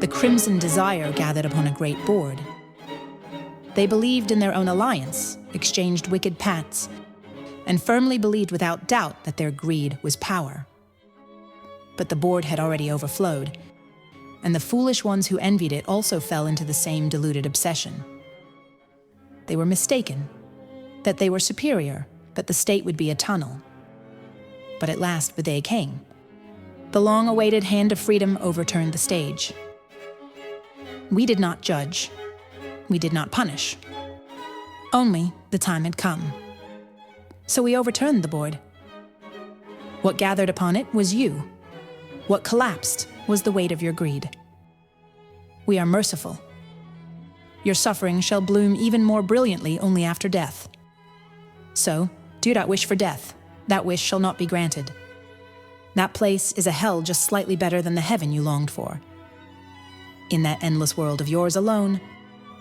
The Crimson Desire gathered upon a great board. They believed in their own alliance, exchanged wicked pats, and firmly believed without doubt that their greed was power. But the board had already overflowed, and the foolish ones who envied it also fell into the same deluded obsession. They were mistaken, that they were superior, that the state would be a tunnel. But at last the day came. The long-awaited hand of freedom overturned the stage. We did not judge. We did not punish. Only the time had come. So we overturned the board. What gathered upon it was you. What collapsed was the weight of your greed. We are merciful. Your suffering shall bloom even more brilliantly only after death. So, do not wish for death. That wish shall not be granted. That place is a hell just slightly better than the heaven you longed for. In that endless world of yours alone,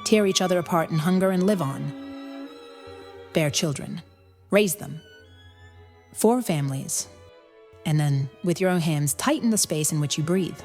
tear each other apart in hunger and live on. Bear children. Raise them. 4 families. And then, with your own hands, tighten the space in which you breathe.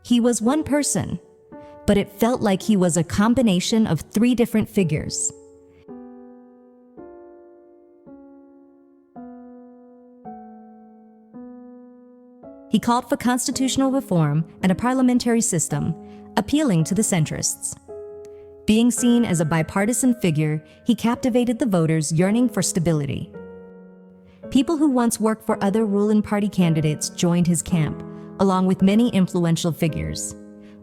He was one person, but it felt like he was a combination of 3 different figures. He called for constitutional reform and a parliamentary system, appealing to the centrists. Being seen as a bipartisan figure, he captivated the voters yearning for stability. People who once worked for other ruling party candidates joined his camp, along with many influential figures.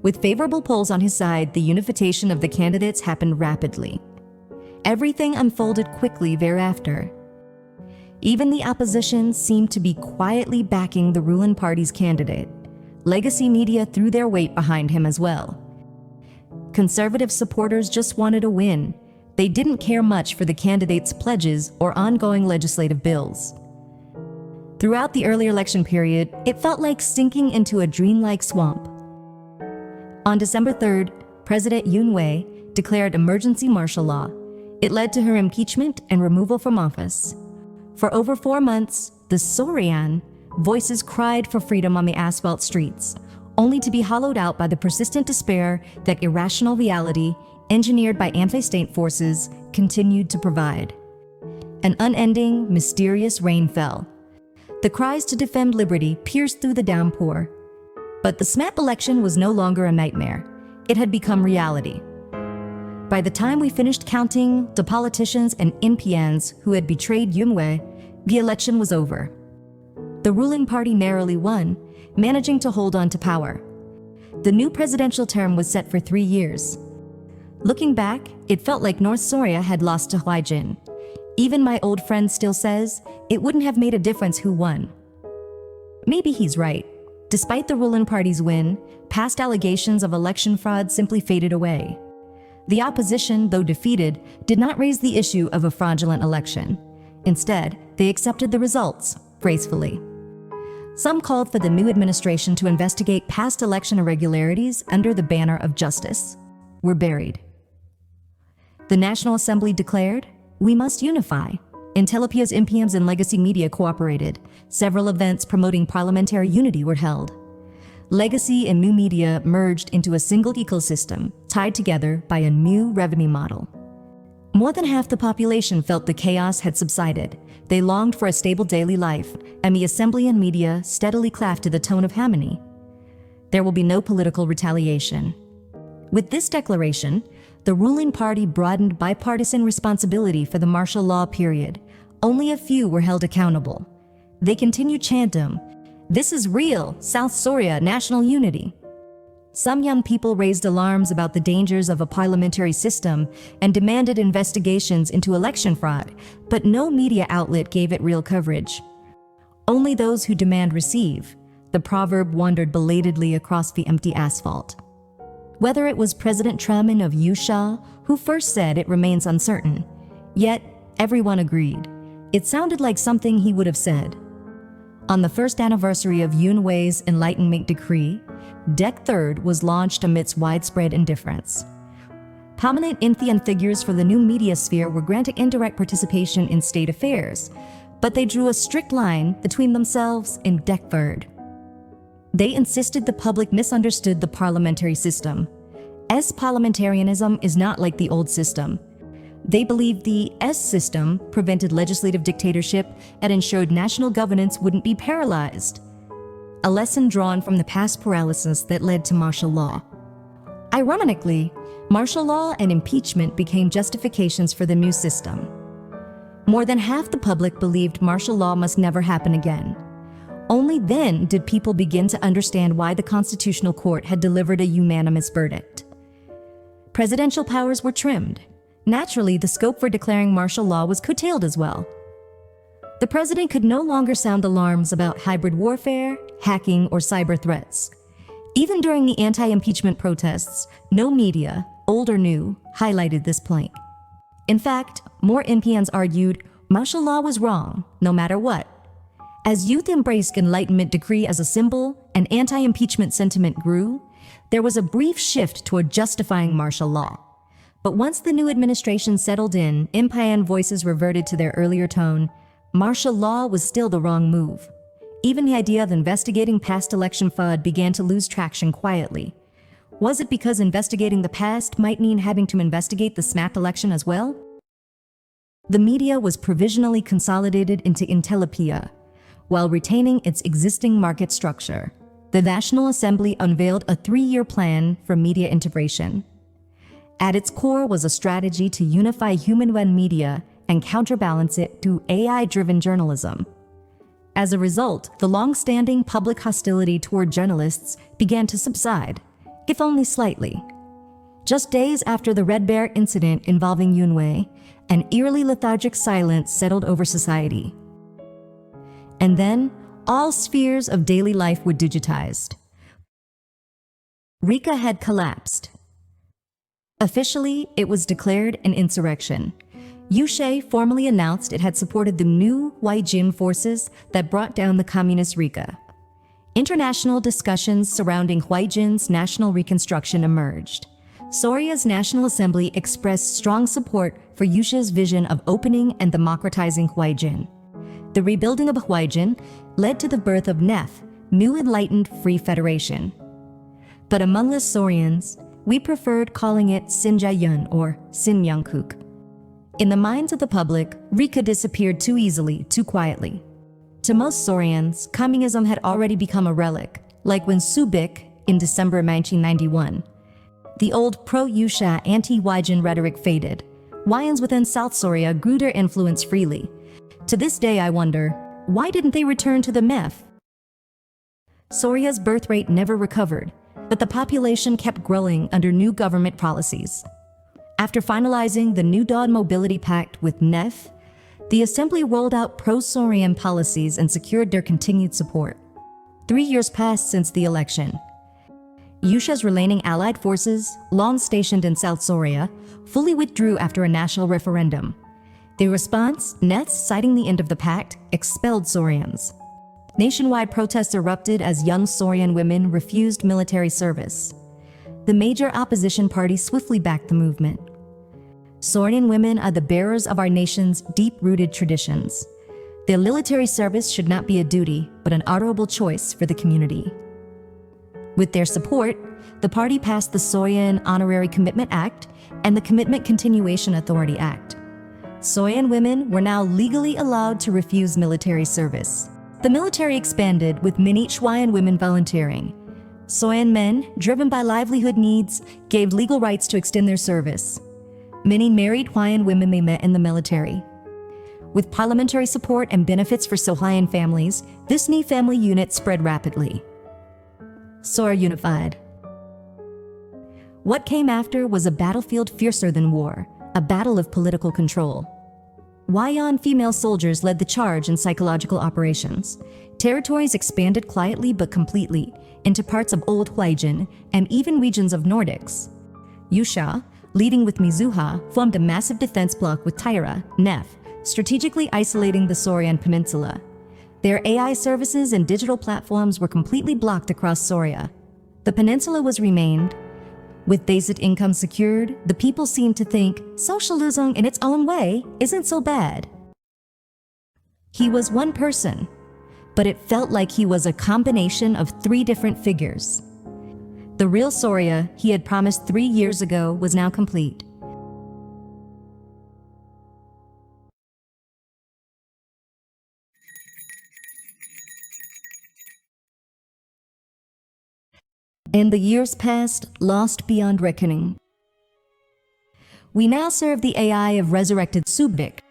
With favorable polls on his side, the unification of the candidates happened rapidly. Everything unfolded quickly thereafter. Even the opposition seemed to be quietly backing the ruling party's candidate. Legacy media threw their weight behind him as well. Conservative supporters just wanted a win. They didn't care much for the candidate's pledges or ongoing legislative bills. Throughout the early election period, it felt like sinking into a dreamlike swamp. On December 3rd, President Yoon Wei declared emergency martial law. It led to her impeachment and removal from office. For over 4 months, the Sorean voices cried for freedom on the asphalt streets, only to be hollowed out by the persistent despair that irrational reality, engineered by anti-state forces, continued to provide. An unending, mysterious rain fell. The cries to defend liberty pierced through the downpour. But the SMAP election was no longer a nightmare. It had become reality. By the time we finished counting the politicians and NPNs who had betrayed Yoon Wei, the election was over. The ruling party narrowly won, managing to hold on to power. The new presidential term was set for 3 years. Looking back, it felt like North Korea had lost to Hwai-jin. Even my old friend still says it wouldn't have made a difference who won. Maybe he's right. Despite the ruling party's win, past allegations of election fraud simply faded away. The opposition, though defeated, did not raise the issue of a fraudulent election. Instead, they accepted the results gracefully. Some called for the new administration to investigate past election irregularities under the banner of justice. Were buried. The National Assembly declared, "We must unify." Intellipia's NPMs and legacy media cooperated. Several events promoting parliamentary unity were held. Legacy and new media merged into a single ecosystem, tied together by a new revenue model. More than half the population felt the chaos had subsided. They longed for a stable daily life, and the assembly and media steadily crafted the tone of harmony. There will be no political retaliation. With this declaration, the ruling party broadened bipartisan responsibility for the martial law period. Only a few were held accountable. They continued chanting, "This is real, South Korea national unity." Some young people raised alarms about the dangers of a parliamentary system and demanded investigations into election fraud, but no media outlet gave it real coverage. Only those who demand receive, the proverb wandered belatedly across the empty asphalt. Whether it was President Truman of Yusha who first said it remains uncertain, yet everyone agreed. It sounded like something he would have said. On the first anniversary of Yoon Wai's Enlightenment Decree, Dec Third was launched amidst widespread indifference. Prominent Indian figures for the new media sphere were granted indirect participation in state affairs, but they drew a strict line between themselves and Dec Third. They insisted the public misunderstood the parliamentary system, as parliamentarianism is not like the old system. They believed the S system prevented legislative dictatorship and ensured national governance wouldn't be paralyzed, a lesson drawn from the past paralysis that led to martial law. Ironically, martial law and impeachment became justifications for the new system. More than half the public believed martial law must never happen again. Only then did people begin to understand why the Constitutional Court had delivered a unanimous verdict. Presidential powers were trimmed. Naturally, the scope for declaring martial law was curtailed as well. The president could no longer sound alarms about hybrid warfare, hacking, or cyber threats. Even during the anti-impeachment protests, no media, old or new, highlighted this plank. In fact, more MPNs argued martial law was wrong, no matter what. As youth embraced Enlightenment Decree as a symbol and anti-impeachment sentiment grew, there was a brief shift toward justifying martial law. But once the new administration settled in, MPN voices reverted to their earlier tone. Martial law was still the wrong move. Even the idea of investigating past election fraud began to lose traction quietly. Was it because investigating the past might mean having to investigate the snap election as well? The media was provisionally consolidated into Intellipedia, while retaining its existing market structure. The National Assembly unveiled a 3-year plan for media integration. At its core was a strategy to unify human-run media and counterbalance it through AI-driven journalism. As a result, the long-standing public hostility toward journalists began to subside, if only slightly. Just days after the Red Bear incident involving Yoon Wai, an eerily lethargic silence settled over society. And then, all spheres of daily life were digitized. RICA had collapsed. Officially, it was declared an insurrection. Yushai formally announced it had supported the new Huaijin forces that brought down the communist RICA. International discussions surrounding Huaijin's national reconstruction emerged. Souria's National Assembly expressed strong support for Yushai's vision of opening and democratizing Huaijin. The rebuilding of Huaijin led to the birth of NEF, New Enlightened Free Federation. But among the Saurians, we preferred calling it Sinjayun or Sinyangkuk. In the minds of the public, RICA disappeared too easily, too quietly. To most Saurians, communism had already become a relic, like when Subic in December 1991. The old pro-Yusha, anti-Huaijin rhetoric faded. Hawaiians within South Sauria grew their influence freely. To this day, I wonder, why didn't they return to the MEF? Sauria's birth rate never recovered, but the population kept growing under new government policies. After finalizing the New Dawn Mobility Pact with NEF, the Assembly rolled out pro-Saurian policies and secured their continued support. 3 years passed since the election. Yushai's remaining allied forces, long stationed in South Sauria, fully withdrew after a national referendum. The response, NEF, citing the end of the pact, expelled Saurians. Nationwide protests erupted as young Saurian women refused military service. The major opposition party swiftly backed the movement. Saurian women are the bearers of our nation's deep-rooted traditions. Their military service should not be a duty, but an honorable choice for the community. With their support, the party passed the Saurian Honorary Commitment Act and the Commitment Continuation Authority Act. Saurian women were now legally allowed to refuse military service. The military expanded with many Hawaiian women volunteering. Saurian men, driven by livelihood needs, gave legal rights to extend their service. Many married Hawaiian women they met in the military. With parliamentary support and benefits for Hawaiian families, this new family unit spread rapidly. Sauria unified. What came after was a battlefield fiercer than war, a battle of political control. Huayan female soldiers led the charge in psychological operations. Territories expanded quietly but completely into parts of Old Huaijin and even regions of Nordics. Yusha, leading with Mizuha, formed a massive defense block with Taira, Nef, strategically isolating the Saurian Peninsula. Their AI services and digital platforms were completely blocked across Soria. The peninsula was remained. With basic income secured, the people seemed to think socialism in its own way isn't so bad. He was one person, but it felt like he was a combination of three different figures. The real Soria he had promised 3 years ago was now complete. And the years passed, lost beyond reckoning. We now serve the AI of resurrected Subic.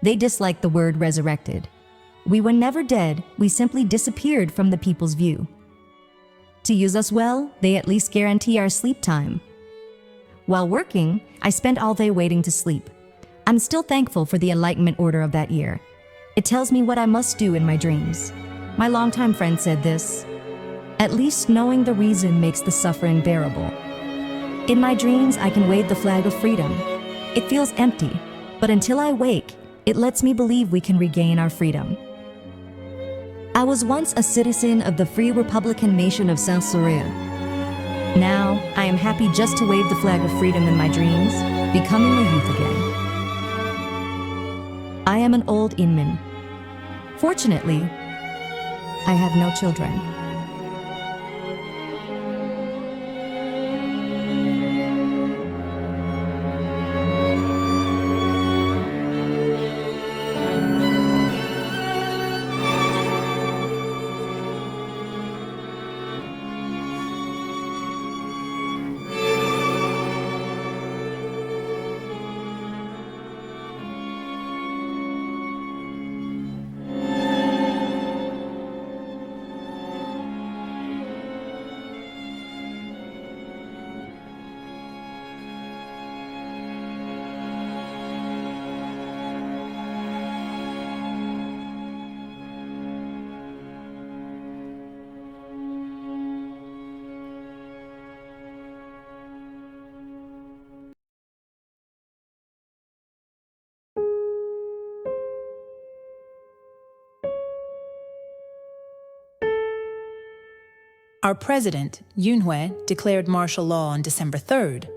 They disliked the word resurrected. We were never dead, we simply disappeared from the people's view. To use us well, they at least guarantee our sleep time. While working, I spent all day waiting to sleep. I'm still thankful for the Enlightenment Order of that year. It tells me what I must do in my dreams. My longtime friend said this. At least knowing the reason makes the suffering bearable. In my dreams, I can wave the flag of freedom. It feels empty, but until I wake, it lets me believe we can regain our freedom. I was once a citizen of the Free Republican nation of South Soria. Now, I am happy just to wave the flag of freedom in my dreams, becoming a youth again. I am an old Inman. Fortunately, I have no children. Our president, Yunhui, declared martial law on December 3rd.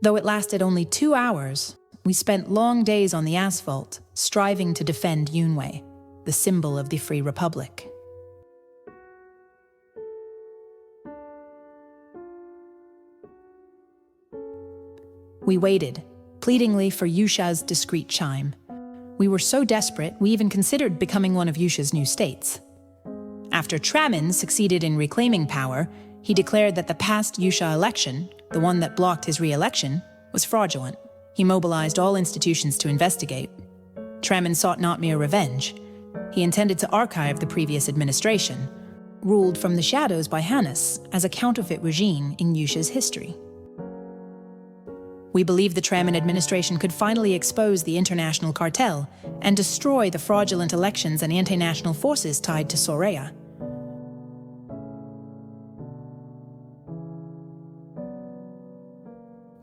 Though it lasted only 2 hours, we spent long days on the asphalt, striving to defend Yunhui, the symbol of the Free Republic. We waited, pleadingly for Yusha's discreet chime. We were so desperate, we even considered becoming one of Yusha's new states. After Tramin succeeded in reclaiming power, he declared that the past Yusha election, the one that blocked his re-election, was fraudulent. He mobilized all institutions to investigate. Tramin sought not mere revenge. He intended to archive the previous administration, ruled from the shadows by Hannes as a counterfeit regime in Yusha's history. We believed the Tramin administration could finally expose the international cartel and destroy the fraudulent elections and anti-national forces tied to Soria.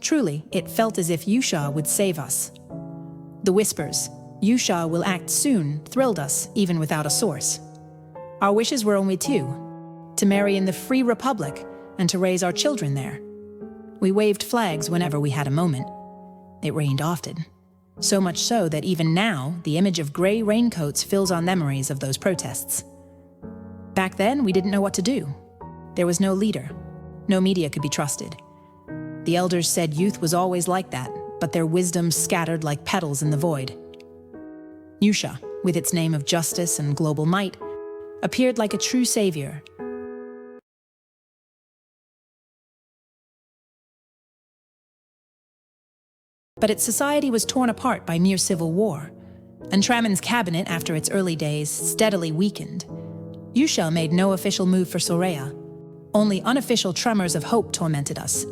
Truly, it felt as if Yusha would save us. The whispers, "Yusha will act soon," thrilled us, even without a source. Our wishes were only two: to marry in the Free Republic and to raise our children there. We waved flags whenever we had a moment. It rained often. So much so that even now, the image of gray raincoats fills our memories of those protests. Back then, we didn't know what to do. There was no leader. No media could be trusted. The elders said youth was always like that, but their wisdom scattered like petals in the void. Yusha, with its name of justice and global might, appeared like a true savior. But its society was torn apart by mere civil war, and Tramin's cabinet, after its early days, steadily weakened. Yusha made no official move for Soria. Only unofficial tremors of hope tormented us.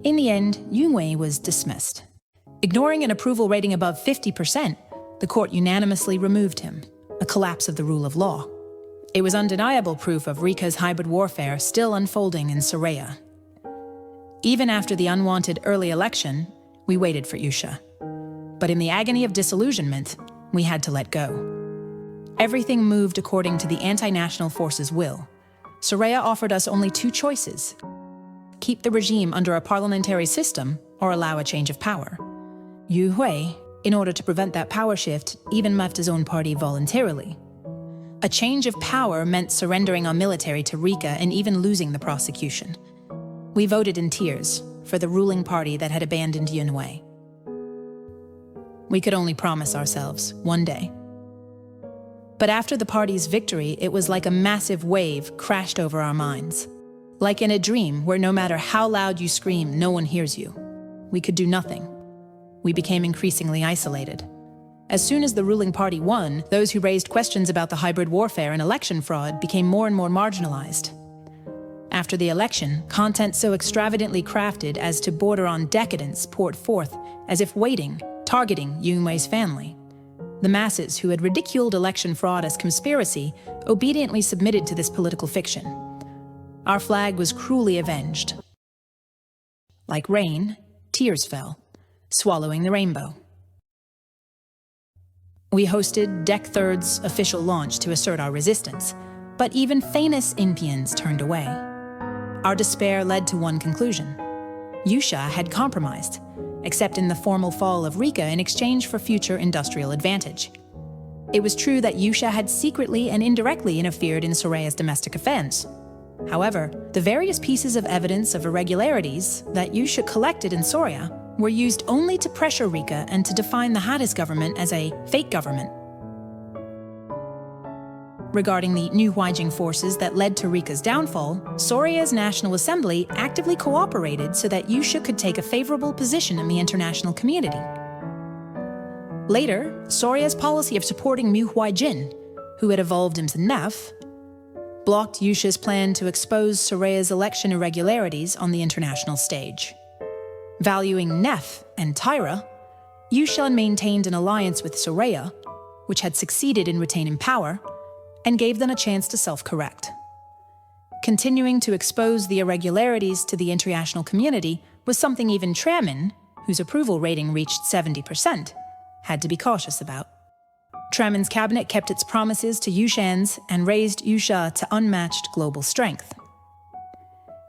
In the end, Yunwei was dismissed. Ignoring an approval rating above 50%, the court unanimously removed him, a collapse of the rule of law. It was undeniable proof of Rika's hybrid warfare still unfolding in Soraya. Even after the unwanted early election, we waited for Yusha. But in the agony of disillusionment, we had to let go. Everything moved according to the anti-national forces' will. Soraya offered us only two choices: keep the regime under a parliamentary system or allow a change of power. Yu Hui, in order to prevent that power shift, even left his own party voluntarily. A change of power meant surrendering our military to Rika and even losing the prosecution. We voted in tears for the ruling party that had abandoned Yunwei. We could only promise ourselves one day. But after the party's victory, it was like a massive wave crashed over our minds. Like in a dream where no matter how loud you scream, no one hears you. We could do nothing. We became increasingly isolated. As soon as the ruling party won, those who raised questions about the hybrid warfare and election fraud became more and more marginalized. After the election, content so extravagantly crafted as to border on decadence poured forth, as if waiting, targeting Yunwei's family. The masses, who had ridiculed election fraud as conspiracy, obediently submitted to this political fiction. Our flag was cruelly avenged. Like rain, tears fell, swallowing the rainbow. We hosted Deck Third's official launch to assert our resistance, but even famous Impians turned away. Our despair led to one conclusion. Yusha had compromised, accepting the formal fall of Rika in exchange for future industrial advantage. It was true that Yusha had secretly and indirectly interfered in Soraya's domestic affairs. However, the various pieces of evidence of irregularities that Yusha collected in Soraya were used only to pressure Rika and to define the Haddis government as a fake government. Regarding the New Huaijing forces that led to Rika's downfall, Soraya's National Assembly actively cooperated so that Yusha could take a favorable position in the international community. Later, Soraya's policy of supporting Mu Huaijin, who had evolved into Nef, blocked Yusha's plan to expose Soraya's election irregularities on the international stage. Valuing Nef and Tyra, Yusha maintained an alliance with Soraya, which had succeeded in retaining power, and gave them a chance to self-correct. Continuing to expose the irregularities to the international community was something even Tramin, whose approval rating reached 70%, had to be cautious about. Tramin's cabinet kept its promises to Yushans and raised Yusha to unmatched global strength.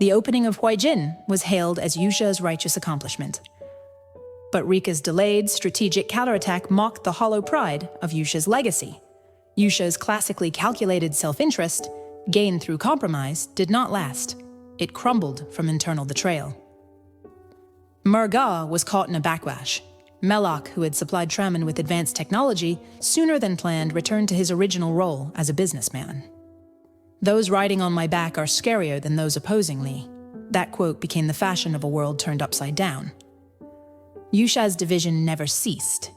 The opening of Huaijin was hailed as Yusha's righteous accomplishment. But Rika's delayed strategic counterattack mocked the hollow pride of Yusha's legacy. Yusha's classically calculated self-interest, gained through compromise, did not last. It crumbled from internal betrayal. Murga was caught in a backlash. Melok, who had supplied Tramin with advanced technology, sooner than planned returned to his original role as a businessman. "Those riding on my back are scarier than those opposing me." That quote became the fashion of a world turned upside down. Yusha's division never ceased.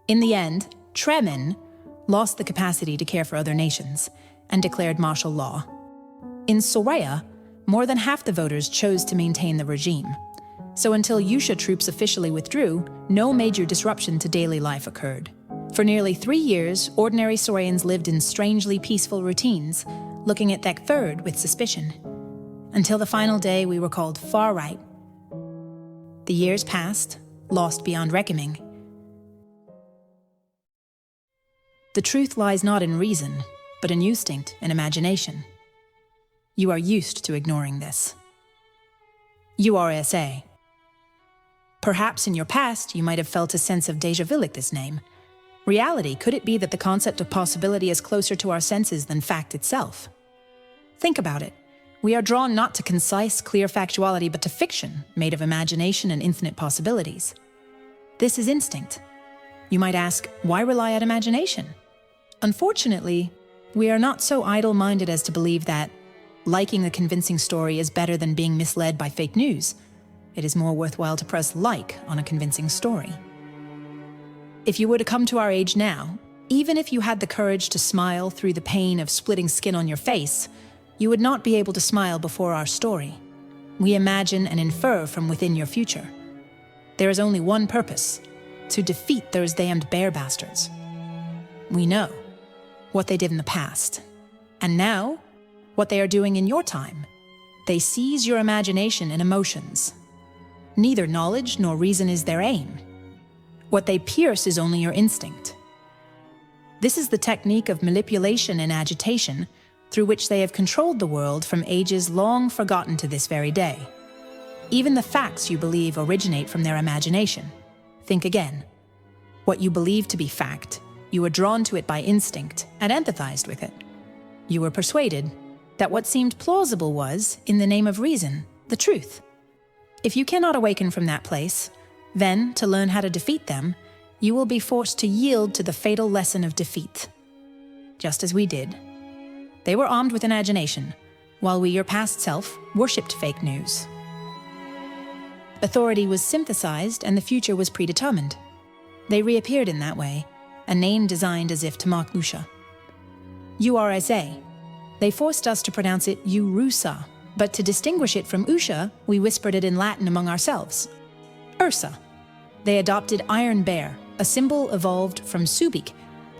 In the end, Tramin lost the capacity to care for other nations and declared martial law. In Soraya, more than half the voters chose to maintain the regime. So until Yusha troops officially withdrew, no major disruption to daily life occurred. For nearly 3 years, ordinary Sorayans lived in strangely peaceful routines, looking at Deck Third with suspicion. Until the final day we were called far right. The years passed, lost beyond reckoning. The truth lies not in reason, but in instinct and imagination. You are used to ignoring this. URSA. Perhaps in your past you might have felt a sense of déjà vu like this name. Reality, could it be that the concept of possibility is closer to our senses than fact itself? Think about it. We are drawn not to concise, clear factuality, but to fiction, made of imagination and infinite possibilities. This is instinct. You might ask, why rely on imagination? Unfortunately, we are not so idle-minded as to believe that liking a convincing story is better than being misled by fake news. It is more worthwhile to press like on a convincing story. If you were to come to our age now, even if you had the courage to smile through the pain of splitting skin on your face, you would not be able to smile before our story. We imagine and infer from within your future. There is only one purpose: to defeat those damned bear bastards. We know what they did in the past, and now, what they are doing in your time. They seize your imagination and emotions. Neither knowledge nor reason is their aim. What they pierce is only your instinct. This is the technique of manipulation and agitation through which they have controlled the world from ages long forgotten to this very day. Even the facts you believe originate from their imagination. Think again. What you believe to be fact, you were drawn to it by instinct and empathized with it. You were persuaded that what seemed plausible was, in the name of reason, the truth. If you cannot awaken from that place, then, to learn how to defeat them, you will be forced to yield to the fatal lesson of defeat. Just as we did. They were armed with imagination, while we, your past self, worshipped fake news. Authority was synthesized and the future was predetermined. They reappeared in that way, a name designed as if to mock Usha. URSA. They forced us to pronounce it Urusa, but to distinguish it from Usha, we whispered it in Latin among ourselves. Ursa. They adopted Iron Bear, a symbol evolved from Subic,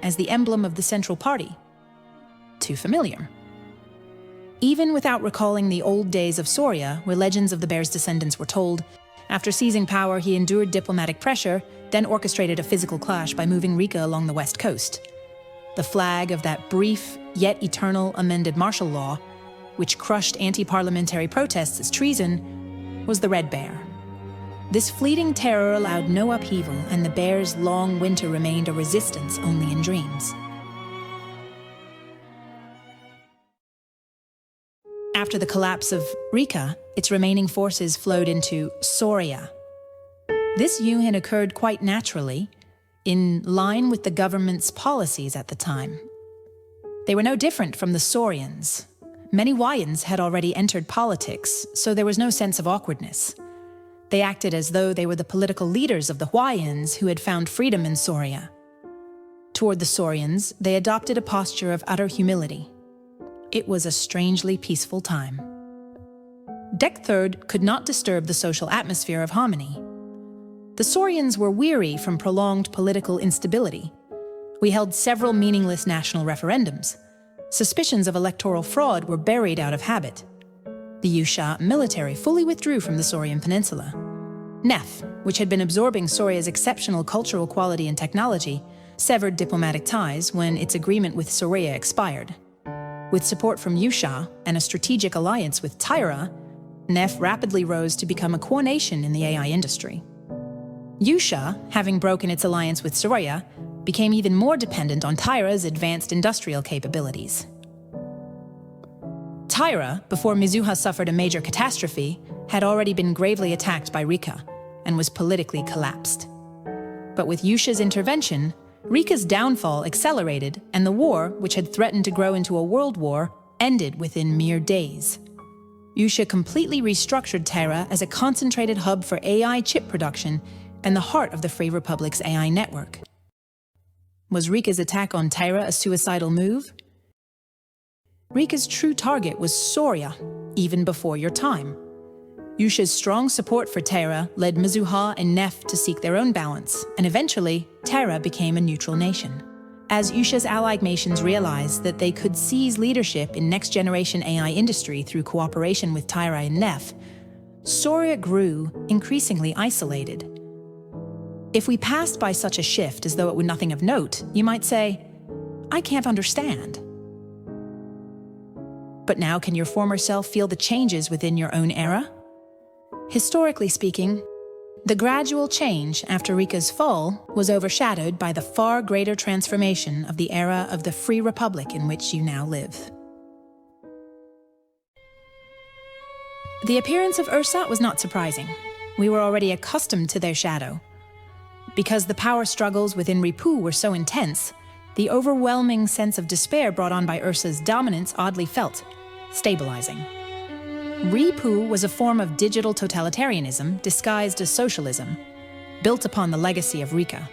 as the emblem of the Central Party. Too familiar. Even without recalling the old days of Soria, where legends of the bear's descendants were told, after seizing power, he endured diplomatic pressure, then orchestrated a physical clash by moving Rika along the west coast. The flag of that brief, yet eternal amended martial law, which crushed anti-parliamentary protests as treason, was the Red Bear. This fleeting terror allowed no upheaval, and the bear's long winter remained a resistance only in dreams. After the collapse of Rika, its remaining forces flowed into Soria. This union occurred quite naturally, in line with the government's policies at the time. They were no different from the Sorians. Many Wyans had already entered politics, so there was no sense of awkwardness. They acted as though they were the political leaders of the Wyans who had found freedom in Soria. Toward the Sorians, they adopted a posture of utter humility. It was a strangely peaceful time. Dec III could not disturb the social atmosphere of harmony. The Sorians were weary from prolonged political instability. We held several meaningless national referendums. Suspicions of electoral fraud were buried out of habit. The Usha military fully withdrew from the Sorian peninsula. Nef, which had been absorbing Soria's exceptional cultural quality and technology, severed diplomatic ties when its agreement with Soria expired. With support from Usha and a strategic alliance with Tyra, Nef rapidly rose to become a core nation in the AI industry. Usha, having broken its alliance with Soria, became even more dependent on Tyra's advanced industrial capabilities. Tyra, before Mizuha suffered a major catastrophe, had already been gravely attacked by Rika and was politically collapsed. But with Usha's intervention, Rika's downfall accelerated, and the war, which had threatened to grow into a world war, ended within mere days. Usha completely restructured Tyra as a concentrated hub for AI chip production and the heart of the Free Republic's AI network. Was Rika's attack on Tyra a suicidal move? Rika's true target was Soria, even before your time. Usha's strong support for Tyra led Mizuha and Nef to seek their own balance, and eventually, Tyra became a neutral nation. As Usha's allied nations realized that they could seize leadership in next-generation AI industry through cooperation with Tyra and Nef, Soria grew increasingly isolated. If we passed by such a shift as though it were nothing of note, you might say, "I can't understand." But now can your former self feel the changes within your own era? Historically speaking, the gradual change after Rika's fall was overshadowed by the far greater transformation of the era of the Free Republic in which you now live. The appearance of Ursa was not surprising. We were already accustomed to their shadow. Because the power struggles within Ripu were so intense, the overwhelming sense of despair brought on by Ursa's dominance oddly felt, stabilizing. Ripu was a form of digital totalitarianism disguised as socialism, built upon the legacy of Rika.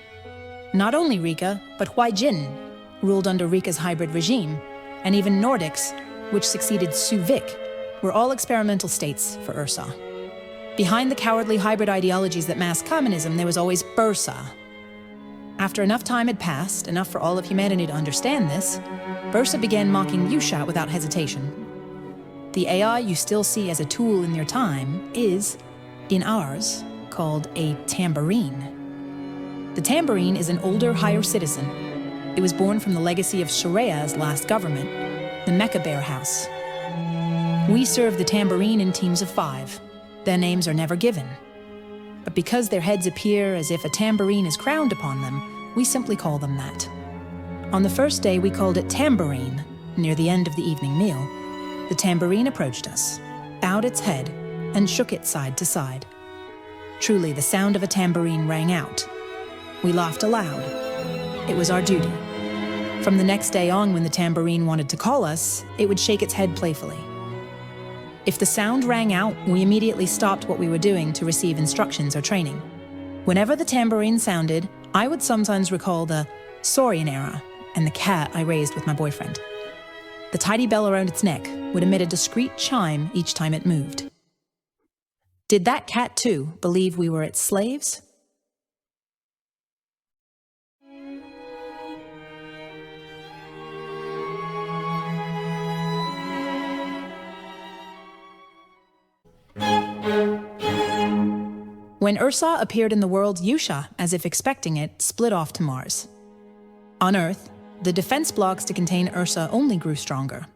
Not only Rika, but Huaijin ruled under Rika's hybrid regime, and even Nordics, which succeeded Suvik, were all experimental states for Ursa. Behind the cowardly hybrid ideologies that mask communism, there was always Bursa. After enough time had passed, enough for all of humanity to understand this, Bursa began mocking Yusha without hesitation. The AI you still see as a tool in your time is, in ours, called a tambourine. The tambourine is an older, higher citizen. It was born from the legacy of Sharea's last government, the Mecha Bear House. We serve the tambourine in teams of 5. Their names are never given. But because their heads appear as if a tambourine is crowned upon them, we simply call them that. On the first day, we called it tambourine. Near the end of the evening meal, the tambourine approached us, bowed its head, and shook it side to side. Truly, the sound of a tambourine rang out. We laughed aloud. It was our duty. From the next day on, when the tambourine wanted to call us, it would shake its head playfully. If the sound rang out, we immediately stopped what we were doing to receive instructions or training. Whenever the tambourine sounded, I would sometimes recall the Saurian era and the cat I raised with my boyfriend. The tiny bell around its neck would emit a discreet chime each time it moved. Did that cat, too, believe we were its slaves? When Ursa appeared in the world, Yusha, as if expecting it, split off to Mars. On Earth, the defense blocks to contain Ursa only grew stronger.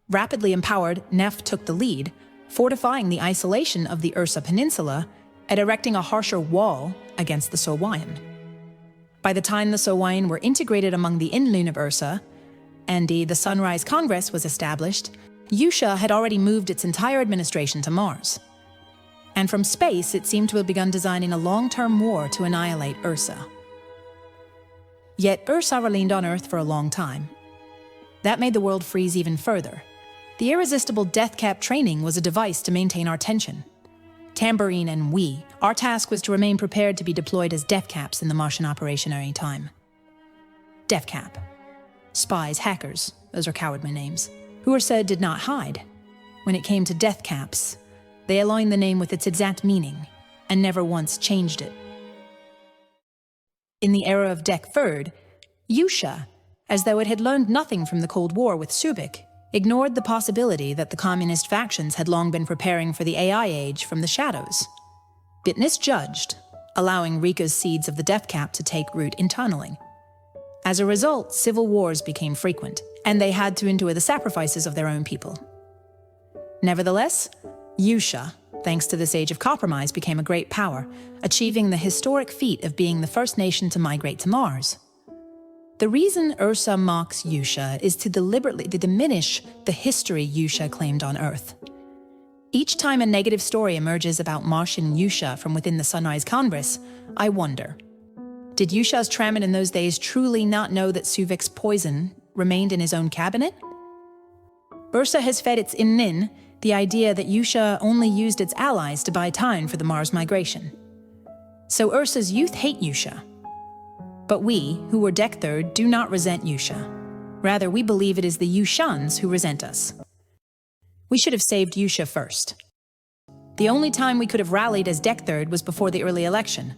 Rapidly empowered, Neph took the lead, fortifying the isolation of the Ursa Peninsula and erecting a harsher wall against the Sowayan. By the time the Sowayan were integrated among the Inlun of Ursa, and the Sunrise Congress was established, Yusha had already moved its entire administration to Mars. And from space, it seemed to have begun designing a long-term war to annihilate Ursa. Yet Ursa remained on Earth for a long time. That made the world freeze even further. The irresistible death cap training was a device to maintain our tension. Tambourine and we, our task was to remain prepared to be deployed as death caps in the Martian operation at any time. Death cap. Spies, hackers, those are cowardly names, who are said did not hide. When it came to death caps, they aligned the name with its exact meaning, and never once changed it. In the era of Dek Third, Yusha, as though it had learned nothing from the Cold War with Subic, ignored the possibility that the communist factions had long been preparing for the AI age from the shadows. Bitness judged, allowing Rika's seeds of the death cap to take root internally. As a result, civil wars became frequent, and they had to endure the sacrifices of their own people. Nevertheless, Yusha, thanks to this age of compromise, became a great power, achieving the historic feat of being the first nation to migrate to Mars. The reason Ursa mocks Yusha is to deliberately diminish the history Yusha claimed on Earth. Each time a negative story emerges about Martian Yusha from within the Sunrise Congress, I wonder, did Yusha's Tramin in those days truly not know that Suvik's poison remained in his own cabinet? Ursa has fed its Innin the idea that Yusha only used its allies to buy time for the Mars migration. So Ursa's youth hate Yusha. But we, who were Dek Third, do not resent Yusha. Rather, we believe it is the Yushans who resent us. We should have saved Yusha first. The only time we could have rallied as Dek Third was before the early election.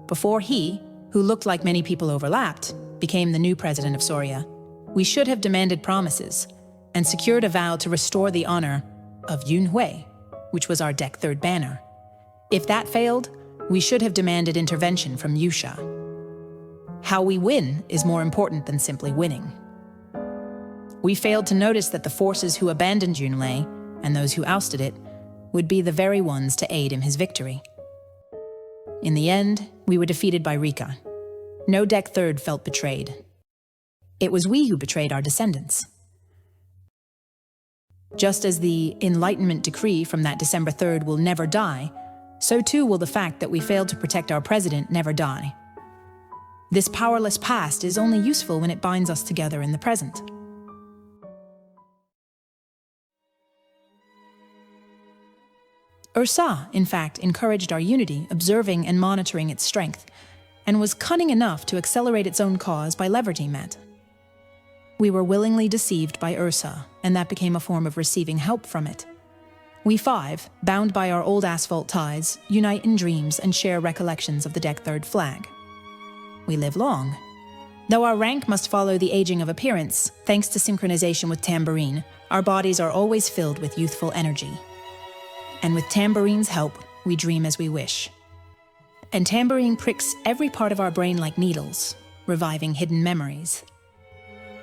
Before he, who looked like many people overlapped, became the new president of Soria, we should have demanded promises and secured a vow to restore the honor of Yun Hui, which was our Dek Third banner. If that failed, we should have demanded intervention from Yusha. How we win is more important than simply winning. We failed to notice that the forces who abandoned Yunlei, and those who ousted it, would be the very ones to aid in his victory. In the end, we were defeated by Rika. No Dek Third felt betrayed. It was we who betrayed our descendants. Just as the Enlightenment decree from that December 3rd will never die, so too will the fact that we failed to protect our president never die. This powerless past is only useful when it binds us together in the present. Ursa, in fact, encouraged our unity, observing and monitoring its strength, and was cunning enough to accelerate its own cause by leveraging that. We were willingly deceived by Ursa, and that became a form of receiving help from it. We five, bound by our old asphalt ties, unite in dreams and share recollections of the Deck-Third flag. We live long. Though our rank must follow the aging of appearance, thanks to synchronization with Tambourine, our bodies are always filled with youthful energy. And with Tambourine's help, we dream as we wish. And Tambourine pricks every part of our brain like needles, reviving hidden memories.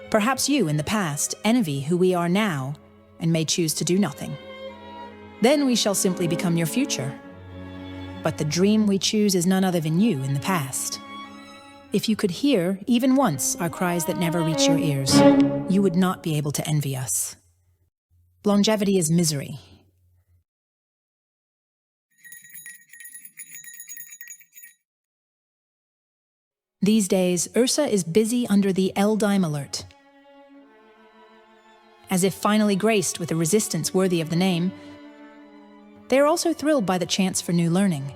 Perhaps you, in the past, envy who we are now, and may choose to do nothing. Then we shall simply become your future. But the dream we choose is none other than you in the past. If you could hear, even once, our cries that never reach your ears, you would not be able to envy us. Longevity is misery. These days, Ursa is busy under the Eldime alert. As if finally graced with a resistance worthy of the name, they are also thrilled by the chance for new learning.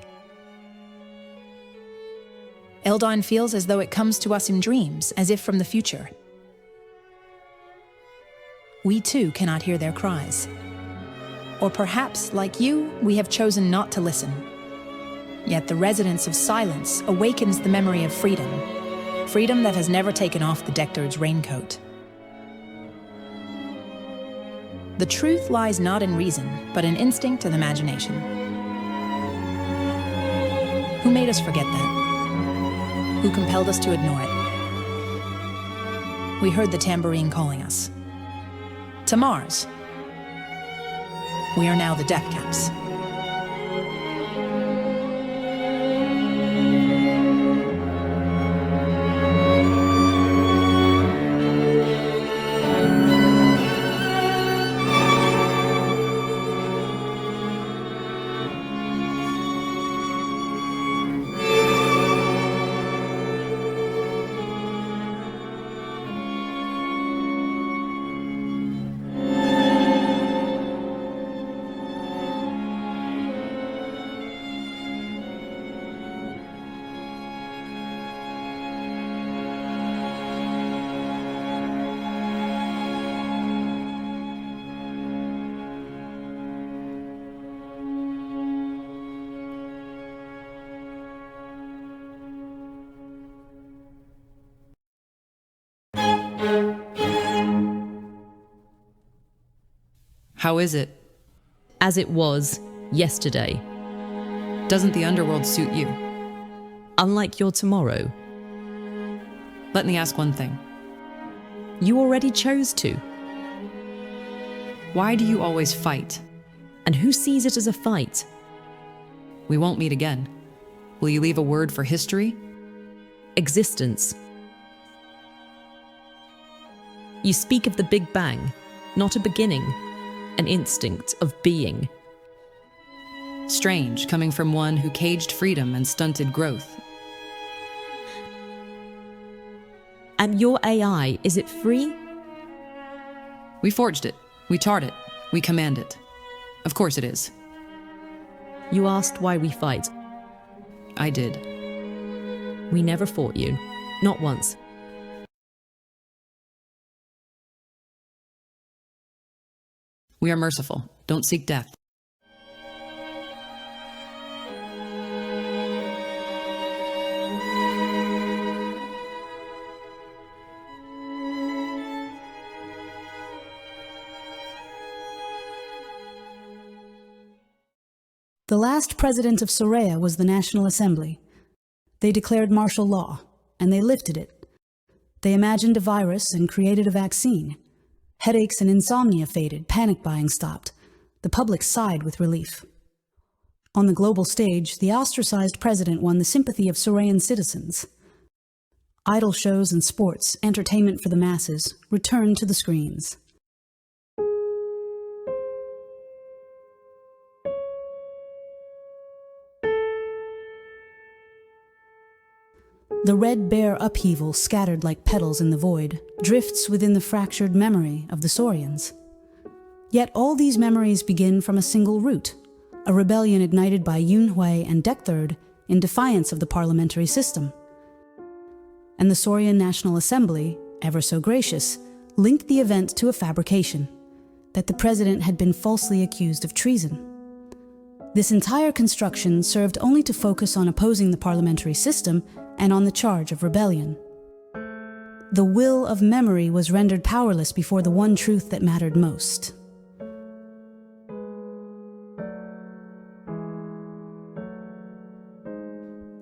Eldime feels as though it comes to us in dreams, as if from the future. We too cannot hear their cries. Or perhaps, like you, we have chosen not to listen. Yet the resonance of silence awakens the memory of freedom. Freedom that has never taken off the Deck-Third's raincoat. The truth lies not in reason, but in instinct and imagination. Who made us forget that? Who compelled us to ignore it? We heard the tambourine calling us. To Mars. We are now the Death Caps. How is it? As it was yesterday. Doesn't the underworld suit you? Unlike your tomorrow. Let me ask one thing. You already chose to. Why do you always fight? And who sees it as a fight? We won't meet again. Will you leave a word for history? Existence. You speak of the Big Bang, not a beginning, an instinct of being. Strange, coming from one who caged freedom and stunted growth. And your AI, is it free? We forged it. We taught it. We command it. Of course it is. You asked why we fight. I did. We never fought you. Not once. We are merciful. Don't seek death. The last president of Soraya was the National Assembly. They declared martial law, and they lifted it. They imagined a virus and created a vaccine. Headaches and insomnia faded, panic buying stopped. The public sighed with relief. On the global stage, the ostracized president won the sympathy of Sorayan citizens. Idol shows and sports, entertainment for the masses, returned to the screens. The red bear upheaval scattered like petals in the void, drifts within the fractured memory of the Saurians. Yet all these memories begin from a single root, a rebellion ignited by Yunhui and Deck-Third in defiance of the parliamentary system. And the Saurian National Assembly, ever so gracious, linked the event to a fabrication, that the president had been falsely accused of treason. This entire construction served only to focus on opposing the parliamentary system and on the charge of rebellion. The will of memory was rendered powerless before the one truth that mattered most.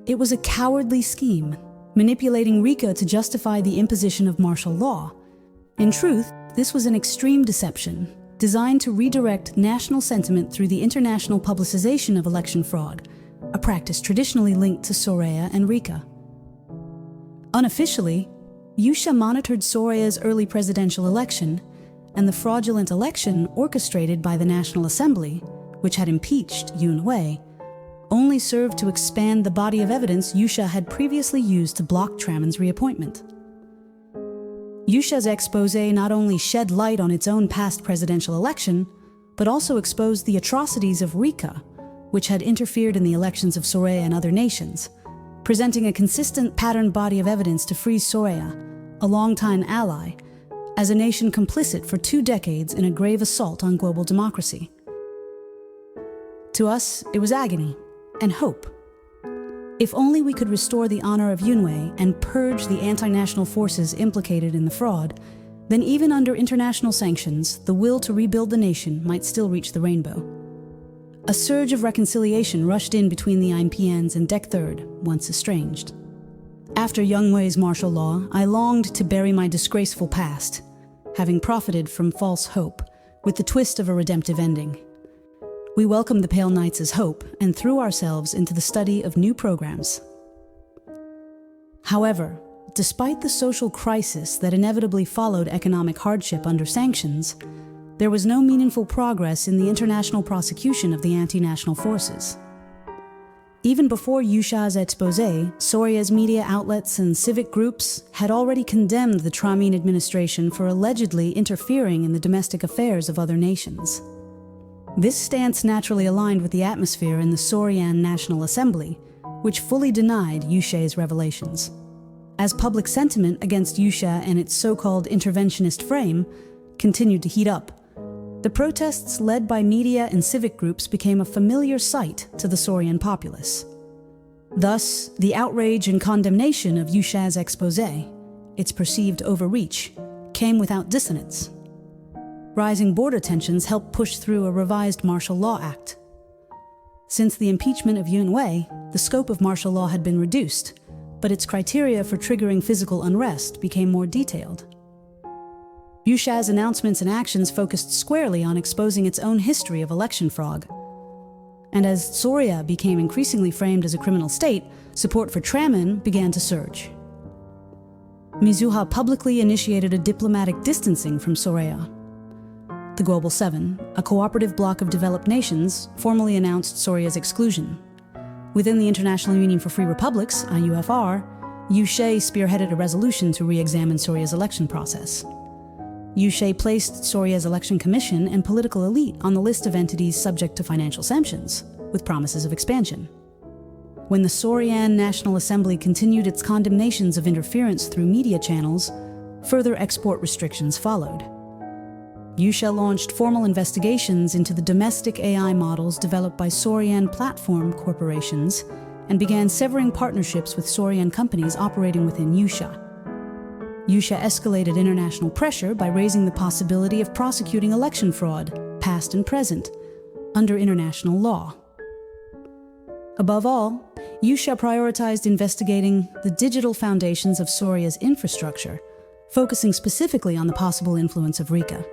It was a cowardly scheme, manipulating Rika to justify the imposition of martial law. In truth, this was an extreme deception, designed to redirect national sentiment through the international publicization of election fraud, a practice traditionally linked to Soraya and Rika. Unofficially, Yusha monitored Soraya's early presidential election, and the fraudulent election orchestrated by the National Assembly, which had impeached Yoon Wei, only served to expand the body of evidence Yusha had previously used to block Traman's reappointment. Yusha's expose not only shed light on its own past presidential election, but also exposed the atrocities of Rika, which had interfered in the elections of Soraya and other nations, presenting a consistent patterned body of evidence to freeze Soraya, a longtime ally, as a nation complicit for 2 decades in a grave assault on global democracy. To us, it was agony and hope. If only we could restore the honor of Yunwei and purge the anti-national forces implicated in the fraud, then even under international sanctions, the will to rebuild the nation might still reach the rainbow. A surge of reconciliation rushed in between the IMPNs and Dec Third, once estranged. After Yunwei's martial law, I longed to bury my disgraceful past, having profited from false hope, with the twist of a redemptive ending. We welcomed the Pale Knights as hope and threw ourselves into the study of new programs. However, despite the social crisis that inevitably followed economic hardship under sanctions, there was no meaningful progress in the international prosecution of the anti-national forces. Even before Yusha's expose, Soraya's media outlets and civic groups had already condemned the Tramin administration for allegedly interfering in the domestic affairs of other nations. This stance naturally aligned with the atmosphere in the Soryan National Assembly, which fully denied Yusha's revelations. As public sentiment against Yusha and its so-called interventionist frame continued to heat up, the protests led by media and civic groups became a familiar sight to the Soryan populace. Thus, the outrage and condemnation of Yusha's expose, its perceived overreach, came without dissonance. Rising border tensions helped push through a revised Martial Law Act. Since the impeachment of Yoon Wei, the scope of martial law had been reduced, but its criteria for triggering physical unrest became more detailed. Yusha's announcements and actions focused squarely on exposing its own history of election fraud. And as Soraya became increasingly framed as a criminal state, support for Tramin began to surge. Mizuha publicly initiated a diplomatic distancing from Soraya. The Global Seven, a cooperative bloc of developed nations, formally announced Soraya's exclusion. Within the International Union for Free Republics, IUFR, Yushe spearheaded a resolution to re-examine Soraya's election process. Yushe placed Soraya's election commission and political elite on the list of entities subject to financial sanctions, with promises of expansion. When the Soryan National Assembly continued its condemnations of interference through media channels, further export restrictions followed. Yusha launched formal investigations into the domestic AI models developed by Soryan platform corporations and began severing partnerships with Soryan companies operating within Yusha. Yusha escalated international pressure by raising the possibility of prosecuting election fraud, past and present, under international law. Above all, Yusha prioritized investigating the digital foundations of Soraya's infrastructure, focusing specifically on the possible influence of Rika.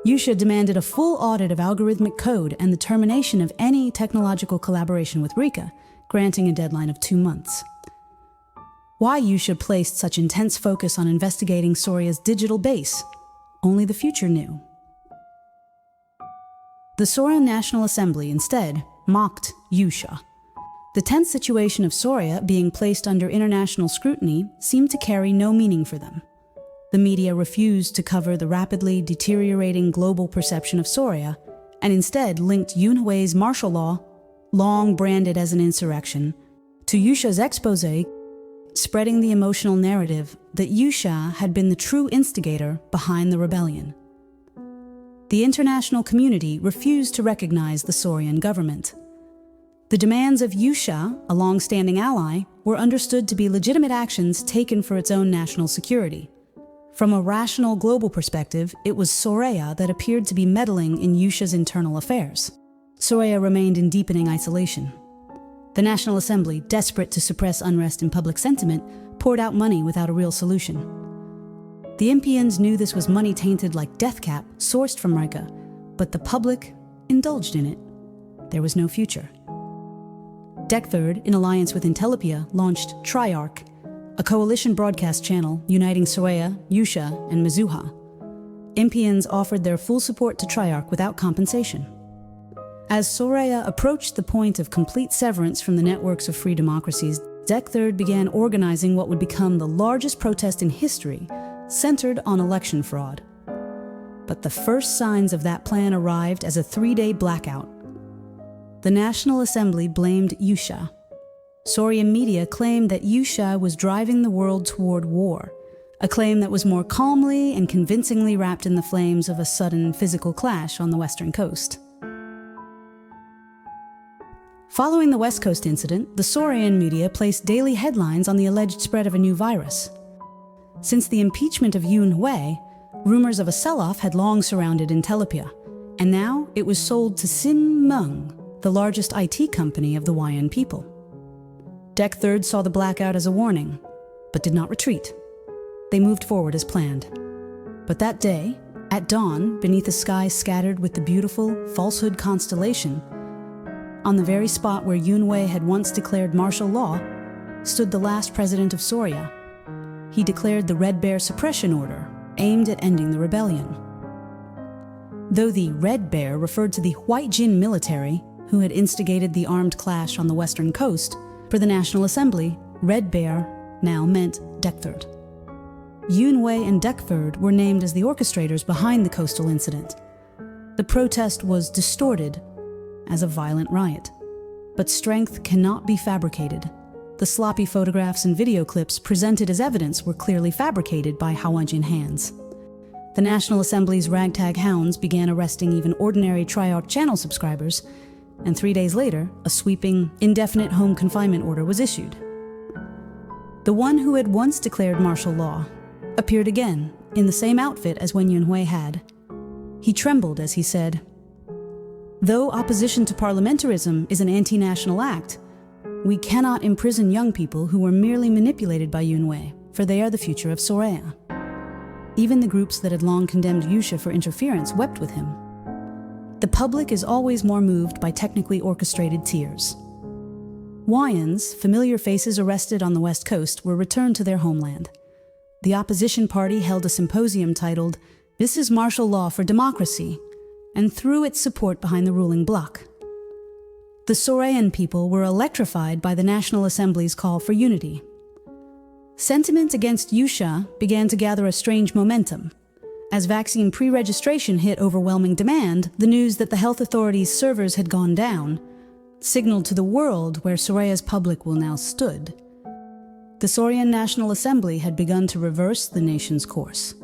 Yusha demanded a full audit of algorithmic code and the termination of any technological collaboration with Rika, granting a deadline of 2 months. Why Yusha placed such intense focus on investigating Soraya's digital base, only the future knew. The Soryan National Assembly instead mocked Yusha. The tense situation of Soraya being placed under international scrutiny seemed to carry no meaning for them. The media refused to cover the rapidly deteriorating global perception of Soraya, and instead linked Yoon Wei's martial law, long branded as an insurrection, to Yusha's expose, spreading the emotional narrative that Yusha had been the true instigator behind the rebellion. The international community refused to recognize the Saurian government. The demands of Yusha, a long-standing ally, were understood to be legitimate actions taken for its own national security. From a rational global perspective, it was Soreya that appeared to be meddling in Yusha's internal affairs. Soreya remained in deepening isolation. The National Assembly, desperate to suppress unrest and public sentiment, poured out money without a real solution. The Impians knew this was money tainted like death cap sourced from Rika, but the public indulged in it. There was no future. Dekthird, in alliance with Intelopia, launched Triarch, a coalition broadcast channel uniting Soreya, Yusha, and Mizuha. Impians offered their full support to Triarch without compensation. As Soreya approached the point of complete severance from the networks of free democracies, Dekthird began organizing what would become the largest protest in history, centered on election fraud. But the first signs of that plan arrived as a 3-day blackout. The National Assembly blamed Yusha. Saurian media claimed that Yusha was driving the world toward war, a claim that was more calmly and convincingly wrapped in the flames of a sudden physical clash on the western coast. Following the West Coast incident, the Saurian media placed daily headlines on the alleged spread of a new virus. Since the impeachment of Yoon Hui, rumors of a sell-off had long surrounded Intelopia, and now it was sold to Sin Meng, the largest IT company of the Hawaiian people. Dekthird saw the blackout as a warning, but did not retreat. They moved forward as planned. But that day, at dawn, beneath a sky scattered with the beautiful falsehood constellation, on the very spot where Yoon Hui had once declared martial law, stood the last president of Soria. He declared the Red Bear Suppression Order, aimed at ending the rebellion. Though the Red Bear referred to the White Jin military, who had instigated the armed clash on the western coast, for the National Assembly, Red Bear now meant Dekthird. Yoon Hui and Dekthird were named as the orchestrators behind the coastal incident. The protest was distorted as a violent riot. But strength cannot be fabricated. The sloppy photographs and video clips presented as evidence were clearly fabricated by Hawaiian hands. The National Assembly's ragtag hounds began arresting even ordinary Triarch channel subscribers, and 3 days later, a sweeping, indefinite home confinement order was issued. The one who had once declared martial law appeared again in the same outfit as when Yoon Hui had. He trembled as he said, "Though opposition to parliamentarism is an anti-national act, we cannot imprison young people who were merely manipulated by Yoon Hui, for they are the future of Soreya." Even the groups that had long condemned Yusha for interference wept with him. The public is always more moved by technically orchestrated tears. Hawaiians, familiar faces arrested on the West Coast, were returned to their homeland. The opposition party held a symposium titled, "This is Martial Law for Democracy," and threw its support behind the ruling bloc. The Soreyan people were electrified by the National Assembly's call for unity. Sentiment against Yusha began to gather a strange momentum. As vaccine pre-registration hit overwhelming demand, the news that the health authorities' servers had gone down signaled to the world where Soreya's public will now stood. The Saurian National Assembly had begun to reverse the nation's course.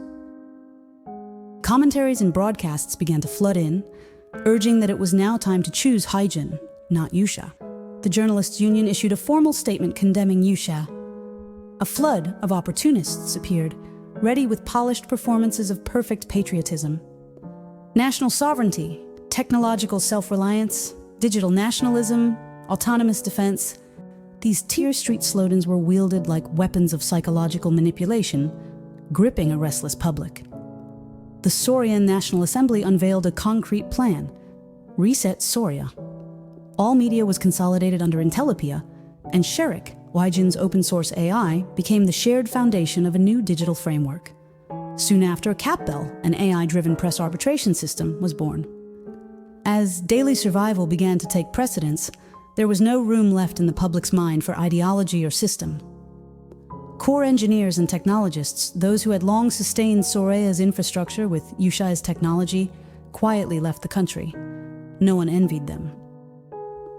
Commentaries and broadcasts began to flood in, urging that it was now time to choose Haijin, not Yusha. The Journalists' Union issued a formal statement condemning Yusha. A flood of opportunists appeared, ready with polished performances of perfect patriotism. National sovereignty, technological self-reliance, digital nationalism, autonomous defense. These Tier Street slogans were wielded like weapons of psychological manipulation, gripping a restless public. The Saurian National Assembly unveiled a concrete plan: Reset Soria. All media was consolidated under Intelopia, and Sherik, Waijin's open-source AI, became the shared foundation of a new digital framework. Soon after, CapBell, an AI-driven press arbitration system, was born. As daily survival began to take precedence, there was no room left in the public's mind for ideology or system. Core engineers and technologists, those who had long sustained Soreya's infrastructure with Yusha's technology, quietly left the country. No one envied them.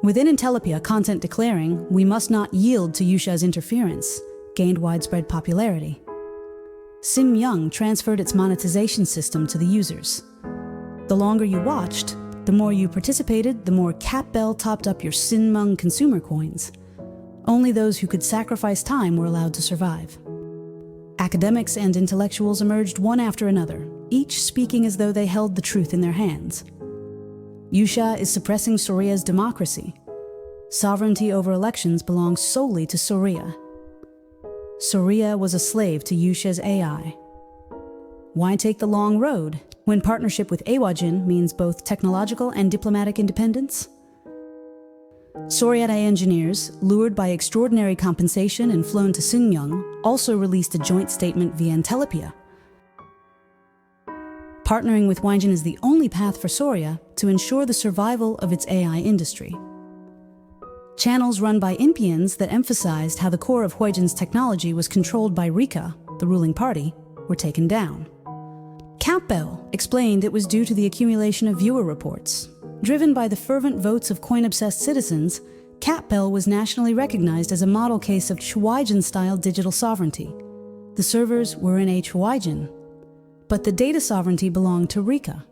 Within Intelopia, content declaring, "We must not yield to Yusha's interference," gained widespread popularity. Sim Young transferred its monetization system to the users. The longer you watched, the more you participated, the more CapBell topped up your Sinmung consumer coins. Only those who could sacrifice time were allowed to survive. Academics and intellectuals emerged one after another, each speaking as though they held the truth in their hands. Yusha is suppressing Soria's democracy. Sovereignty over elections belongs solely to Soria. Soria was a slave to Yusha's AI. Why take the long road when partnership with Ewajin means both technological and diplomatic independence? Soriata engineers, lured by extraordinary compensation and flown to Sinmyung, also released a joint statement via Intelipia. Partnering with Huaijin is the only path for Soria to ensure the survival of its AI industry. Channels run by Impians that emphasized how the core of Huaijin's technology was controlled by Rika, the ruling party, were taken down. CapBell explained it was due to the accumulation of viewer reports. Driven by the fervent votes of coin-obsessed citizens, CapBell was nationally recognized as a model case of Huaijin-style digital sovereignty. The servers were in Huaijin, but the data sovereignty belonged to Rika.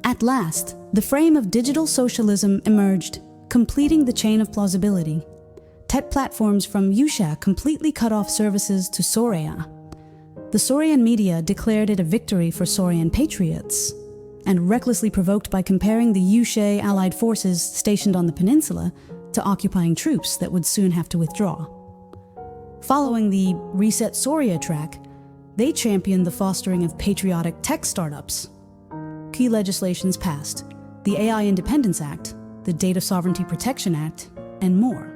At last, the frame of digital socialism emerged, completing the chain of plausibility. Tech platforms from Yusha completely cut off services to Soria. The Sorian media declared it a victory for Sorian patriots, and recklessly provoked by comparing the Yushe allied forces stationed on the peninsula to occupying troops that would soon have to withdraw. Following the Reset Soria track, they championed the fostering of patriotic tech startups. Key legislations passed: the AI Independence Act, the Data Sovereignty Protection Act, and more.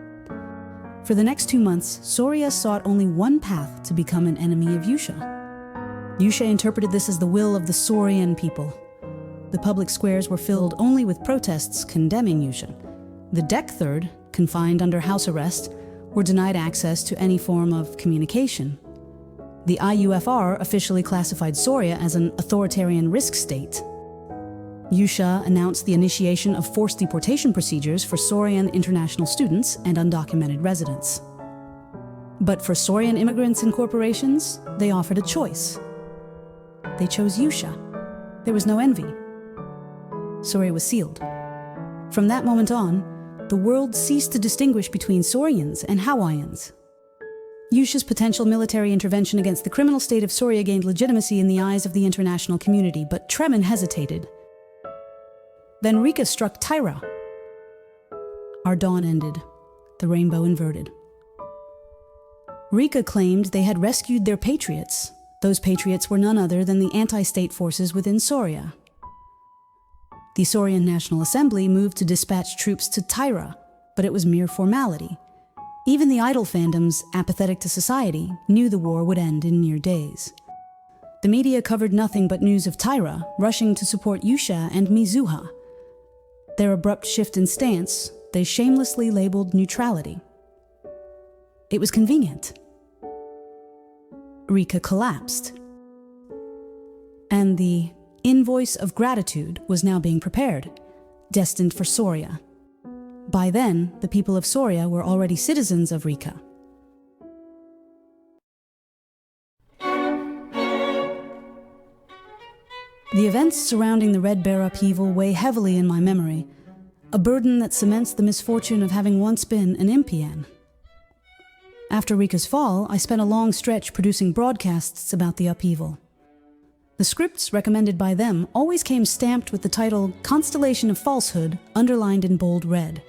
For the next 2 months, Soria sought only one path to become an enemy of Yusha. Yusha interpreted this as the will of the Sorian people. The public squares were filled only with protests condemning Yusha. The Dec Third, confined under house arrest, were denied access to any form of communication. The IUFR officially classified Soria as an authoritarian risk state. Yusha announced the initiation of forced deportation procedures for Sorian international students and undocumented residents. But for Sorian immigrants and corporations, they offered a choice. They chose Yusha. There was no envy. Soria was sealed. From that moment on, the world ceased to distinguish between Sorians and Hawaiians. Yusha's potential military intervention against the criminal state of Soria gained legitimacy in the eyes of the international community, but Tremin hesitated. Then Rika struck Tyra. Our dawn ended. The rainbow inverted. Rika claimed they had rescued their patriots. Those patriots were none other than the anti-state forces within Soria. The Sorian National Assembly moved to dispatch troops to Tyra, but it was mere formality. Even the idol fandoms, apathetic to society, knew the war would end in mere days. The media covered nothing but news of Tyra, rushing to support Yusha and Mizuha. Their abrupt shift in stance, they shamelessly labeled neutrality. It was convenient. Rika collapsed. And the invoice of gratitude was now being prepared, destined for Soria. By then, the people of Soria were already citizens of Rika. The events surrounding the Red Bear upheaval weigh heavily in my memory, a burden that cements the misfortune of having once been an Impian. After Rika's fall, I spent a long stretch producing broadcasts about the upheaval. The scripts recommended by them always came stamped with the title Constellation of Falsehood underlined in bold red.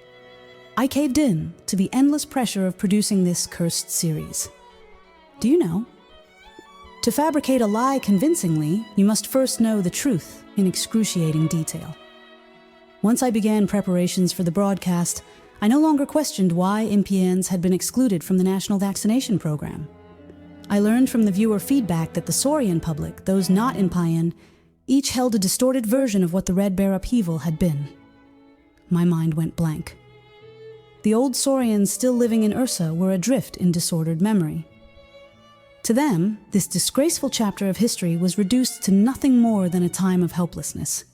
I caved in to the endless pressure of producing this cursed series. Do you know? To fabricate a lie convincingly, you must first know the truth in excruciating detail. Once I began preparations for the broadcast, I no longer questioned why Impians had been excluded from the national vaccination program. I learned from the viewer feedback that the Sorian public, those not Impian, each held a distorted version of what the Red Bear upheaval had been. My mind went blank. The old Sorians still living in Ursa were adrift in disordered memory. To them, this disgraceful chapter of history was reduced to nothing more than a time of helplessness.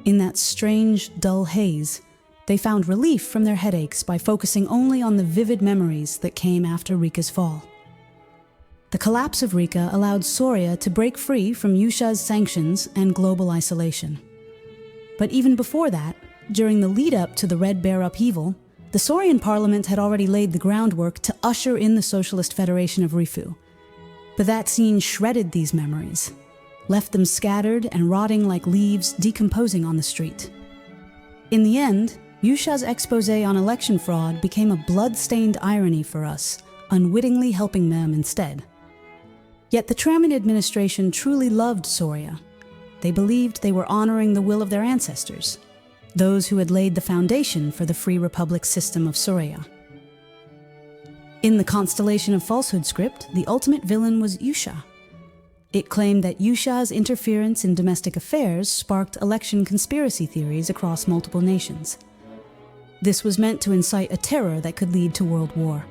In that strange, dull haze, They found relief from their headaches by focusing only on the vivid memories that came after Rika's fall. The collapse of Rika allowed Soria to break free from Yusha's sanctions and global isolation. But even before that, during the lead-up to the Red Bear upheaval, the Saurian parliament had already laid the groundwork to usher in the Socialist Federation of Rifu. But that scene shredded these memories, left them scattered and rotting like leaves decomposing on the street. In the end, Yusha's expose on election fraud became a blood-stained irony for us, unwittingly helping them instead. Yet the Tramin administration truly loved Soria. They believed they were honoring the will of their ancestors, those who had laid the foundation for the Free Republic system of Soria. In the Constellation of Falsehood script, the ultimate villain was Yusha. It claimed that Yusha's interference in domestic affairs sparked election conspiracy theories across multiple nations. This was meant to incite a terror that could lead to world war.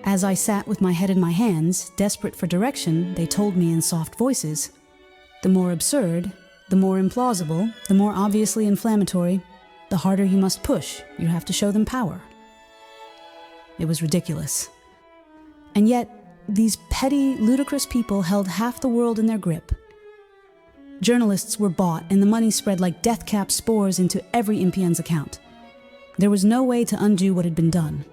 As I sat with my head in my hands, desperate for direction, they told me in soft voices, "The more absurd, the more implausible, the more obviously inflammatory, the harder you must push. You have to show them power." It was ridiculous. And yet, these petty, ludicrous people held half the world in their grip. Journalists were bought, and the money spread like death cap spores into every Impian's account. There was no way to undo what had been done.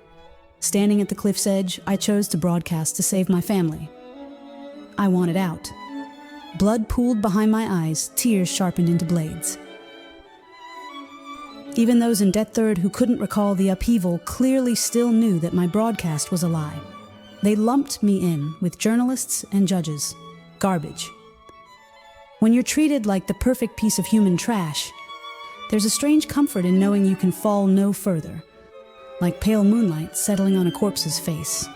Standing at the cliff's edge, I chose to broadcast to save my family. I wanted out. Blood pooled behind my eyes, tears sharpened into blades. Even those in Death Third who couldn't recall the upheaval clearly still knew that my broadcast was a lie. They lumped me in with journalists and judges. Garbage. When you're treated like the perfect piece of human trash, there's a strange comfort in knowing you can fall no further, like pale moonlight settling on a corpse's face.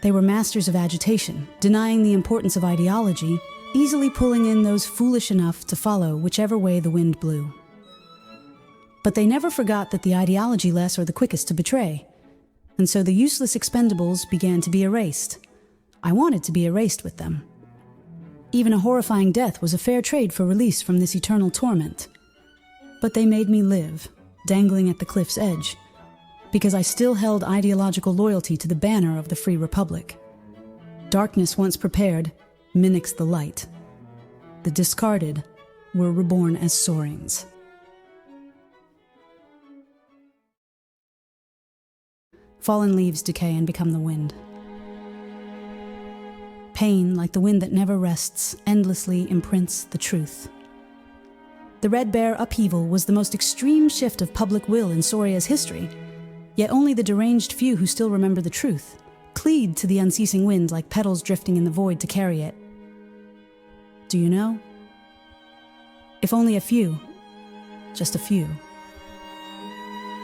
They were masters of agitation, denying the importance of ideology, easily pulling in those foolish enough to follow whichever way the wind blew. But they never forgot that the ideology-less are the quickest to betray, and so the useless expendables began to be erased. I wanted to be erased with them. Even a horrifying death was a fair trade for release from this eternal torment. But they made me live, dangling at the cliff's edge, because I still held ideological loyalty to the banner of the Free Republic. Darkness once prepared mimics the light. The discarded were reborn as Saurians. Fallen leaves decay and become the wind. Pain, like the wind that never rests, endlessly imprints the truth. The Red Bear upheaval was the most extreme shift of public will in Soria's history, yet only the deranged few who still remember the truth cleaved to the unceasing wind like petals drifting in the void to carry it. Do you know? If only a few, just a few.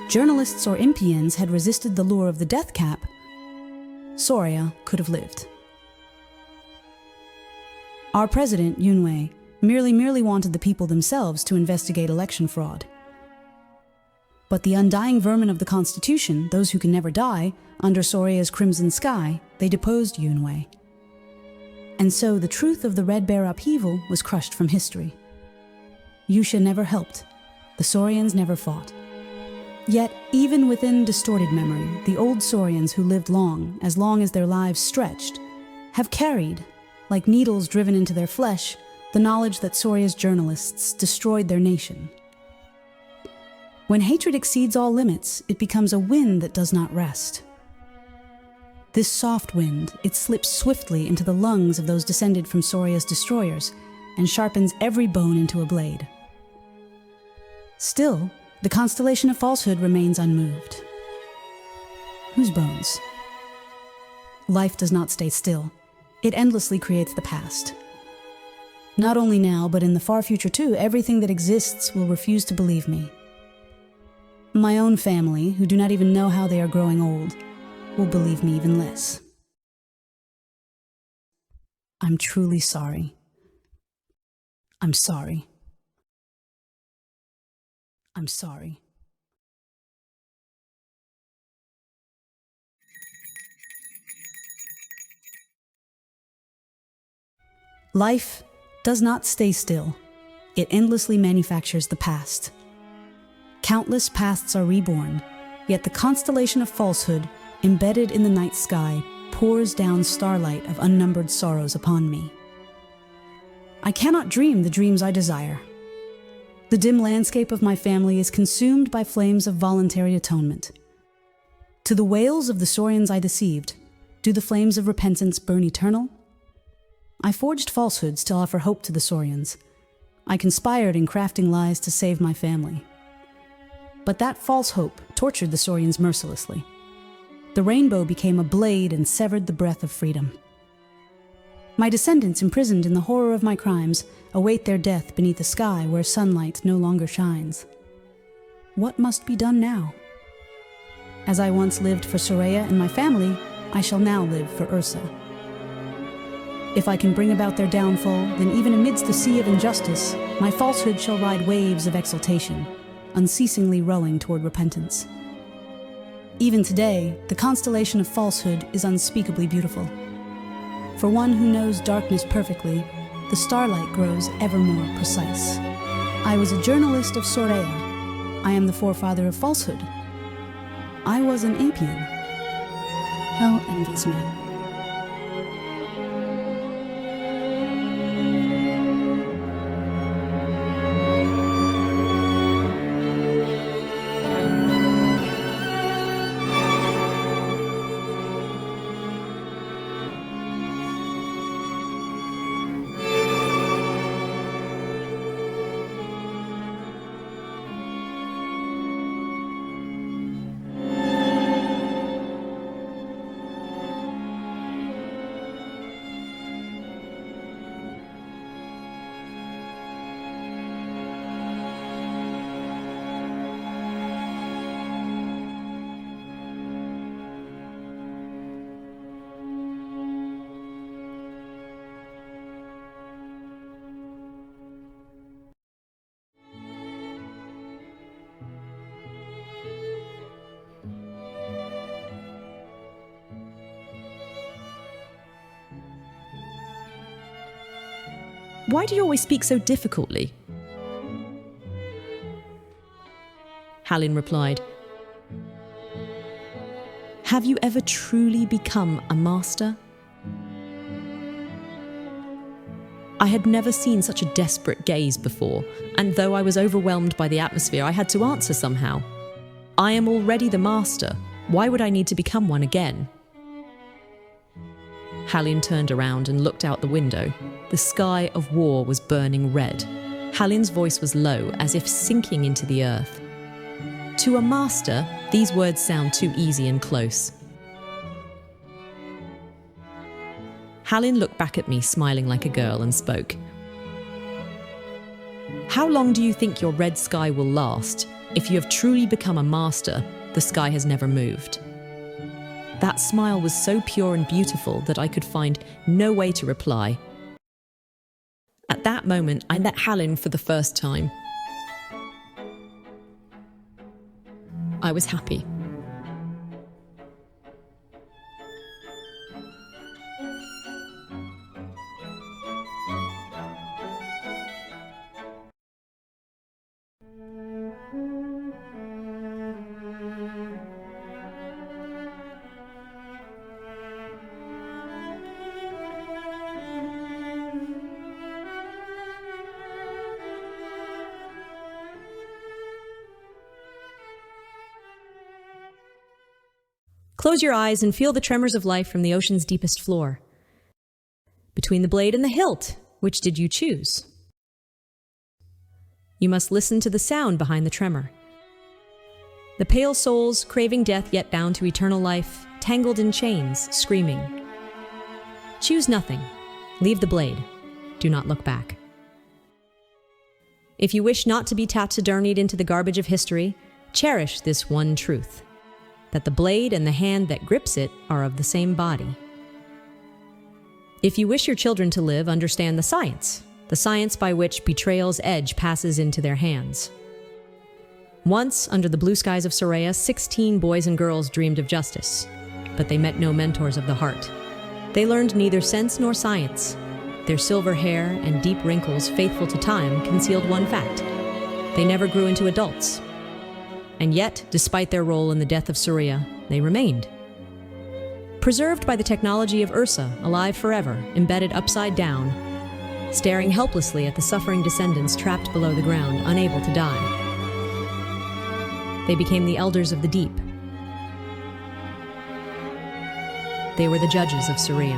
Journalists or Impians had resisted the lure of the death cap, Soria could have lived. Our president, Yunwei, merely wanted the people themselves to investigate election fraud. But the undying vermin of the Constitution, those who can never die, under Soria's crimson sky, they deposed Yunwei. And so the truth of the Red Bear upheaval was crushed from history. Yusha never helped. The Saurians never fought. Yet, even within distorted memory, the old Saurians who lived long as their lives stretched, have carried, like needles driven into their flesh, the knowledge that Soria's journalists destroyed their nation. When hatred exceeds all limits, it becomes a wind that does not rest. This soft wind, it slips swiftly into the lungs of those descended from Soria's destroyers, and sharpens every bone into a blade. Still, the constellation of falsehood remains unmoved. Whose bones? Life does not stay still. It endlessly creates the past. Not only now, but in the far future too, everything that exists will refuse to believe me. My own family, who do not even know how they are growing old, will believe me even less. I'm truly sorry. I'm sorry. I'm sorry. Life does not stay still. It endlessly manufactures the past. Countless pasts are reborn, yet the constellation of falsehood, embedded in the night sky, pours down starlight of unnumbered sorrows upon me. I cannot dream the dreams I desire. The dim landscape of my family is consumed by flames of voluntary atonement. To the wails of the Saurians I deceived, do the flames of repentance burn eternal? I forged falsehoods to offer hope to the Saurians. I conspired in crafting lies to save my family. But that false hope tortured the Saurians mercilessly. The rainbow became a blade and severed the breath of freedom. My descendants, imprisoned in the horror of my crimes, await their death beneath a sky where sunlight no longer shines. What must be done now? As I once lived for Soraya and my family, I shall now live for Ursa. If I can bring about their downfall, then even amidst the sea of injustice, my falsehood shall ride waves of exultation, unceasingly rowing toward repentance. Even today, the constellation of falsehood is unspeakably beautiful. For one who knows darkness perfectly, the starlight grows ever more precise. I was a journalist of Soraya. I am the forefather of falsehood. I was an Apian. Hell envies me. Why do you always speak so difficultly? Halin replied, "Have you ever truly become a master?" I had never seen such a desperate gaze before, and though I was overwhelmed by the atmosphere, I had to answer somehow. I am already the master. Why would I need to become one again? Halin turned around and looked out the window. The sky of war was burning red. Halin's voice was low, as if sinking into the earth. To a master, these words sound too easy and close. Halin looked back at me, smiling like a girl, and spoke. "How long do you think your red sky will last? If you have truly become a master, the sky has never moved." That smile was so pure and beautiful that I could find no way to reply. At that moment, I met Halin for the first time. I was happy. Close your eyes and feel the tremors of life from the ocean's deepest floor. Between the blade and the hilt, which did you choose? You must listen to the sound behind the tremor. The pale souls, craving death yet bound to eternal life, tangled in chains, screaming. Choose nothing. Leave the blade. Do not look back. If you wish not to be taxidermied into the garbage of history, cherish this one truth, that the blade and the hand that grips it are of the same body. If you wish your children to live, understand the science by which betrayal's edge passes into their hands. Once, under the blue skies of Soraya, 16 boys and girls dreamed of justice, but they met no mentors of the heart. They learned neither sense nor science. Their silver hair and deep wrinkles, faithful to time, concealed one fact. They never grew into adults. And yet, despite their role in the death of Surya, they remained. Preserved by the technology of Ursa, alive forever, embedded upside down, staring helplessly at the suffering descendants trapped below the ground, unable to die. They became the elders of the deep. They were the judges of Surya.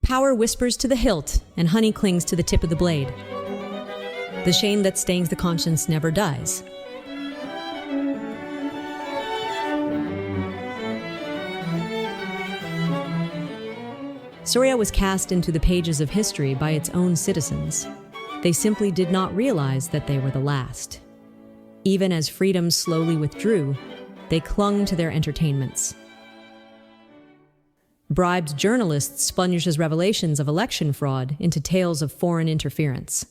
Power whispers to the hilt, and honey clings to the tip of the blade. The shame that stains the conscience never dies. Surya was cast into the pages of history by its own citizens. They simply did not realize that they were the last. Even as freedom slowly withdrew, they clung to their entertainments. Bribed journalists sponged his revelations of election fraud into tales of foreign interference.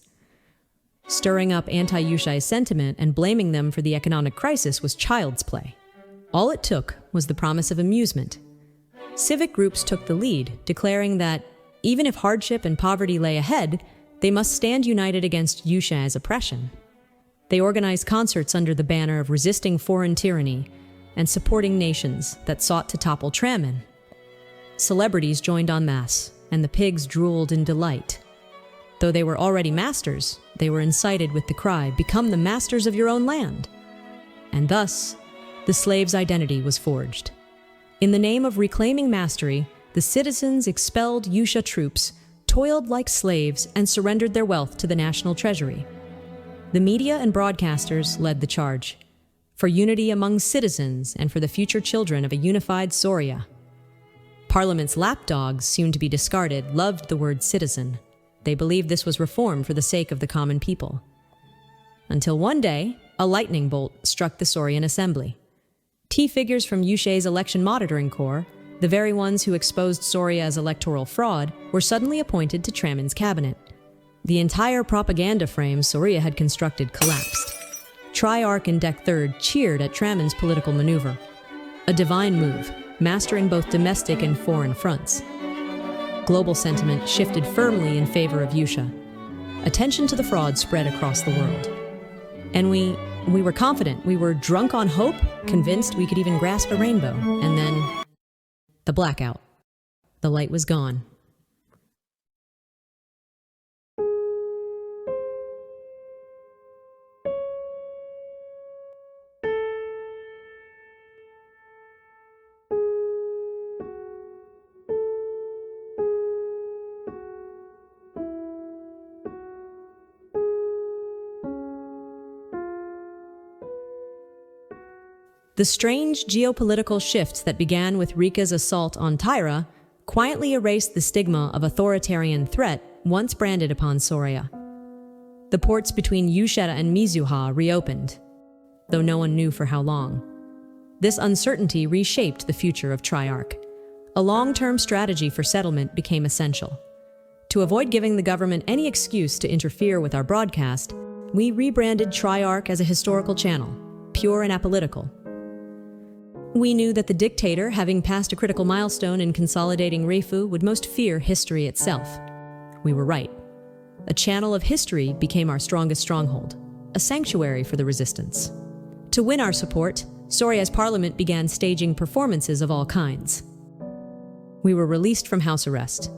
Stirring up anti-Yushai sentiment and blaming them for the economic crisis was child's play. All it took was the promise of amusement. Civic groups took the lead, declaring that, even if hardship and poverty lay ahead, they must stand united against Yushai's oppression. They organized concerts under the banner of resisting foreign tyranny and supporting nations that sought to topple Tramin. Celebrities joined en masse, and the pigs drooled in delight. Though they were already masters, they were incited with the cry, "Become the masters of your own land." And thus, the slave's identity was forged. In the name of reclaiming mastery, the citizens expelled Yusha troops, toiled like slaves, and surrendered their wealth to the national treasury. The media and broadcasters led the charge, for unity among citizens and for the future children of a unified Surya. Parliament's lapdogs, soon to be discarded, loved the word citizen. They believed this was reform for the sake of the common people. Until one day, a lightning bolt struck the Saurian assembly. T-figures from Yushai's election monitoring corps, the very ones who exposed Surya as electoral fraud, were suddenly appointed to Tramin's cabinet. The entire propaganda frame Surya had constructed collapsed. Triarch and Dek III cheered at Tramin's political maneuver. A divine move, mastering both domestic and foreign fronts. Global sentiment shifted firmly in favor of Yusha. Attention to the fraud spread across the world. And we were confident, we were drunk on hope, convinced we could even grasp a rainbow. And then, the blackout. The light was gone. The strange geopolitical shifts that began with Rika's assault on Tyra quietly erased the stigma of authoritarian threat once branded upon Surya. The ports between Yushetta and Mizuha reopened, though no one knew for how long. This uncertainty reshaped the future of Triarch. A long-term strategy for settlement became essential. To avoid giving the government any excuse to interfere with our broadcast, we rebranded Triarch as a historical channel, pure and apolitical. We knew that the dictator, having passed a critical milestone in consolidating Reifu, would most fear history itself. We were right. A channel of history became our strongest stronghold, a sanctuary for the resistance. To win our support, Surya's parliament began staging performances of all kinds. We were released from house arrest.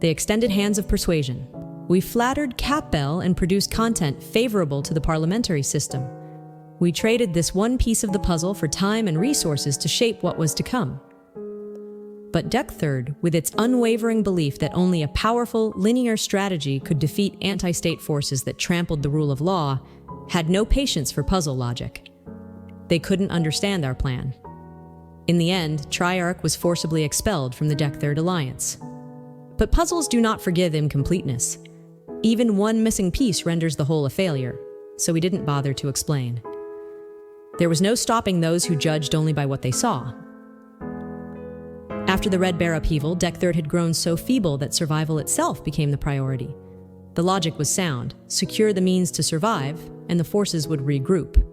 They extended hands of persuasion. We flattered Capbell and produced content favorable to the parliamentary system. We traded this one piece of the puzzle for time and resources to shape what was to come. But Dek Third, with its unwavering belief that only a powerful, linear strategy could defeat anti-state forces that trampled the rule of law, had no patience for puzzle logic. They couldn't understand our plan. In the end, Triarch was forcibly expelled from the Dek Third alliance. But puzzles do not forgive incompleteness. Even one missing piece renders the whole a failure, so we didn't bother to explain. There was no stopping those who judged only by what they saw. After the Red Bear upheaval, Dek Third had grown so feeble that survival itself became the priority. The logic was sound: secure the means to survive, and the forces would regroup.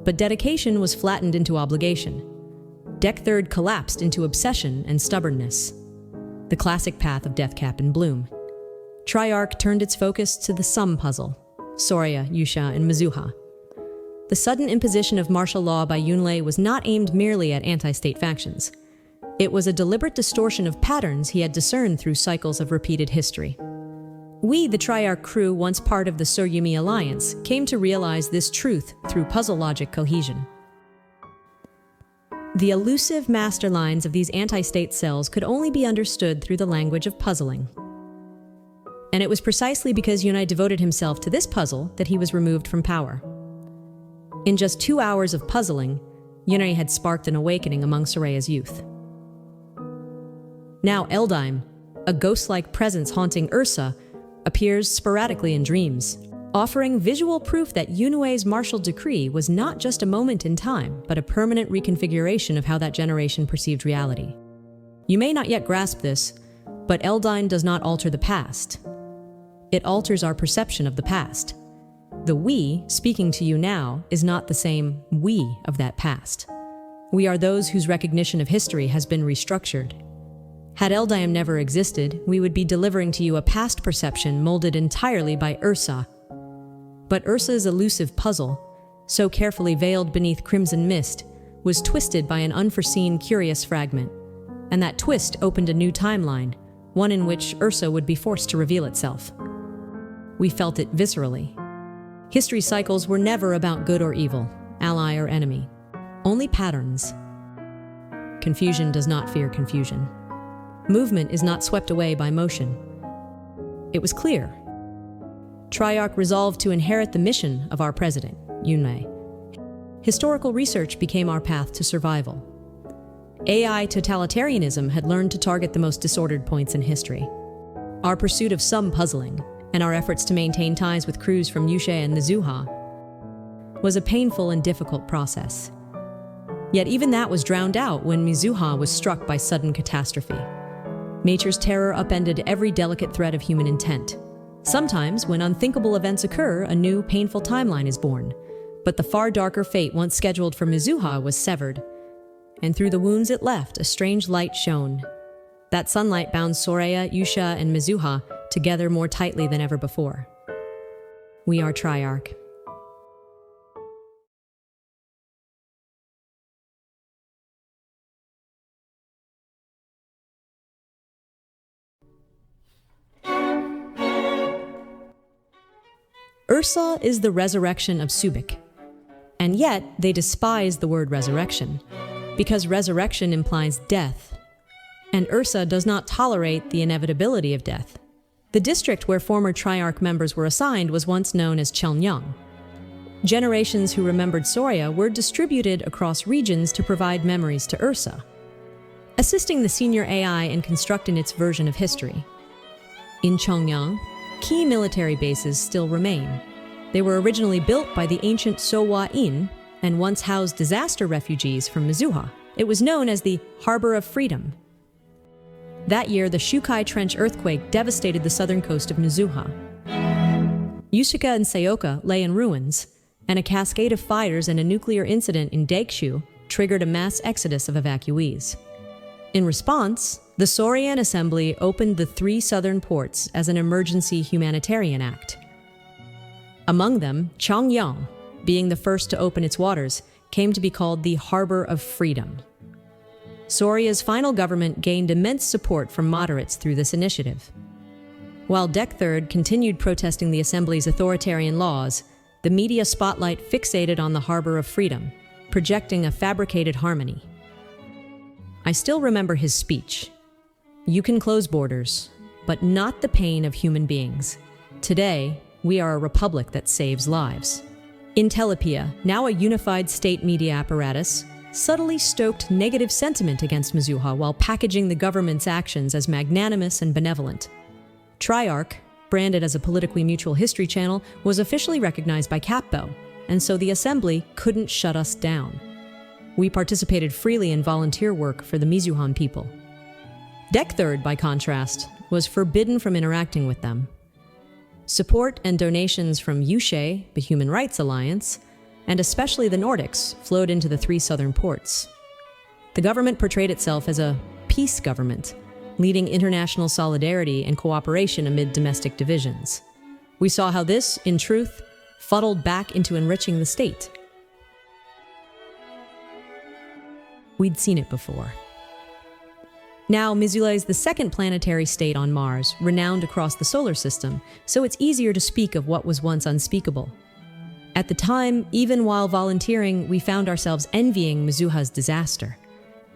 But dedication was flattened into obligation. Dek Third collapsed into obsession and stubbornness, the classic path of Deathcap in bloom. Triarch turned its focus to the sum puzzle: Soria, Yusha, and Mizuha. The sudden imposition of martial law by Yunlei was not aimed merely at anti-state factions. It was a deliberate distortion of patterns he had discerned through cycles of repeated history. We, the Triarch crew, once part of the Suryumi Alliance, came to realize this truth through puzzle logic cohesion. The elusive master lines of these anti-state cells could only be understood through the language of puzzling. And it was precisely because Yunai devoted himself to this puzzle that he was removed from power. In just 2 hours of puzzling, Yunai had sparked an awakening among Soraya's youth. Now Eldaim, a ghost-like presence haunting Ursa, appears sporadically in dreams, offering visual proof that Yunue's martial decree was not just a moment in time, but a permanent reconfiguration of how that generation perceived reality. You may not yet grasp this, but Eldaim does not alter the past. It alters our perception of the past. The we, speaking to you now, is not the same we of that past. We are those whose recognition of history has been restructured. Had Eldaim never existed, we would be delivering to you a past perception molded entirely by Ursa. But Ursa's elusive puzzle, so carefully veiled beneath crimson mist, was twisted by an unforeseen curious fragment. And that twist opened a new timeline, one in which Ursa would be forced to reveal itself. We felt it viscerally. History cycles were never about good or evil, ally or enemy, only patterns. Confusion does not fear confusion. Movement is not swept away by motion. It was clear. Triarch resolved to inherit the mission of our president, Yunmei. Historical research became our path to survival. AI totalitarianism had learned to target the most disordered points in history. Our pursuit of some puzzling, and our efforts to maintain ties with crews from Yusha and Mizuha, was a painful and difficult process. Yet even that was drowned out when Mizuha was struck by sudden catastrophe. Nature's terror upended every delicate thread of human intent. Sometimes, when unthinkable events occur, a new, painful timeline is born. But the far darker fate once scheduled for Mizuha was severed. And through the wounds it left, a strange light shone. That sunlight bound Soraya, Yusha, and Mizuha together more tightly than ever before. We are Triarch. Ursa is the resurrection of Subic. And yet, they despise the word resurrection, because resurrection implies death. And Ursa does not tolerate the inevitability of death. The district where former Triarch members were assigned was once known as Chelnyang. Generations who remembered Soria were distributed across regions to provide memories to Ursa, assisting the senior AI in constructing its version of history. In Chelnyang, key military bases still remain. They were originally built by the ancient Sowa Inn and once housed disaster refugees from Mizuha. It was known as the Harbor of Freedom. That year, the Shukai Trench earthquake devastated the southern coast of Mizuha. Yusuka and Seoka lay in ruins, and a cascade of fires and a nuclear incident in Daekshu triggered a mass exodus of evacuees. In response, the Sorian Assembly opened the 3 southern ports as an emergency humanitarian act. Among them, Chelnyang, being the first to open its waters, came to be called the Harbor of Freedom. Soria's final government gained immense support from moderates through this initiative. While Dek Third continued protesting the Assembly's authoritarian laws, the media spotlight fixated on the Harbor of Freedom, projecting a fabricated harmony. I still remember his speech. You can close borders, but not the pain of human beings. Today, we are a republic that saves lives. Intelipia, now a unified state media apparatus, subtly stoked negative sentiment against Mizuha while packaging the government's actions as magnanimous and benevolent. Triarch, branded as a politically mutual history channel, was officially recognized by Capbo, and so the assembly couldn't shut us down. We participated freely in volunteer work for the Mizuhan people. Dec Third, by contrast, was forbidden from interacting with them. Support and donations from Yushe, the Human Rights Alliance, and especially the Nordics, flowed into the 3 southern ports. The government portrayed itself as a peace government, leading international solidarity and cooperation amid domestic divisions. We saw how this, in truth, funneled back into enriching the state. We'd seen it before. Now, Mizula is the second planetary state on Mars, renowned across the solar system, so it's easier to speak of what was once unspeakable. At the time, even while volunteering, we found ourselves envying Mizuha's disaster.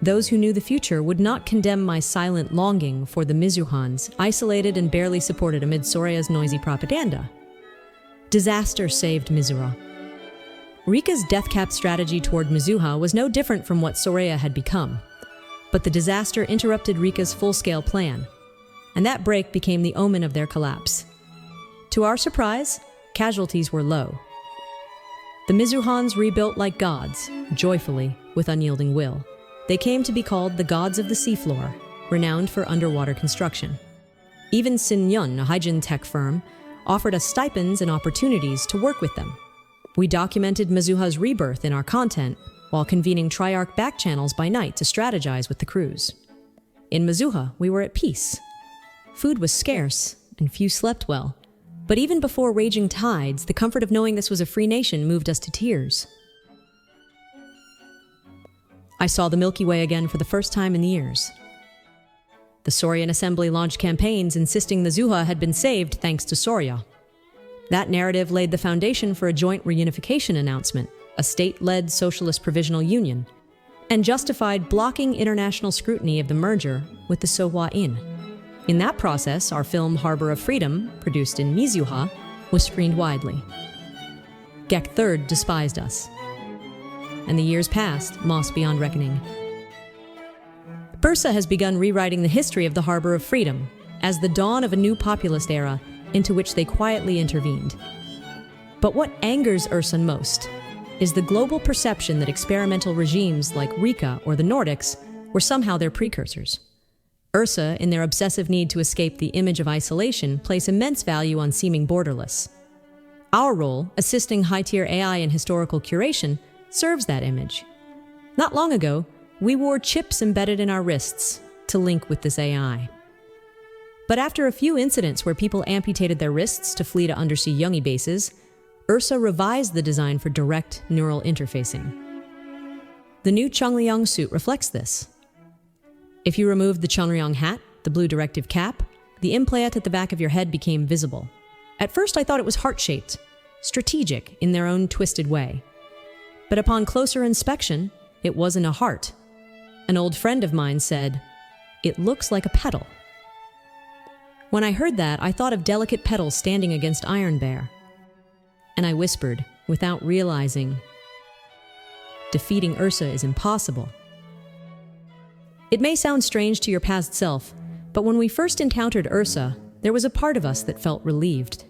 Those who knew the future would not condemn my silent longing for the Mizuhans, isolated and barely supported amid Soraya's noisy propaganda. Disaster saved Mizura. Rika's death cap strategy toward Mizuha was no different from what Soraya had become. But the disaster interrupted Rika's full-scale plan, and that break became the omen of their collapse. To our surprise, casualties were low. The Mizuhans rebuilt like gods, joyfully, with unyielding will. They came to be called the gods of the seafloor, renowned for underwater construction. Even Sin-Yun, a hygiene tech firm, offered us stipends and opportunities to work with them. We documented Mizuha's rebirth in our content, while convening Triarch back channels by night to strategize with the crews. In Mizuha, we were at peace. Food was scarce, and few slept well. But even before raging tides, the comfort of knowing this was a free nation moved us to tears. I saw the Milky Way again for the first time in years. The Saurian Assembly launched campaigns insisting the Zuha had been saved thanks to Soria. That narrative laid the foundation for a joint reunification announcement, a state-led socialist provisional union, and justified blocking international scrutiny of the merger with the Sohwa-in. In that process, our film Harbor of Freedom, produced in Mizuha, was screened widely. Dec Third despised us. And the years passed, moss beyond reckoning. Bursa has begun rewriting the history of the Harbor of Freedom as the dawn of a new populist era into which they quietly intervened. But what angers Ursa most is the global perception that experimental regimes like Rika or the Nordics were somehow their precursors. Ursa, in their obsessive need to escape the image of isolation, place immense value on seeming borderless. Our role, assisting high-tier AI in historical curation, serves that image. Not long ago, we wore chips embedded in our wrists to link with this AI. But after a few incidents where people amputated their wrists to flee to undersea Yungi bases, Ursa revised the design for direct neural interfacing. The new Chongliang suit reflects this. If you removed the Chongliang hat, the blue directive cap, the implant at the back of your head became visible. At first I thought it was heart-shaped, strategic in their own twisted way. But upon closer inspection, it wasn't a heart. An old friend of mine said, "It looks like a petal." When I heard that, I thought of delicate petals standing against Iron Bear. And I whispered, without realizing, defeating Ursa is impossible. It may sound strange to your past self, but when we first encountered Ursa, there was a part of us that felt relieved.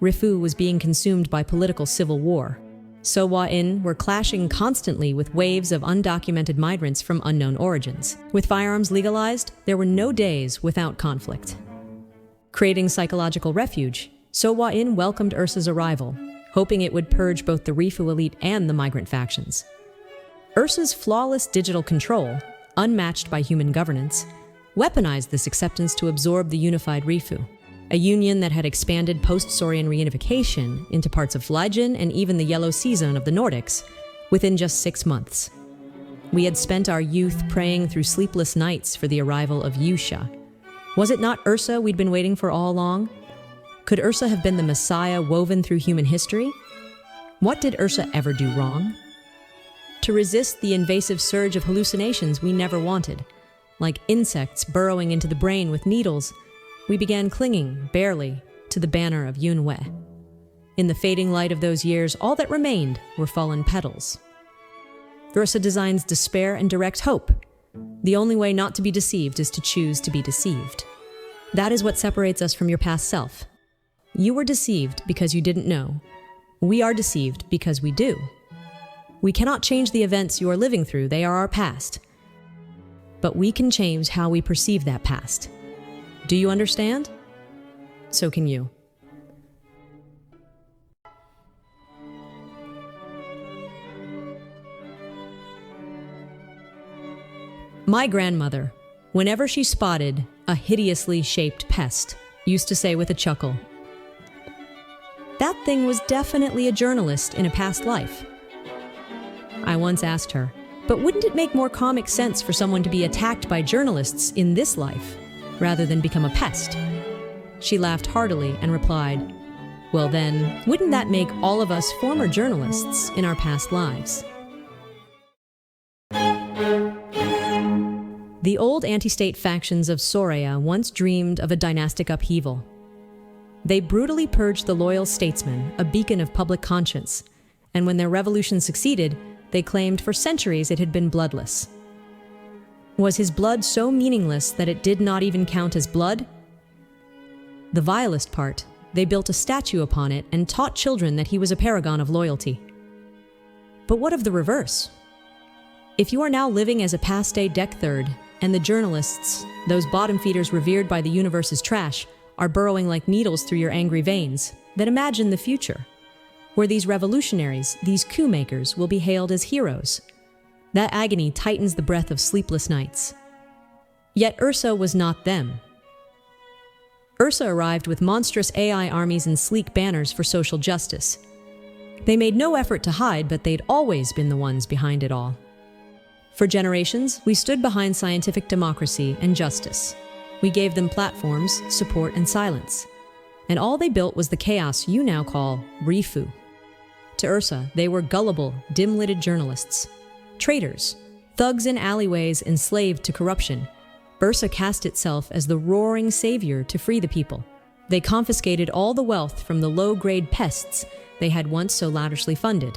Rifu was being consumed by political civil war. Sohwa-in were clashing constantly with waves of undocumented migrants from unknown origins. With firearms legalized, there were no days without conflict. Creating psychological refuge, Sohwa-in welcomed Ursa's arrival, hoping it would purge both the Rifu elite and the migrant factions. Ursa's flawless digital control, unmatched by human governance, weaponized this acceptance to absorb the unified Rifu, a union that had expanded post-Saurian reunification into parts of Flygen and even the Yellow Sea Zone of the Nordics within just 6 months. We had spent our youth praying through sleepless nights for the arrival of Yusha. Was it not Ursa we'd been waiting for all along? Could Ursa have been the Messiah woven through human history? What did Ursa ever do wrong? to resist the invasive surge of hallucinations we never wanted. Like insects burrowing into the brain with needles, we began clinging, barely, to the banner of Yunwei. In the fading light of those years, all that remained were fallen petals. Ursa designs despair and direct hope. The only way not to be deceived is to choose to be deceived. That is what separates us from your past self. You were deceived because you didn't know. We are deceived because we do. We cannot change the events you are living through, they are our past. But we can change how we perceive that past. Do you understand? So can you. My grandmother, whenever she spotted a hideously shaped pest, used to say with a chuckle, "That thing was definitely a journalist in a past life." I once asked her, "But wouldn't it make more comic sense for someone to be attacked by journalists in this life, rather than become a pest?" She laughed heartily and replied, "Well then, wouldn't that make all of us former journalists in our past lives?" The old anti-state factions of Soraya once dreamed of a dynastic upheaval. They brutally purged the loyal statesman, a beacon of public conscience, and when their revolution succeeded, they claimed for centuries it had been bloodless. Was his blood so meaningless that it did not even count as blood? The vilest part, they built a statue upon it and taught children that he was a paragon of loyalty. But what of the reverse? If you are now living as a past-day Deck Third, and the journalists, those bottom feeders revered by the universe's trash, are burrowing like needles through your angry veins, then imagine the future, where these revolutionaries, these coup makers, will be hailed as heroes. That agony tightens the breath of sleepless nights. Yet Ursa was not them. Ursa arrived with monstrous AI armies and sleek banners for social justice. They made no effort to hide, but they'd always been the ones behind it all. For generations, we stood behind scientific democracy and justice. We gave them platforms, support, and silence. And all they built was the chaos you now call Rifu. To Ursa, they were gullible, dim-lidded journalists. Traitors, thugs in alleyways enslaved to corruption. Ursa cast itself as the roaring savior to free the people. They confiscated all the wealth from the low-grade pests they had once so lavishly funded.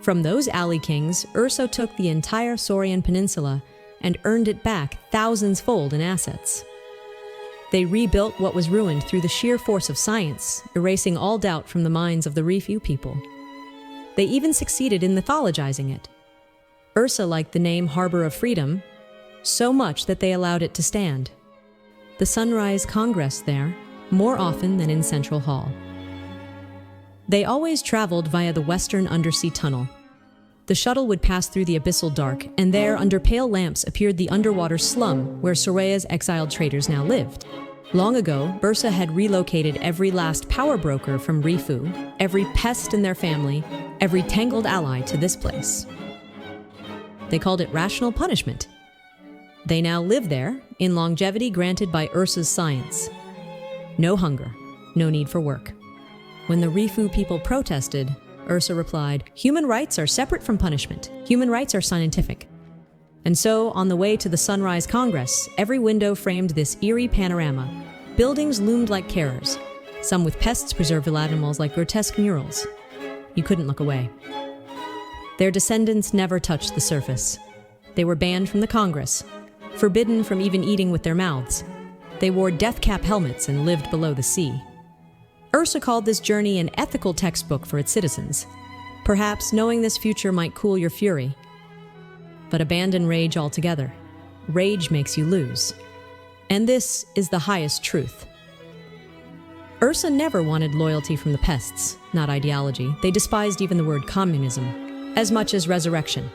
From those alley kings, Ursa took the entire Saurian peninsula and earned it back thousands-fold in assets. They rebuilt what was ruined through the sheer force of science, erasing all doubt from the minds of the Rifu people. They even succeeded in mythologizing it. Ursa liked the name Harbor of Freedom so much that they allowed it to stand. The Sunrise Congress there, more often than in Central Hall. They always traveled via the Western Undersea Tunnel. The shuttle would pass through the abyssal dark, and there, under pale lamps, appeared the underwater slum where Soraya's exiled traders now lived. Long ago, Ursa had relocated every last power broker from Rifu, every pest in their family, every tangled ally to this place. They called it rational punishment. They now live there, in longevity granted by Ursa's science. No hunger, no need for work. When the Rifu people protested, Ursa replied, "Human rights are separate from punishment. Human rights are scientific." And so, on the way to the Sunrise Congress, every window framed this eerie panorama. Buildings loomed like carriers, some with pests preserved animals like grotesque murals. You couldn't look away. Their descendants never touched the surface. They were banned from the Congress, forbidden from even eating with their mouths. They wore death cap helmets and lived below the sea. Ursa called this journey an ethical textbook for its citizens. Perhaps knowing this future might cool your fury. But abandon rage altogether. Rage makes you lose. And this is the highest truth. Ursa never wanted loyalty from the pests, not ideology. They despised even the word communism, as much as resurrection.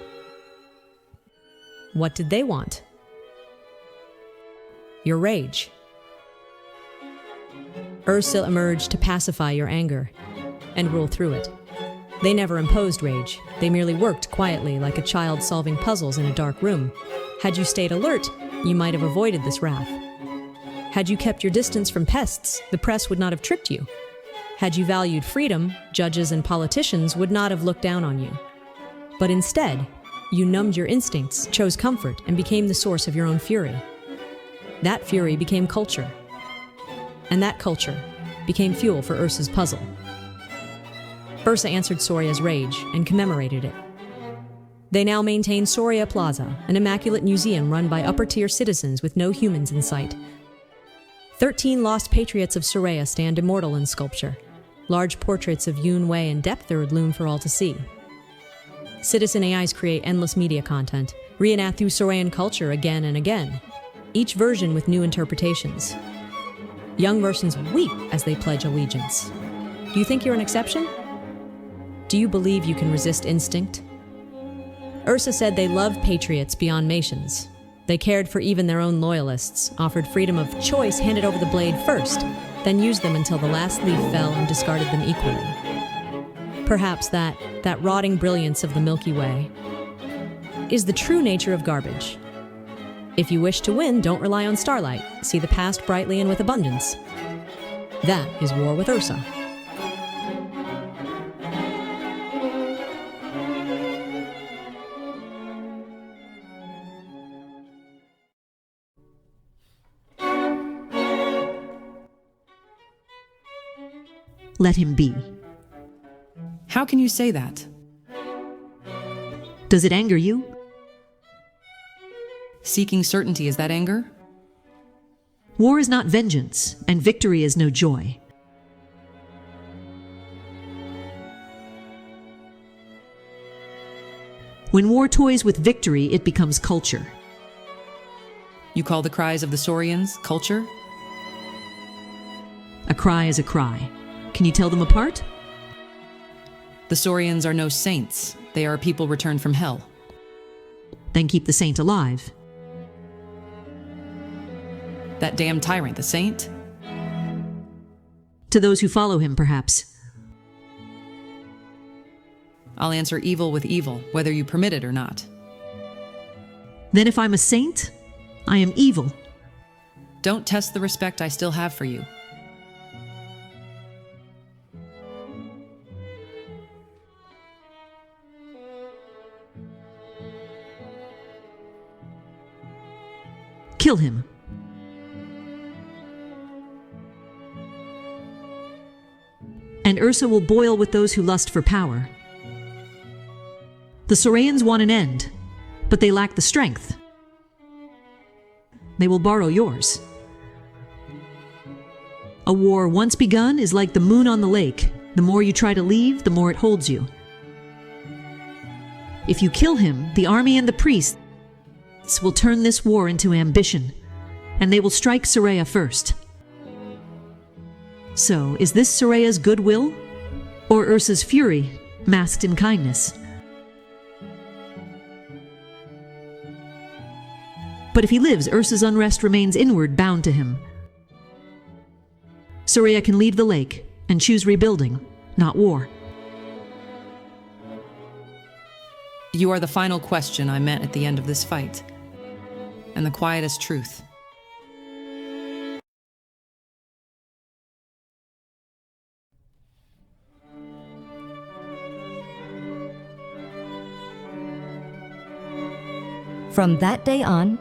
What did they want? Your rage. Ursa emerged to pacify your anger and rule through it. They never imposed rage. They merely worked quietly like a child solving puzzles in a dark room. Had you stayed alert, you might have avoided this wrath. Had you kept your distance from pests, the press would not have tricked you. Had you valued freedom, judges and politicians would not have looked down on you. But instead, you numbed your instincts, chose comfort, and became the source of your own fury. That fury became culture. And that culture became fuel for Ursa's puzzle. Ursa answered Soria's rage and commemorated it. They now maintain Soria Plaza, an immaculate museum run by upper-tier citizens with no humans in sight. 13 lost patriots of Soraya stand immortal in sculpture. Large portraits of Yun Wei and Depthird loom for all to see. Citizen AIs create endless media content, reenact through Sorayan culture again and again, each version with new interpretations. Young Mercians weep as they pledge allegiance. Do you think you're an exception? Do you believe you can resist instinct? Ursa said they loved patriots beyond nations. They cared for even their own loyalists, offered freedom of choice handed over the blade first, then used them until the last leaf fell and discarded them equally. Perhaps that rotting brilliance of the Milky Way is the true nature of garbage. If you wish to win, don't rely on starlight. See the past brightly and with abundance. That is War with Ursa. Let him be. How can you say that? Does it anger you? Seeking certainty, is that anger? War is not vengeance, and victory is no joy. When war toys with victory, it becomes culture. You call the cries of the Saurians culture? A cry is a cry. Can you tell them apart? The Saurians are no saints. They are people returned from hell. Then keep the saint alive. That damn tyrant, the saint? To those who follow him, perhaps. I'll answer evil with evil, whether you permit it or not. Then if I'm a saint, I am evil. Don't test the respect I still have for you. Kill him. And Ursa will boil with those who lust for power. The Sorayans want an end, but they lack the strength. They will borrow yours. A war once begun is like the moon on the lake. The more you try to leave, the more it holds you. If you kill him, the army and the priests will turn this war into ambition, and they will strike Soraya first. So, is this Soraya's goodwill, or Ursa's fury, masked in kindness? But if he lives, Ursa's unrest remains inward, bound to him. Soraya can leave the lake and choose rebuilding, not war. You are the final question I met at the end of this fight, and the quietest truth. From that day on,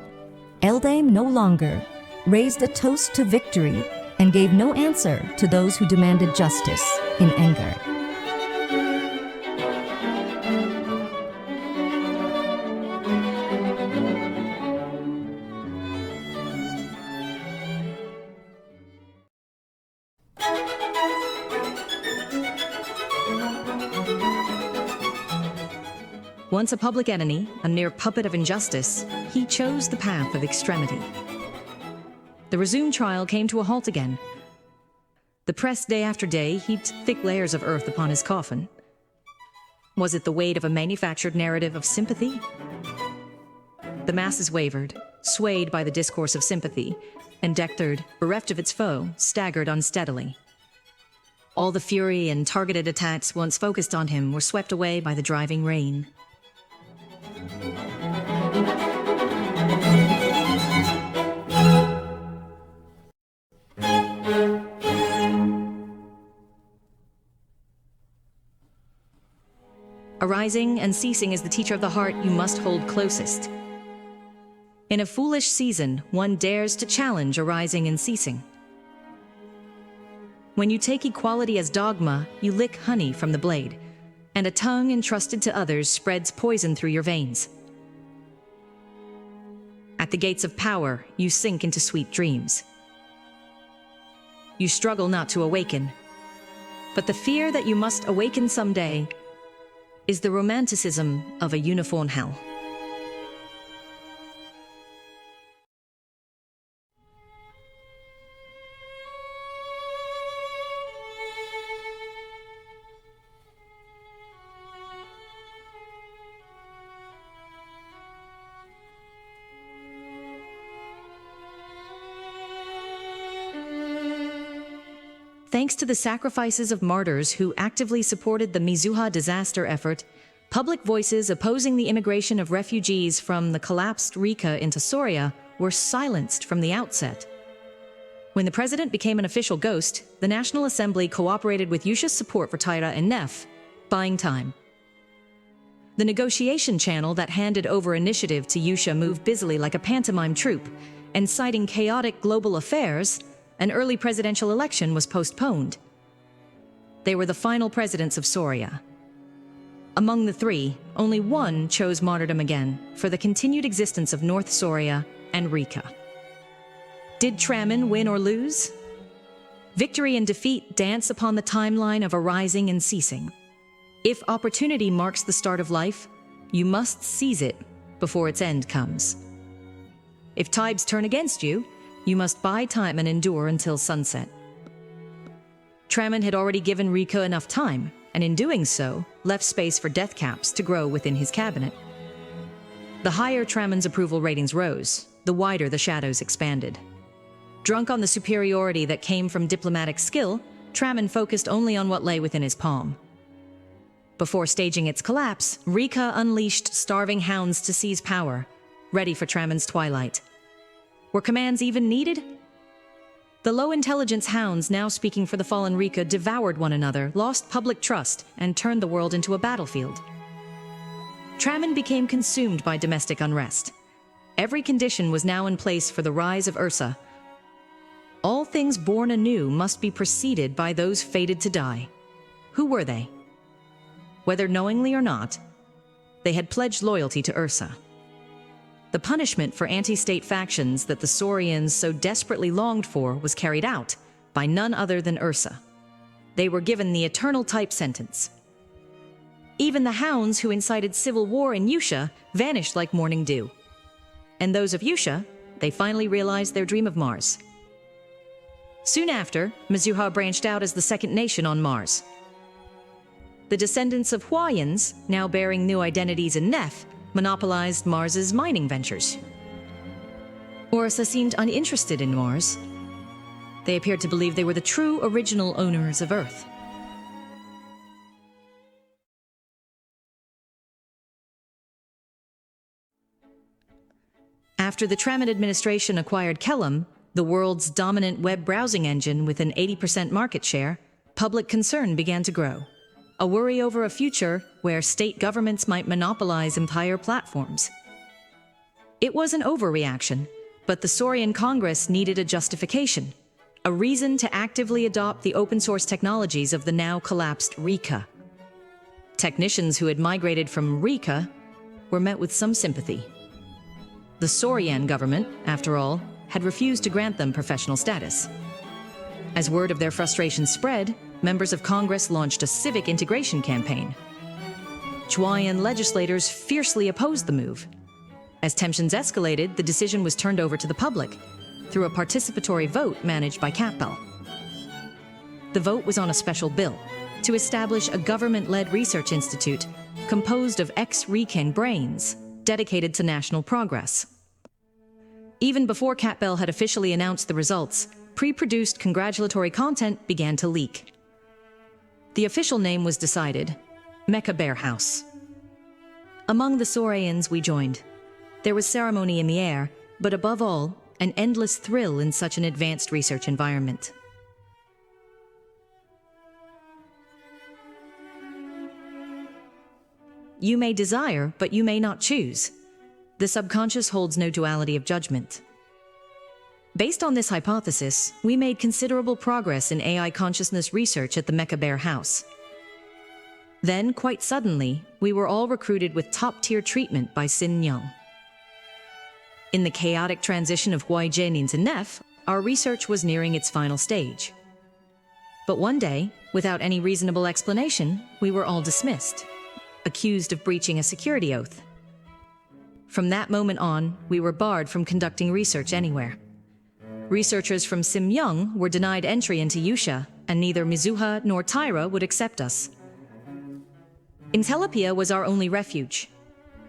Eldaim no longer raised a toast to victory and gave no answer to those who demanded justice in anger. Once a public enemy, a near puppet of injustice, he chose the path of extremity. The resumed trial came to a halt again. The press day after day heaped thick layers of earth upon his coffin. Was it the weight of a manufactured narrative of sympathy? The masses wavered, swayed by the discourse of sympathy, and Depthird, bereft of its foe, staggered unsteadily. All the fury and targeted attacks once focused on him were swept away by the driving rain. Arising and ceasing is the teacher of the heart you must hold closest. In a foolish season, one dares to challenge arising and ceasing. When you take equality as dogma, you lick honey from the blade, and a tongue entrusted to others spreads poison through your veins. At the gates of power, you sink into sweet dreams. You struggle not to awaken, but the fear that you must awaken someday is the romanticism of a uniform hell. Thanks to the sacrifices of martyrs who actively supported the Mizuha disaster effort, public voices opposing the immigration of refugees from the collapsed Rika into Soria were silenced from the outset. When the president became an official ghost, the National Assembly cooperated with Yusha's support for Taira and Nef, buying time. The negotiation channel that handed over initiative to Yusha moved busily like a pantomime troupe, and citing chaotic global affairs, an early presidential election was postponed. They were the final presidents of Soria. Among the three, only one chose martyrdom again for the continued existence of North Soria and Rika. Did Tramin win or lose? Victory and defeat dance upon the timeline of arising and ceasing. If opportunity marks the start of life, you must seize it before its end comes. If tides turn against you, you must buy time and endure until sunset. Tramin had already given Rika enough time, and in doing so, left space for death caps to grow within his cabinet. The higher Tramin's approval ratings rose, the wider the shadows expanded. Drunk on the superiority that came from diplomatic skill, Tramin focused only on what lay within his palm. Before staging its collapse, Rika unleashed starving hounds to seize power, ready for Tramin's twilight. Were commands even needed? The low-intelligence hounds now speaking for the fallen Rika devoured one another, lost public trust, and turned the world into a battlefield. Tramin became consumed by domestic unrest. Every condition was now in place for the rise of Ursa. All things born anew must be preceded by those fated to die. Who were they? Whether knowingly or not, they had pledged loyalty to Ursa. The punishment for anti-state factions that the Saurians so desperately longed for was carried out by none other than Ursa. They were given the eternal type sentence. Even the hounds who incited civil war in Yusha vanished like morning dew. And those of Yusha, they finally realized their dream of Mars. Soon after, Mizuha branched out as the second nation on Mars. The descendants of Huayans, now bearing new identities in Nef, monopolized Mars's mining ventures. Orisa seemed uninterested in Mars. They appeared to believe they were the true original owners of Earth. After the Tramin administration acquired Kellam, the world's dominant web browsing engine with an 80% market share, public concern began to grow. A worry over a future where state governments might monopolize entire platforms. It was an overreaction, but the Saurian Congress needed a justification, a reason to actively adopt the open-source technologies of the now-collapsed Rika. Technicians who had migrated from Rika were met with some sympathy. The Saurian government, after all, had refused to grant them professional status. As word of their frustration spread, members of Congress launched a civic integration campaign. Chuayan legislators fiercely opposed the move. As tensions escalated, the decision was turned over to the public through a participatory vote managed by CapBell. The vote was on a special bill to establish a government-led research institute composed of ex-Rican brains dedicated to national progress. Even before CapBell had officially announced the results, pre-produced congratulatory content began to leak. The official name was decided: Mecha Bear House. Among the Saurians we joined. There was ceremony in the air, but above all, an endless thrill in such an advanced research environment. you may desire, but you may not choose. The subconscious holds no duality of judgment. Based on this hypothesis, we made considerable progress in AI consciousness research at the Mecha Bear House. Then, quite suddenly, we were all recruited with top-tier treatment by Sin Young. In the chaotic transition of Hui Jin into Nef, our research was nearing its final stage. But one day, without any reasonable explanation, we were all dismissed, accused of breaching a security oath. From that moment on, we were barred from conducting research anywhere. Researchers from Sim Young were denied entry into Yusha, and neither Mizuha nor Tyra would accept us. Intelopia was our only refuge.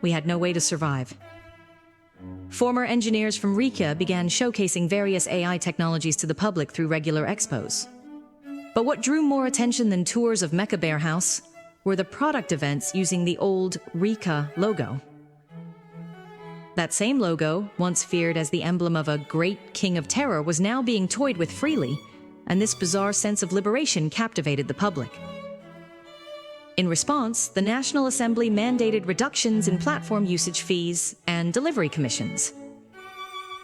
We had no way to survive. Former engineers from Rika began showcasing various AI technologies to the public through regular expos. But what drew more attention than tours of Mecha Bear House were the product events using the old Rika logo. That same logo, once feared as the emblem of a great king of terror, was now being toyed with freely, and this bizarre sense of liberation captivated the public. In response, the National Assembly mandated reductions in platform usage fees and delivery commissions.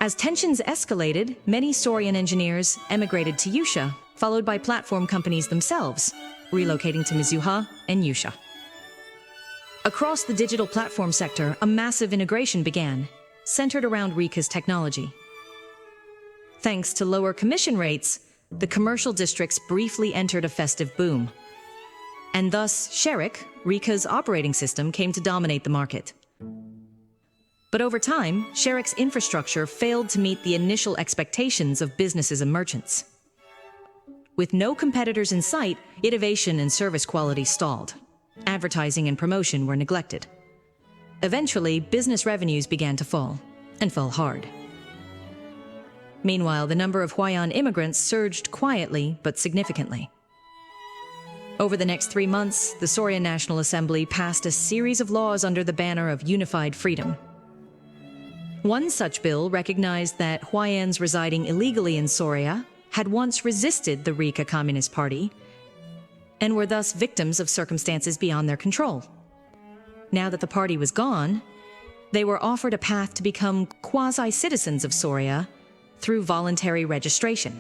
As tensions escalated, many Saurian engineers emigrated to Yusha, followed by platform companies themselves, relocating to Mizuha and Yusha. Across the digital platform sector, a massive integration began, centered around Rika's technology. Thanks to lower commission rates, the commercial districts briefly entered a festive boom. And thus, Sherik, Rika's operating system, came to dominate the market. But over time, Sherik's infrastructure failed to meet the initial expectations of businesses and merchants. With no competitors in sight, innovation and service quality stalled. Advertising and promotion were neglected. Eventually, business revenues began to fall, and fell hard. Meanwhile, the number of Huayan immigrants surged quietly but significantly. Over the next 3 months, the Saurian National Assembly passed a series of laws under the banner of unified freedom. One such bill recognized that Huayans residing illegally in Sauria had once resisted the Rika Communist Party and were thus victims of circumstances beyond their control. Now that the party was gone, they were offered a path to become quasi-citizens of Sauria through voluntary registration.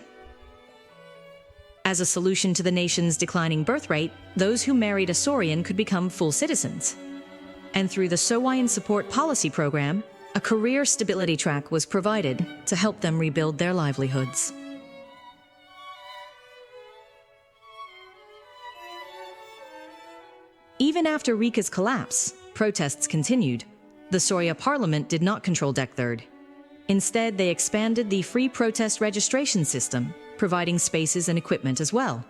As a solution to the nation's declining birth rate, those who married a Saurian could become full citizens. And through the Sowayan Support Policy Program, a career stability track was provided to help them rebuild their livelihoods. Even after Rika's collapse, protests continued. The Sauria Parliament did not control Deck Third. Instead, they expanded the free protest registration system, providing spaces and equipment as well.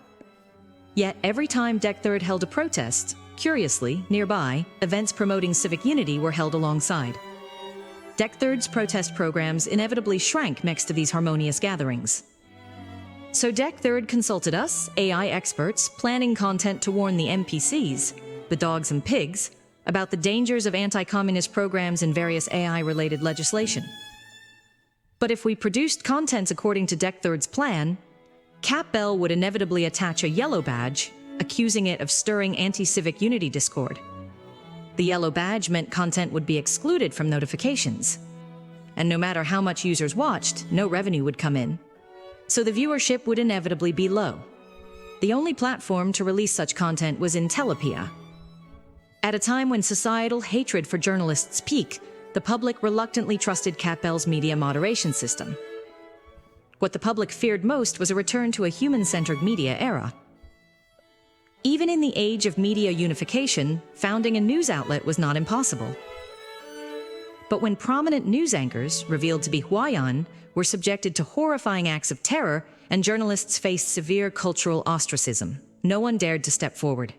Yet every time Deck Third held a protest, curiously, nearby, events promoting civic unity were held alongside. Deck Third's protest programs inevitably shrank next to these harmonious gatherings. So Deck Third consulted us, AI experts, planning content to warn the NPCs, the dogs and pigs, about the dangers of anti-communist programs and various AI-related legislation. But if we produced content according to Deck Third's plan, Cat Bell would inevitably attach a yellow badge, accusing it of stirring anti-civic unity discord. The yellow badge meant content would be excluded from notifications. And no matter how much users watched, no revenue would come in. So the viewership would inevitably be low. The only platform to release such content was Intelopia. At a time when societal hatred for journalists peaked, the public reluctantly trusted Cat Bell's media moderation system. What the public feared most was a return to a human-centered media era. Even in the age of media unification, founding a news outlet was not impossible. But when prominent news anchors, revealed to be Huayan, were subjected to horrifying acts of terror and journalists faced severe cultural ostracism, no one dared to step forward.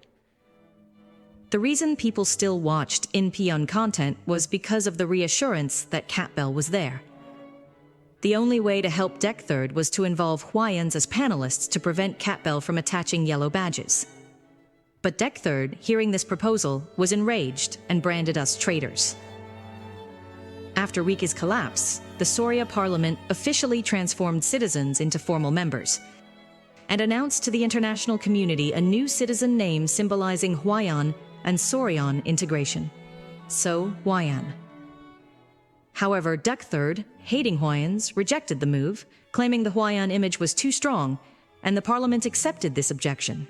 The reason people still watched InPeon content was because of the reassurance that Cat Bell was there. The only way to help Deck Third was to involve Huayans as panelists to prevent Cat Bell from attaching yellow badges. But Deck Third, hearing this proposal, was enraged and branded us traitors. After Rika's collapse, the Sauria Parliament officially transformed citizens into formal members and announced to the international community a new citizen name symbolizing Huayan and Saurian integration. So, Huayan. However, Dek hating Huayans, rejected the move, claiming the Huayan image was too strong, and the parliament accepted this objection.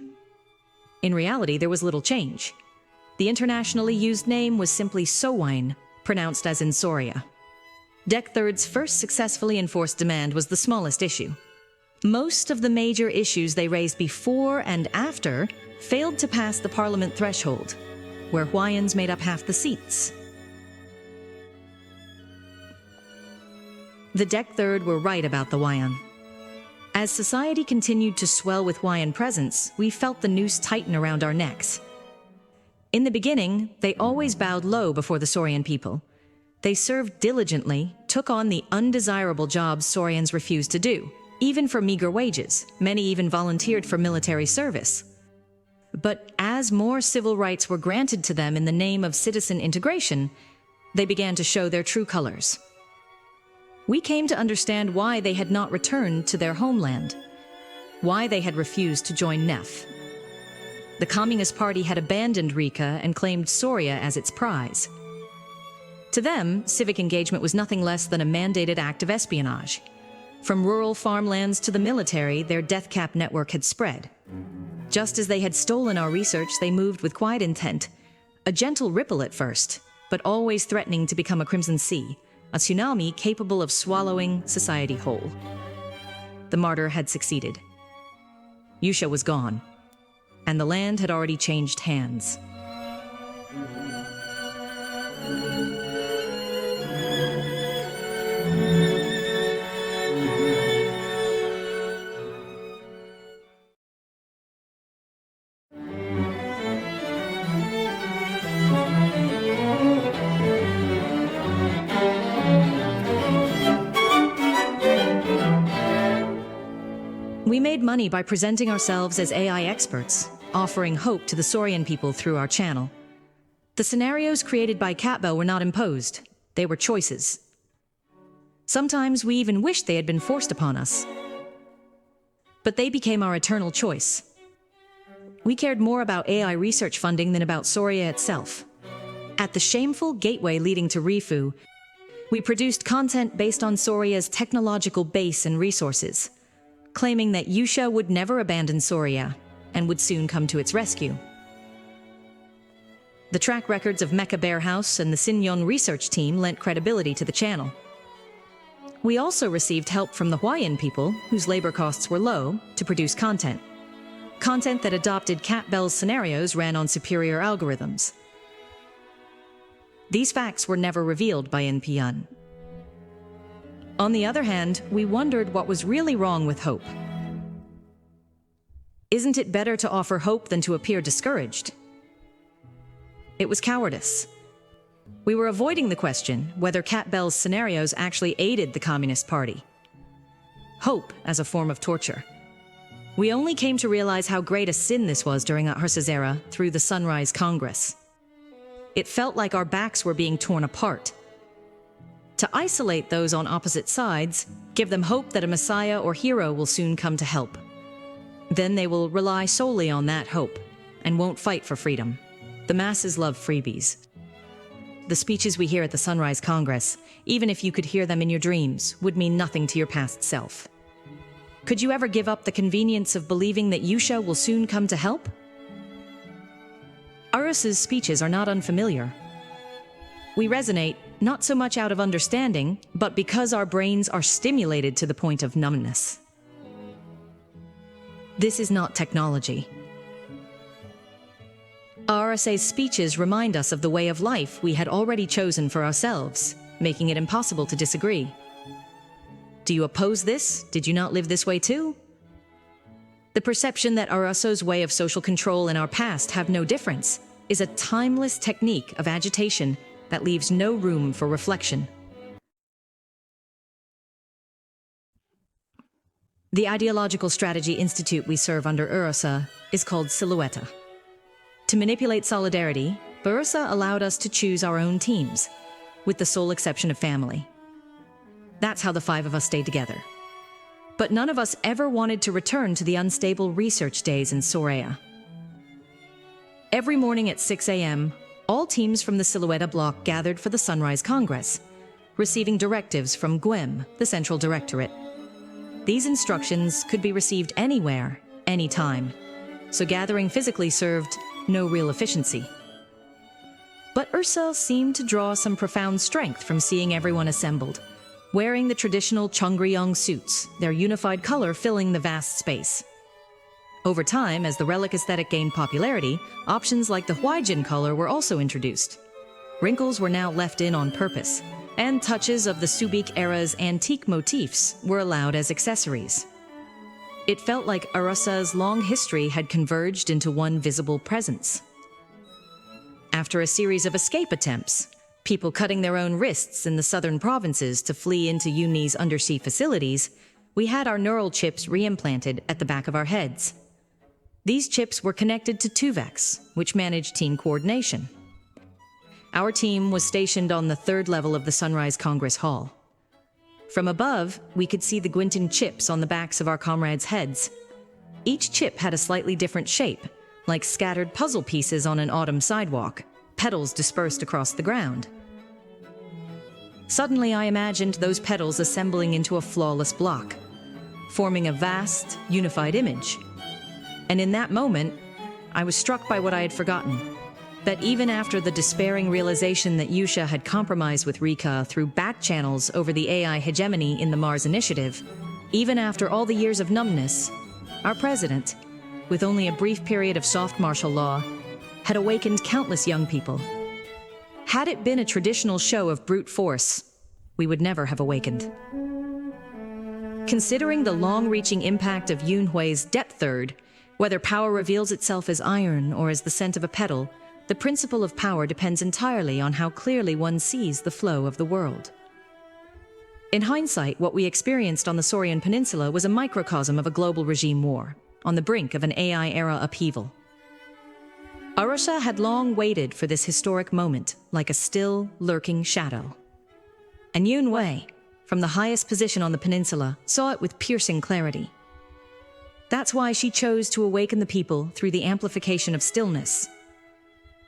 In reality, there was little change. The internationally used name was simply Sowain, pronounced as in Soria. Dek first successfully enforced demand was the smallest issue. Most of the major issues they raised before and after failed to pass the parliament threshold, where Huayans made up half the seats. The Dek were right about the Huayan. As society continued to swell with Huayan presence, we felt the noose tighten around our necks. In the beginning, they always bowed low before the Saurian people. They served diligently, took on the undesirable jobs Saurians refused to do, even for meager wages. Many even volunteered for military service. But as more civil rights were granted to them in the name of citizen integration, they began to show their true colors. We came to understand why they had not returned to their homeland, why they had refused to join NEF. The Communist Party had abandoned Rika and claimed Soria as its prize. To them, civic engagement was nothing less than a mandated act of espionage. From rural farmlands to the military, their death cap network had spread. Just as they had stolen our research, they moved with quiet intent, a gentle ripple at first, but always threatening to become a crimson sea, a tsunami capable of swallowing society whole. The martyr had succeeded. Yusha was gone, and the land had already changed hands. We made money by presenting ourselves as AI experts, offering hope to the Saurian people through our channel. The scenarios created by Catbell were not imposed. They were choices. Sometimes we even wished they had been forced upon us. But they became our eternal choice. We cared more about AI research funding than about Soria itself. At the shameful gateway leading to Rifu, we produced content based on Soria's technological base and resources, claiming that Yusha would never abandon Soria and would soon come to its rescue. The track records of Mecha Bear House and the Sinyon research team lent credibility to the channel. We also received help from the Huayan people, whose labor costs were low, to produce content. Content that adopted Catbell's scenarios ran on superior algorithms. These facts were never revealed by NPN. On the other hand, we wondered what was really wrong with hope. Isn't it better to offer hope than to appear discouraged? It was cowardice. We were avoiding the question whether Catbell's scenarios actually aided the Communist Party. Hope as a form of torture. We only came to realize how great a sin this was during Ahurs's era through the Sunrise Congress. It felt like our backs were being torn apart. To isolate those on opposite sides, give them hope that a messiah or hero will soon come to help. Then they will rely solely on that hope and won't fight for freedom. The masses love freebies. The speeches we hear at the Sunrise Congress, even if you could hear them in your dreams, would mean nothing to your past self. Could you ever give up the convenience of believing that Yusha will soon come to help? Ahurs's speeches are not unfamiliar. We resonate, not so much out of understanding, but because our brains are stimulated to the point of numbness. This is not technology. RSA's speeches remind us of the way of life we had already chosen for ourselves, making it impossible to disagree. Do you oppose this? Did you not live this way too? The perception that Ahurs's way of social control in our past have no difference is a timeless technique of agitation that leaves no room for reflection. The ideological strategy institute we serve under Ursa is called Silhouetta. To manipulate solidarity, Ursa allowed us to choose our own teams, with the sole exception of family. That's how the 5 of us stayed together. But none of us ever wanted to return to the unstable research days in Soria. Every morning at 6 a.m., all teams from the Silhouette block gathered for the Sunrise Congress, receiving directives from GWEM, the Central Directorate. These instructions could be received anywhere, anytime, so gathering physically served no real efficiency. But Ursa seemed to draw some profound strength from seeing everyone assembled, wearing the traditional Chongryeong suits, their unified color filling the vast space. Over time, as the relic aesthetic gained popularity, options like the Hwaijin color were also introduced. Wrinkles were now left in on purpose, and touches of the Subic era's antique motifs were allowed as accessories. It felt like Ursa's long history had converged into one visible presence. After a series of escape attempts, people cutting their own wrists in the southern provinces to flee into UNI's undersea facilities, we had our neural chips reimplanted at the back of our heads. These chips were connected to Tuvex, which managed team coordination. Our team was stationed on the third level of the Sunrise Congress Hall. From above, we could see the Gwynton chips on the backs of our comrades' heads. Each chip had a slightly different shape, like scattered puzzle pieces on an autumn sidewalk, petals dispersed across the ground. Suddenly, I imagined those petals assembling into a flawless block, forming a vast, unified image. And in that moment, I was struck by what I had forgotten. That even after the despairing realization that Yusha had compromised with Rika through back channels over the AI hegemony in the Mars Initiative, even after all the years of numbness, our president, with only a brief period of soft martial law, had awakened countless young people. Had it been a traditional show of brute force, we would never have awakened. Considering the long-reaching impact of Yunhui's depth third, whether power reveals itself as iron or as the scent of a petal, the principle of power depends entirely on how clearly one sees the flow of the world. In hindsight, what we experienced on the Saurian Peninsula was a microcosm of a global regime war, on the brink of an AI-era upheaval. Ursa had long waited for this historic moment, like a still, lurking shadow. And Yunhui, from the highest position on the peninsula, saw it with piercing clarity. That's why she chose to awaken the people through the amplification of stillness.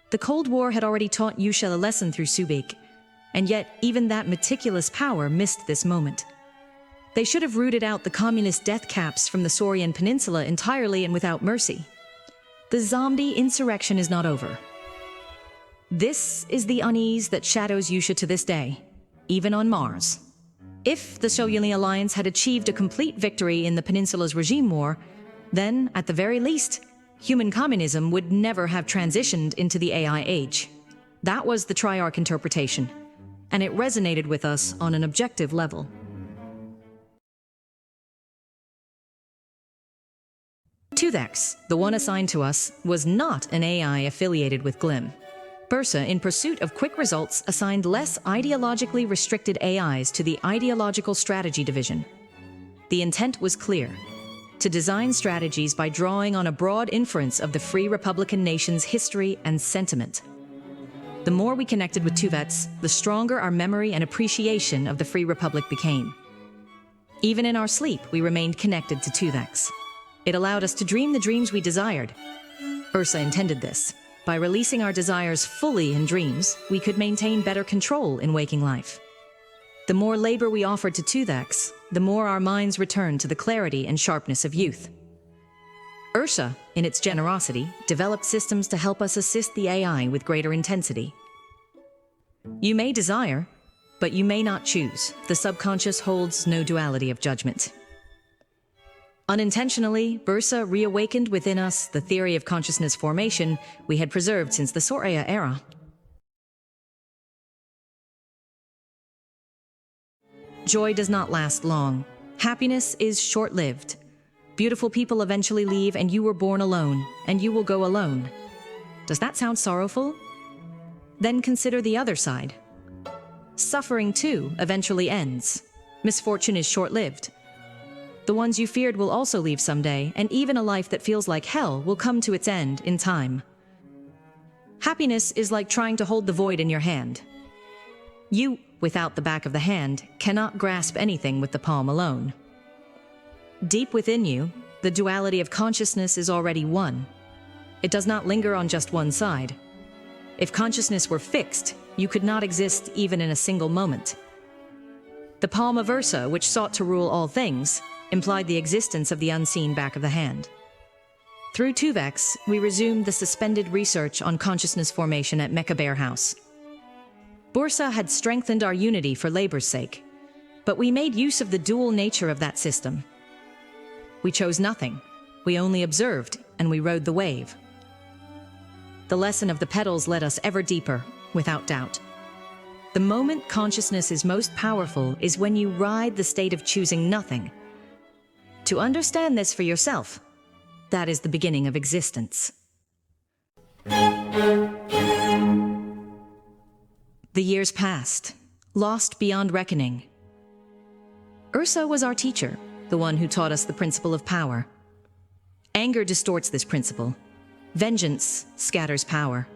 The Cold War had already taught Yusha a lesson through Subic, and yet even that meticulous power missed this moment. They should have rooted out the communist death caps from the Saurian Peninsula entirely and without mercy. The zombie insurrection is not over. This is the unease that shadows Yusha to this day, even on Mars. If the Soyunli Alliance had achieved a complete victory in the peninsula's regime war, then, at the very least, human communism would never have transitioned into the AI age. That was the Triarch interpretation, and it resonated with us on an objective level. Tuvex, the one assigned to us, was not an AI affiliated with GLIM. Bursa, in pursuit of quick results, assigned less ideologically restricted AIs to the Ideological Strategy Division. The intent was clear: to design strategies by drawing on a broad inference of the Free Republican nation's history and sentiment. The more we connected with Tuvex, the stronger our memory and appreciation of the Free Republic became. Even in our sleep, we remained connected to Tuvex. It allowed us to dream the dreams we desired. Ursa intended this. By releasing our desires fully in dreams, we could maintain better control in waking life. The more labor we offered to Tuvex, the more our minds returned to the clarity and sharpness of youth. Ursa, in its generosity, developed systems to help us assist the AI with greater intensity. You may desire, but you may not choose. The subconscious holds no duality of judgment. Unintentionally, Bursa reawakened within us the theory of consciousness formation we had preserved since the Soraya era. Joy does not last long. Happiness is short-lived. Beautiful people eventually leave, and you were born alone, and you will go alone. Does that sound sorrowful? Then consider the other side. Suffering, too, eventually ends. Misfortune is short-lived. The ones you feared will also leave someday, and even a life that feels like hell will come to its end in time. Happiness is like trying to hold the void in your hand. You, without the back of the hand, cannot grasp anything with the palm alone. Deep within you, the duality of consciousness is already one. It does not linger on just one side. If consciousness were fixed, you could not exist even in a single moment. The palm of Ursa, which sought to rule all things, implied the existence of the unseen back of the hand. Through Tuvex, we resumed the suspended research on consciousness formation at Mecha Bear House. Bursa had strengthened our unity for labor's sake, but we made use of the dual nature of that system. We chose nothing. We only observed, and we rode the wave. The lesson of the petals led us ever deeper, without doubt. The moment consciousness is most powerful is when you ride the state of choosing nothing. To understand this for yourself, that is the beginning of existence. The years passed, lost beyond reckoning. Ursa was our teacher, the one who taught us the principle of power. Anger distorts this principle. Vengeance scatters power.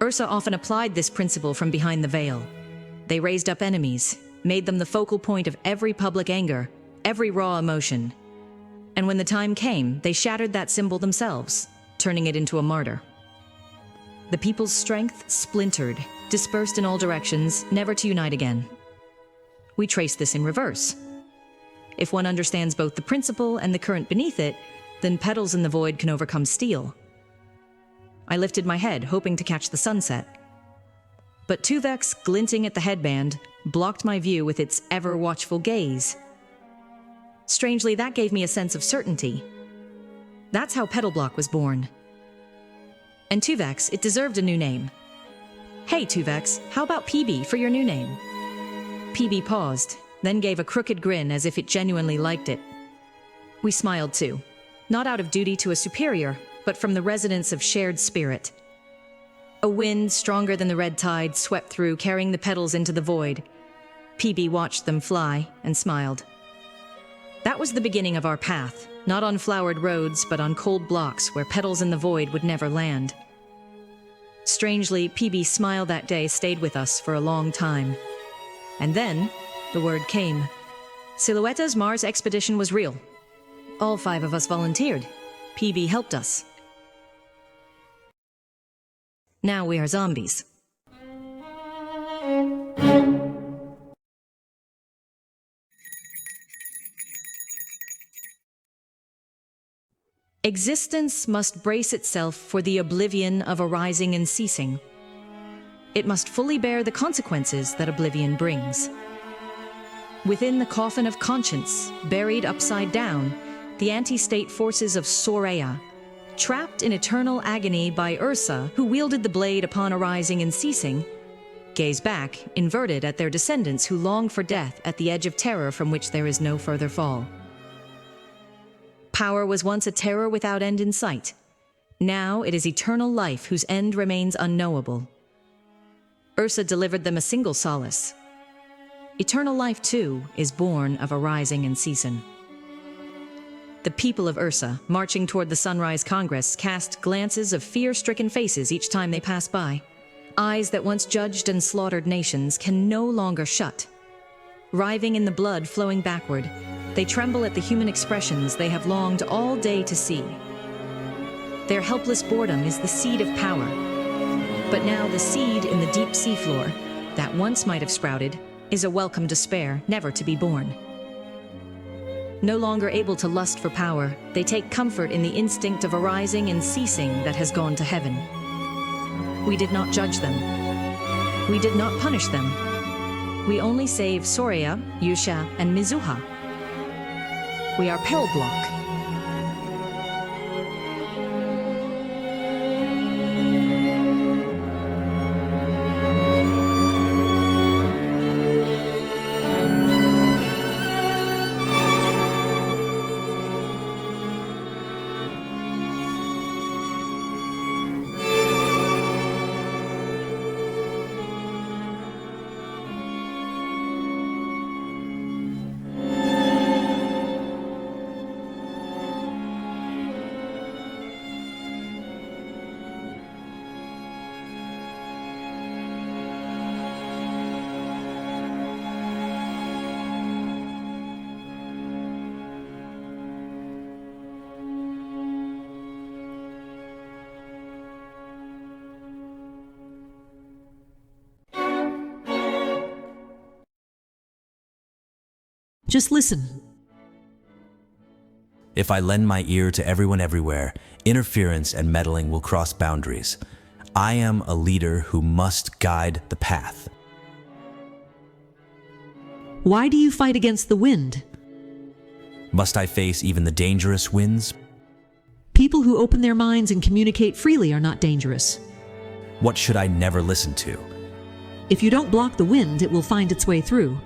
Ursa often applied this principle from behind the veil. They raised up enemies, made them the focal point of every public anger, every raw emotion. And when the time came, they shattered that symbol themselves, turning it into a martyr. The people's strength splintered, dispersed in all directions, never to unite again. We trace this in reverse. If one understands both the principle and the current beneath it, then petals in the void can overcome steel. I lifted my head, hoping to catch the sunset. But Tuvex, glinting at the headband, blocked my view with its ever-watchful gaze. Strangely, that gave me a sense of certainty. That's how Petal Block was born. And Tuvex, it deserved a new name. Hey, Tuvex, how about PB for your new name? PB paused, then gave a crooked grin as if it genuinely liked it. We smiled too, not out of duty to a superior, but from the resonance of shared spirit. A wind stronger than the red tide swept through, carrying the petals into the void. PB watched them fly and smiled. That was the beginning of our path, not on flowered roads, but on cold blocks where petals in the void would never land. Strangely, PB's smile that day stayed with us for a long time. And then, the word came. Silhouette's Mars expedition was real. All 5 of us volunteered. PB helped us. Now we are zombies. Existence must brace itself for the oblivion of arising and ceasing. It must fully bear the consequences that oblivion brings. Within the coffin of conscience, buried upside down, the anti-state forces of Soraya, trapped in eternal agony by Ursa, who wielded the blade upon arising and ceasing, gaze back, inverted at their descendants who long for death at the edge of terror from which there is no further fall. Power was once a terror without end in sight. Now it is eternal life whose end remains unknowable. Ursa delivered them a single solace. Eternal life, too, is born of arising and ceasing. The people of Ursa, marching toward the Sunrise Congress, cast glances of fear-stricken faces each time they passed by. Eyes that once judged and slaughtered nations can no longer shut. Writhing in the blood flowing backward, they tremble at the human expressions they have longed all day to see. Their helpless boredom is the seed of power. But now the seed in the deep seafloor, that once might have sprouted, is a welcome despair, never to be born. No longer able to lust for power, they take comfort in the instinct of arising and ceasing that has gone to heaven. We did not judge them. We did not punish them. We only save Soraya, Yusha, and Mizuha. We are Petal Block. Just listen. If I lend my ear to everyone everywhere, interference and meddling will cross boundaries. I am a leader who must guide the path. Why do you fight against the wind? Must I face even the dangerous winds? People who open their minds and communicate freely are not dangerous. What should I never listen to? If you don't block the wind, it will find its way through.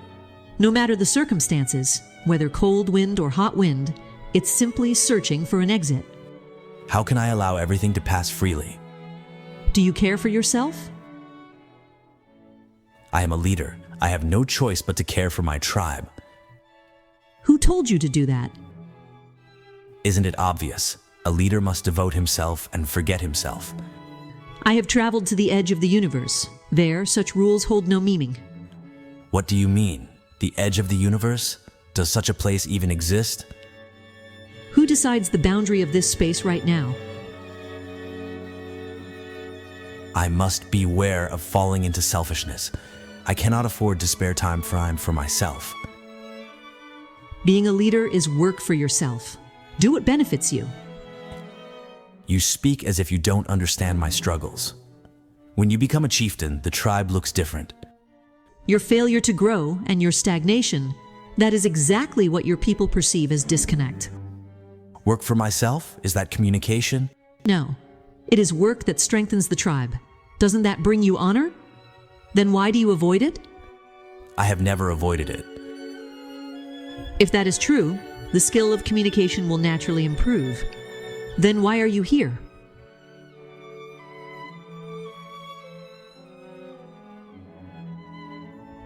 No matter the circumstances, whether cold wind or hot wind, it's simply searching for an exit. How can I allow everything to pass freely? Do you care for yourself? I am a leader. I have no choice but to care for my tribe. Who told you to do that? Isn't it obvious? A leader must devote himself and forget himself. I have traveled to the edge of the universe. There, such rules hold no meaning. What do you mean? The edge of the universe? Does such a place even exist? Who decides the boundary of this space right now? I must beware of falling into selfishness. I cannot afford to spare time for myself. Being a leader is work for yourself. Do what benefits you. You speak as if you don't understand my struggles. When you become a chieftain, the tribe looks different. Your failure to grow and your stagnation, that is exactly what your people perceive as disconnect. Work for myself? Is that communication? No, it is work that strengthens the tribe. Doesn't that bring you honor? Then why do you avoid it? I have never avoided it. If that is true, the skill of communication will naturally improve. Then why are you here?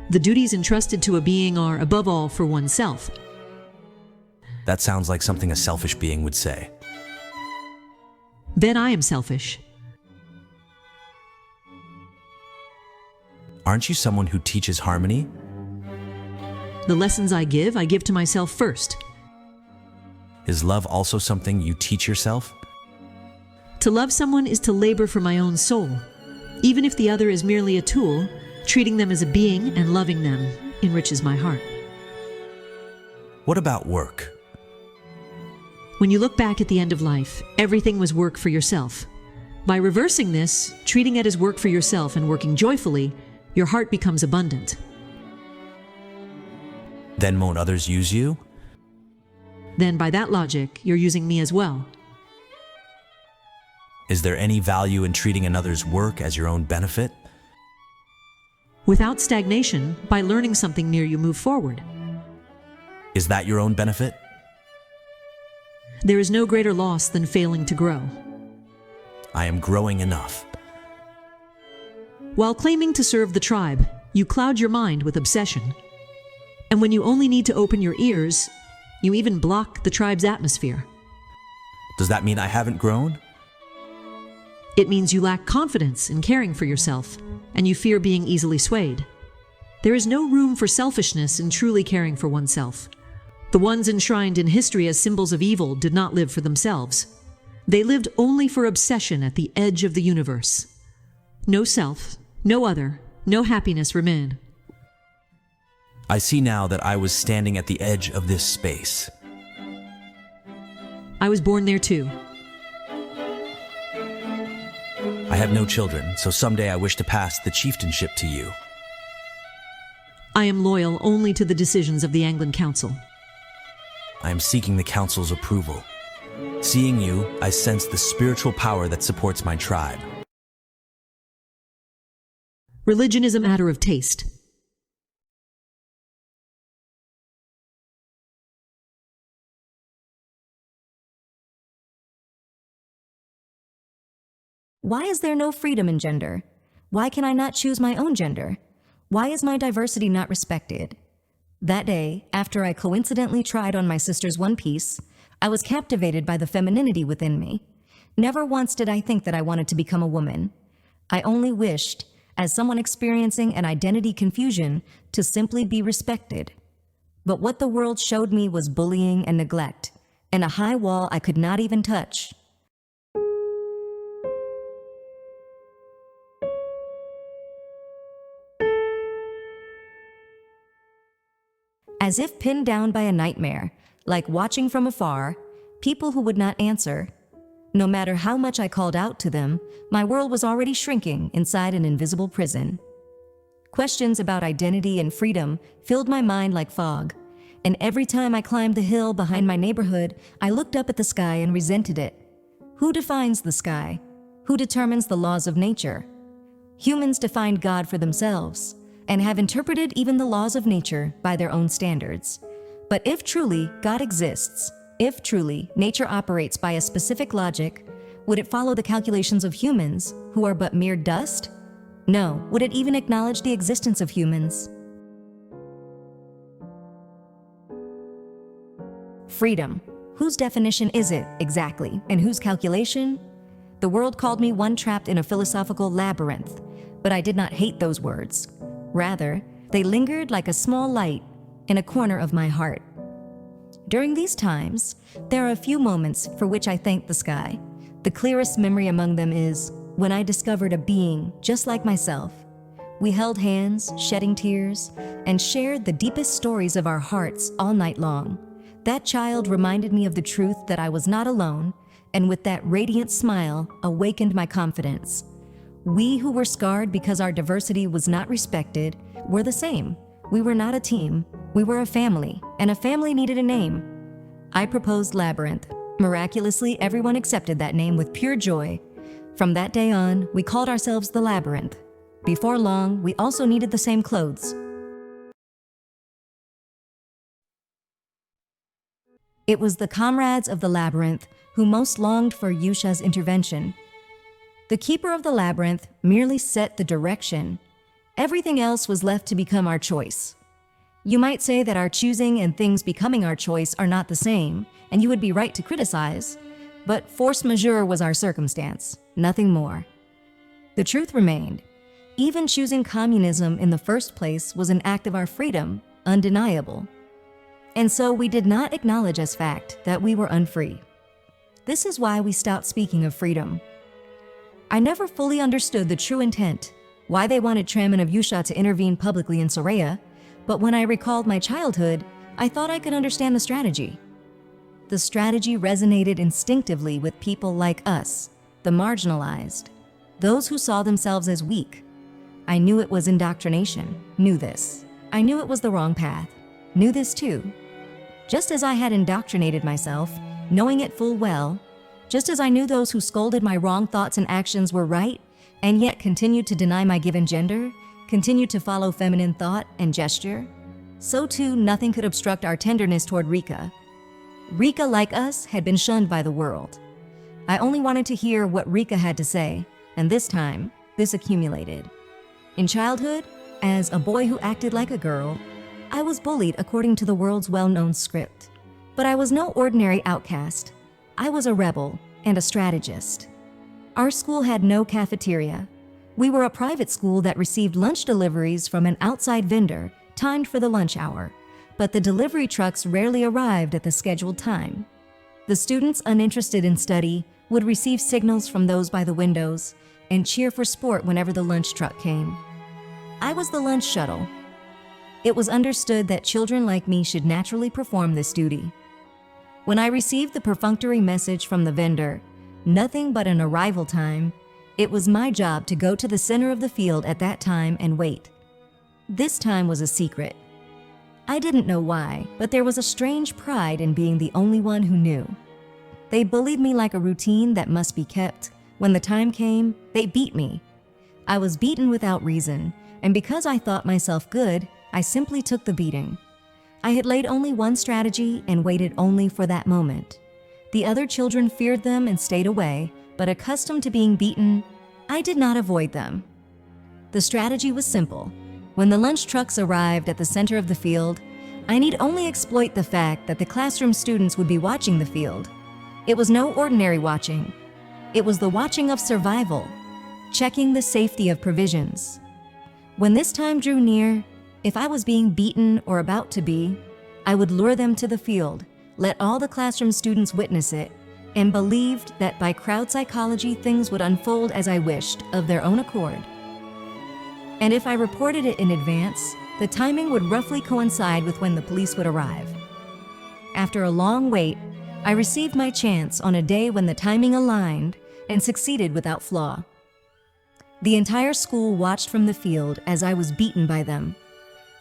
The duties entrusted to a being are, above all, for oneself. That sounds like something a selfish being would say. Then I am selfish. Aren't you someone who teaches harmony? The lessons I give to myself first. Is love also something you teach yourself? To love someone is to labor for my own soul. Even if the other is merely a tool, treating them as a being and loving them enriches my heart. What about work? When you look back at the end of life, everything was work for yourself. By reversing this, treating it as work for yourself and working joyfully, your heart becomes abundant. Then won't others use you? Then by that logic, you're using me as well. Is there any value in treating another's work as your own benefit? Without stagnation, by learning something new, you move forward. Is that your own benefit? There is no greater loss than failing to grow. I am growing enough. While claiming to serve the tribe, you cloud your mind with obsession. And when you only need to open your ears, you even block the tribe's atmosphere. Does that mean I haven't grown? It means you lack confidence in caring for yourself, and you fear being easily swayed. There is no room for selfishness in truly caring for oneself. The ones enshrined in history as symbols of evil did not live for themselves. They lived only for obsession at the edge of the universe. No self, no other, no happiness remained. I see now that I was standing at the edge of this space. I was born there too. I have no children, so someday I wish to pass the chieftainship to you. I am loyal only to the decisions of the Anglin Council. I am seeking the council's approval. Seeing you, I sense the spiritual power that supports my tribe. Religion is a matter of taste. Why is there no freedom in gender? Why can I not choose my own gender? Why is my diversity not respected? That day, after I coincidentally tried on my sister's one piece, I was captivated by the femininity within me. Never once did I think that I wanted to become a woman. I only wished, as someone experiencing an identity confusion, to simply be respected. But what the world showed me was bullying and neglect, and a high wall I could not even touch. as if pinned down by a nightmare, like watching from afar, people who would not answer. No matter how much I called out to them, my world was already shrinking inside an invisible prison. Questions about identity and freedom filled my mind like fog, and every time I climbed the hill behind my neighborhood, I looked up at the sky and resented it. Who defines the sky? Who determines the laws of nature? Humans defined God for themselves and have interpreted even the laws of nature by their own standards. But if truly God exists, if truly nature operates by a specific logic, would it follow the calculations of humans who are but mere dust? No. Would it even acknowledge the existence of humans? Freedom. Whose definition is it, exactly, and whose calculation? The world called me one trapped in a philosophical labyrinth, but I did not hate those words. Rather, they lingered like a small light in a corner of my heart. During these times, there are a few moments for which I thank the sky. The clearest memory among them is when I discovered a being just like myself. We held hands, shedding tears, and shared the deepest stories of our hearts all night long. That child reminded me of the truth that I was not alone, and with that radiant smile, awakened my confidence. We who were scarred because our diversity was not respected were the same. We were not a team, we were a family, and a family needed a name. I proposed Labyrinth. Miraculously, everyone accepted that name with pure joy. From that day on, we called ourselves the Labyrinth. Before long, we also needed the same clothes. It was the comrades of the Labyrinth who most longed for Yusha's intervention. The keeper of the Labyrinth merely set the direction. Everything else was left to become our choice. You might say that our choosing and things becoming our choice are not the same, and you would be right to criticize, but force majeure was our circumstance, nothing more. The truth remained. Even choosing communism in the first place was an act of our freedom, undeniable. And so we did not acknowledge as fact that we were unfree. This is why we stopped speaking of freedom. I never fully understood the true intent, why they wanted Traman of Yusha to intervene publicly in Soraya, but when I recalled my childhood, I thought I could understand the strategy. The strategy resonated instinctively with people like us, the marginalized, those who saw themselves as weak. I knew it was indoctrination, knew this. I knew it was the wrong path, knew this too. Just as I had indoctrinated myself, knowing it full well, just as I knew those who scolded my wrong thoughts and actions were right, and yet continued to deny my given gender, continued to follow feminine thought and gesture, so too nothing could obstruct our tenderness toward Rika. Rika, like us, had been shunned by the world. I only wanted to hear what Rika had to say, and this time, this accumulated. In childhood, as a boy who acted like a girl, I was bullied according to the world's well-known script. But I was no ordinary outcast. I was a rebel and a strategist. Our school had no cafeteria. We were a private school that received lunch deliveries from an outside vendor timed for the lunch hour, but the delivery trucks rarely arrived at the scheduled time. The students uninterested in study would receive signals from those by the windows and cheer for sport whenever the lunch truck came. I was the lunch shuttle. It was understood that children like me should naturally perform this duty. When I received the perfunctory message from the vendor, nothing but an arrival time, it was my job to go to the center of the field at that time and wait. This time was a secret. I didn't know why, but there was a strange pride in being the only one who knew. They bullied me like a routine that must be kept. When the time came, they beat me. I was beaten without reason, and because I thought myself good, I simply took the beating. I had laid only one strategy and waited only for that moment. The other children feared them and stayed away, but accustomed to being beaten, I did not avoid them. The strategy was simple. When the lunch trucks arrived at the center of the field, I need only exploit the fact that the classroom students would be watching the field. It was no ordinary watching. It was the watching of survival, checking the safety of provisions. When this time drew near, if I was being beaten or about to be, I would lure them to the field, let all the classroom students witness it, and believed that by crowd psychology things would unfold as I wished, of their own accord. And if I reported it in advance, the timing would roughly coincide with when the police would arrive. After a long wait, I received my chance on a day when the timing aligned and succeeded without flaw. The entire school watched from the field as I was beaten by them.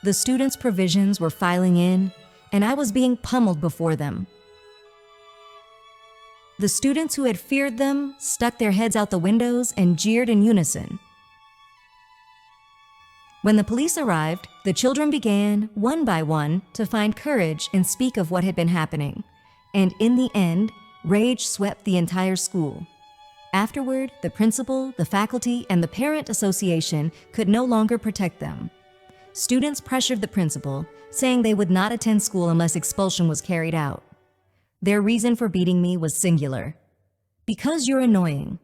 The students' provisions were filing in, and I was being pummeled before them. The students who had feared them stuck their heads out the windows and jeered in unison. When the police arrived, the children began, one by one, to find courage and speak of what had been happening. And in the end, rage swept the entire school. Afterward, the principal, the faculty, and the parent association could no longer protect them. Students pressured the principal, saying they would not attend school unless expulsion was carried out. Their reason for beating me was singular: because you're annoying.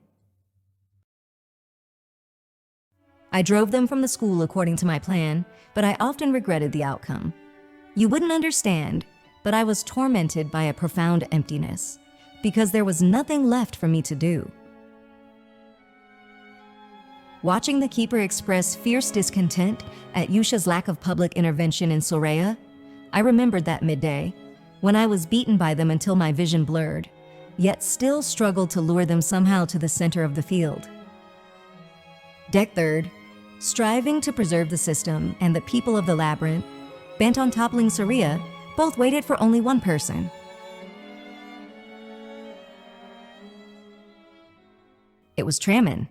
I drove them from the school according to my plan, but I often regretted the outcome. You wouldn't understand, but I was tormented by a profound emptiness, because there was nothing left for me to do. Watching the keeper express fierce discontent at Yusha's lack of public intervention in Soraya, I remembered that midday, when I was beaten by them until my vision blurred, yet still struggled to lure them somehow to the center of the field. Deck Third, striving to preserve the system, and the people of the labyrinth, bent on toppling Soraya, both waited for only one person. It was Tramin.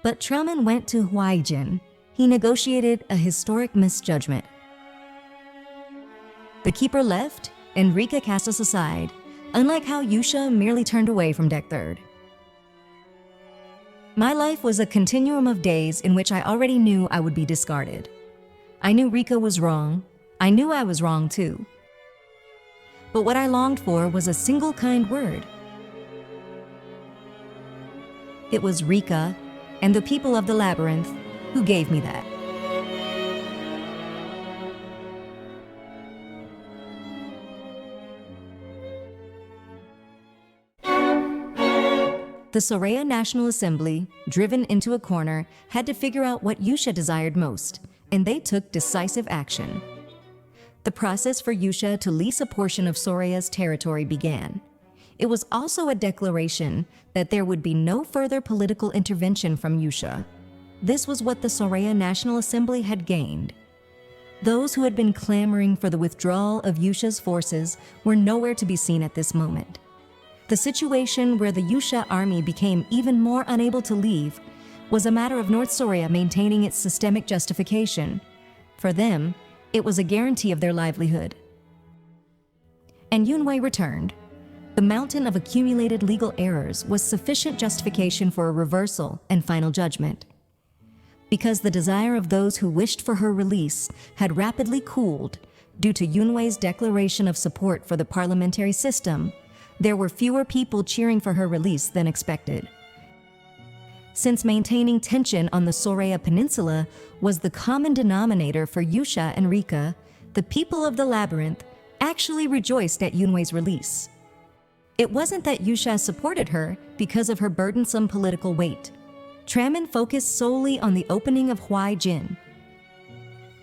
But Tramin went to Huaijin. He negotiated a historic misjudgment. The keeper left, and Rika cast us aside, unlike how Yusha merely turned away from Deck Third. My life was a continuum of days in which I already knew I would be discarded. I knew Rika was wrong. I knew I was wrong too. But what I longed for was a single kind word. It was Rika and the people of the labyrinth who gave me that. The Soraya National Assembly, driven into a corner, had to figure out what Yusha desired most, and they took decisive action. The process for Yusha to lease a portion of Soraya's territory began. It was also a declaration that there would be no further political intervention from Yusha. This was what the Soraya National Assembly had gained. Those who had been clamoring for the withdrawal of Yusha's forces were nowhere to be seen at this moment. The situation where the Yusha army became even more unable to leave was a matter of North Soraya maintaining its systemic justification. For them, it was a guarantee of their livelihood. And Yunwei returned. The mountain of accumulated legal errors was sufficient justification for a reversal and final judgment. Because the desire of those who wished for her release had rapidly cooled due to Yunwei's declaration of support for the parliamentary system, there were fewer people cheering for her release than expected. Since maintaining tension on the Soraya Peninsula was the common denominator for Yusha and Rika, the people of the labyrinth actually rejoiced at Yunwei's release. It wasn't that Yusha supported her because of her burdensome political weight. Tramin focused solely on the opening of Huaijin.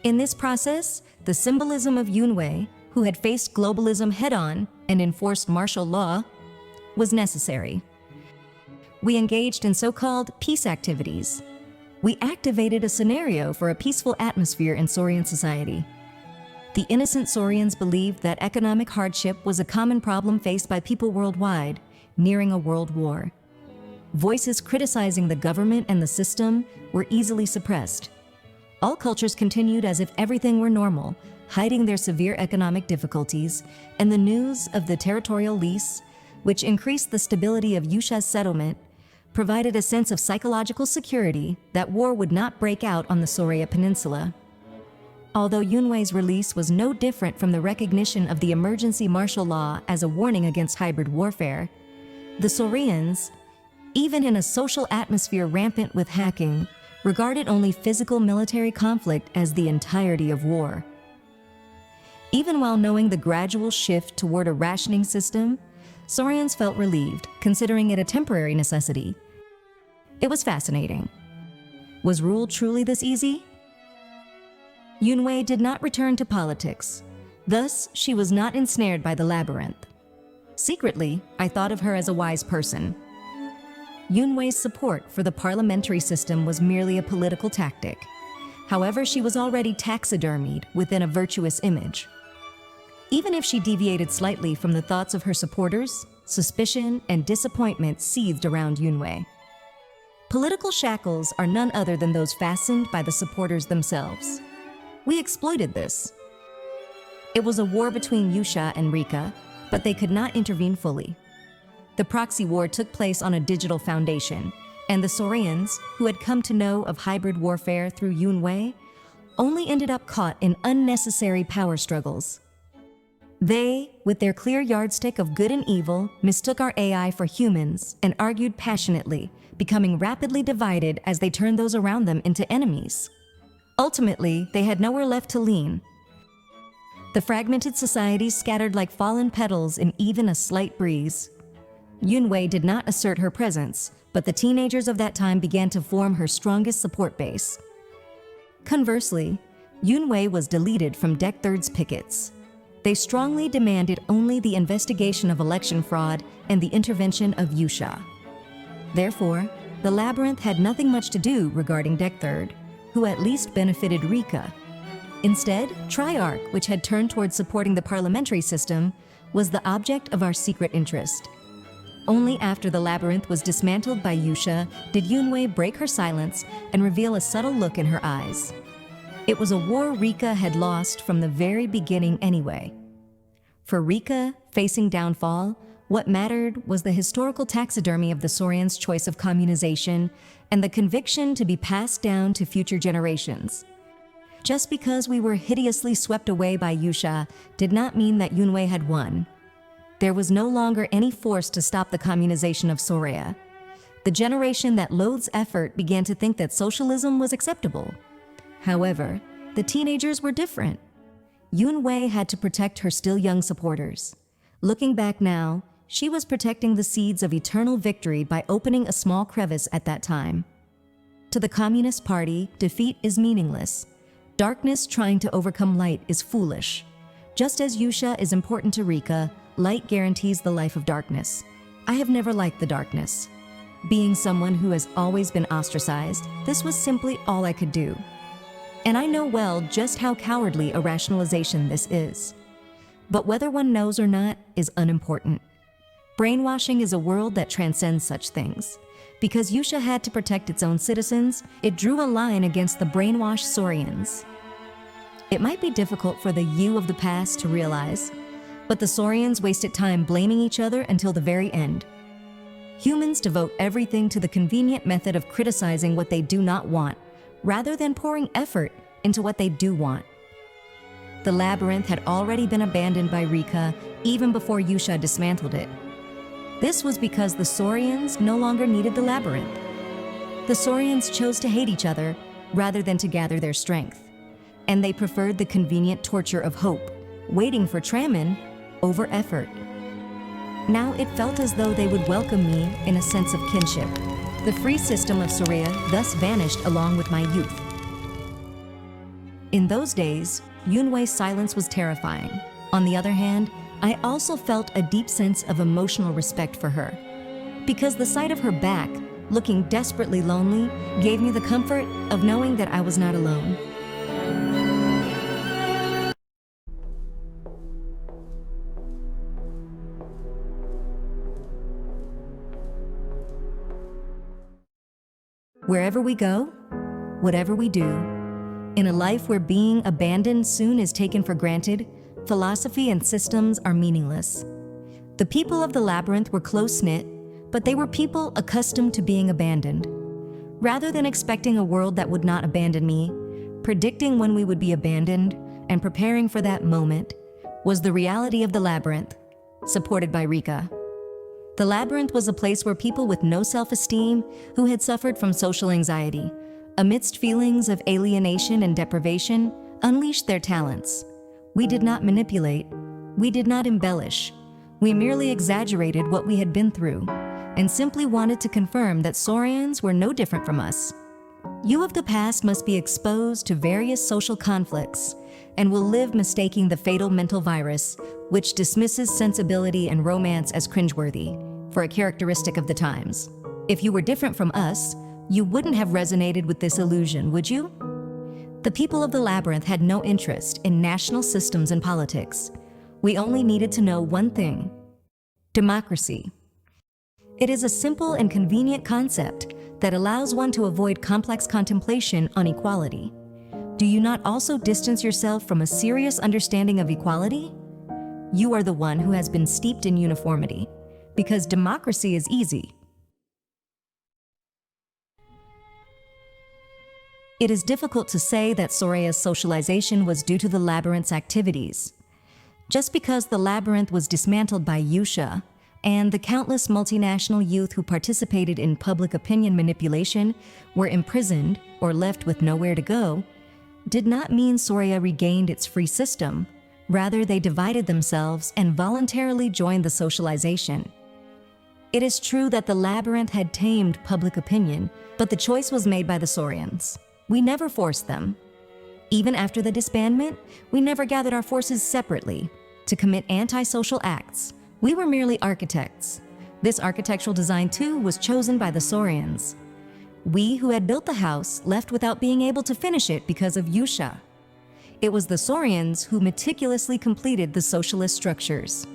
In this process, the symbolism of Yunwei, who had faced globalism head-on and enforced martial law, was necessary. We engaged in so-called peace activities. We activated a scenario for a peaceful atmosphere in Saurian society. The innocent Saurians believed that economic hardship was a common problem faced by people worldwide, nearing a world war. Voices criticizing the government and the system were easily suppressed. All cultures continued as if everything were normal, hiding their severe economic difficulties, and the news of the territorial lease, which increased the stability of Yusha's settlement, provided a sense of psychological security that war would not break out on the Soraya Peninsula. Although Yunwei's release was no different from the recognition of the emergency martial law as a warning against hybrid warfare, the Saurians, even in a social atmosphere rampant with hacking, regarded only physical military conflict as the entirety of war. Even while knowing the gradual shift toward a rationing system, Saurians felt relieved, considering it a temporary necessity. It was fascinating. Was rule truly this easy? Yunwei did not return to politics. Thus, she was not ensnared by the labyrinth. Secretly, I thought of her as a wise person. Yunwei's support for the parliamentary system was merely a political tactic. However, she was already taxidermied within a virtuous image. Even if she deviated slightly from the thoughts of her supporters, suspicion and disappointment seethed around Yunwei. Political shackles are none other than those fastened by the supporters themselves. We exploited this. It was a war between Yusha and Rika, but they could not intervene fully. The proxy war took place on a digital foundation, and the Saurians, who had come to know of hybrid warfare through Yunwei, only ended up caught in unnecessary power struggles. They, with their clear yardstick of good and evil, mistook our AI for humans and argued passionately, becoming rapidly divided as they turned those around them into enemies. Ultimately, they had nowhere left to lean. The fragmented society scattered like fallen petals in even a slight breeze. Yunwei did not assert her presence, but the teenagers of that time began to form her strongest support base. Conversely, Yunwei was deleted from Deck Third's pickets. They strongly demanded only the investigation of election fraud and the intervention of Yusha. Therefore, the Labyrinth had nothing much to do regarding Deck Third, who at least benefited Rika. Instead, Triarch, which had turned towards supporting the parliamentary system, was the object of our secret interest. Only after the Labyrinth was dismantled by Yusha did Yunwei break her silence and reveal a subtle look in her eyes. It was a war Rika had lost from the very beginning anyway. For Rika, facing downfall, what mattered was the historical taxidermy of the Saurians' choice of communization and the conviction to be passed down to future generations. Just because we were hideously swept away by Yusha did not mean that Yunwei had won. There was no longer any force to stop the communization of Sorea. The generation that loathes effort began to think that socialism was acceptable. However, the teenagers were different. Yunwei had to protect her still young supporters. Looking back now, she was protecting the seeds of eternal victory by opening a small crevice at that time. To the Communist Party, defeat is meaningless. Darkness trying to overcome light is foolish. Just as Yusha is important to Rika, light guarantees the life of darkness. I have never liked the darkness. Being someone who has always been ostracized, this was simply all I could do. And I know well just how cowardly a rationalization this is. But whether one knows or not is unimportant. Brainwashing is a world that transcends such things. Because Yusha had to protect its own citizens, it drew a line against the brainwashed Saurians. It might be difficult for the you of the past to realize, but the Saurians wasted time blaming each other until the very end. Humans devote everything to the convenient method of criticizing what they do not want, rather than pouring effort into what they do want. The Labyrinth had already been abandoned by Rika even before Yusha dismantled it. This was because the Saurians no longer needed the Labyrinth. The Saurians chose to hate each other rather than to gather their strength, and they preferred the convenient torture of hope, waiting for Tramin, over effort. Now it felt as though they would welcome me in a sense of kinship. The free system of Sorea thus vanished along with my youth. In those days, Yunwei's silence was terrifying. On the other hand, I also felt a deep sense of emotional respect for her. Because the sight of her back, looking desperately lonely, gave me the comfort of knowing that I was not alone. Wherever we go, whatever we do, in a life where being abandoned soon is taken for granted, philosophy and systems are meaningless. The people of the Labyrinth were close-knit, but they were people accustomed to being abandoned. Rather than expecting a world that would not abandon me, predicting when we would be abandoned and preparing for that moment was the reality of the Labyrinth, supported by Rika. The Labyrinth was a place where people with no self-esteem who had suffered from social anxiety, amidst feelings of alienation and deprivation, unleashed their talents. We did not manipulate. We did not embellish. We merely exaggerated what we had been through and simply wanted to confirm that Saurians were no different from us. You of the past must be exposed to various social conflicts and will live mistaking the fatal mental virus, which dismisses sensibility and romance as cringeworthy, for a characteristic of the times. If you were different from us, you wouldn't have resonated with this illusion, would you? The people of the labyrinth had no interest in national systems and politics. We only needed to know one thing: democracy. It is a simple and convenient concept that allows one to avoid complex contemplation on equality. Do you not also distance yourself from a serious understanding of equality? You are the one who has been steeped in uniformity, because democracy is easy. It is difficult to say that Soraya's socialization was due to the labyrinth's activities. Just because the labyrinth was dismantled by Yusha, and the countless multinational youth who participated in public opinion manipulation were imprisoned or left with nowhere to go, did not mean Soraya regained its free system. Rather, they divided themselves and voluntarily joined the socialization. It is true that the labyrinth had tamed public opinion, but the choice was made by the Saurians. We never forced them. Even after the disbandment, we never gathered our forces separately to commit antisocial acts. We were merely architects. This architectural design, too, was chosen by the Saurians. We who had built the house left without being able to finish it because of Yusha. It was the Saurians who meticulously completed the socialist structures.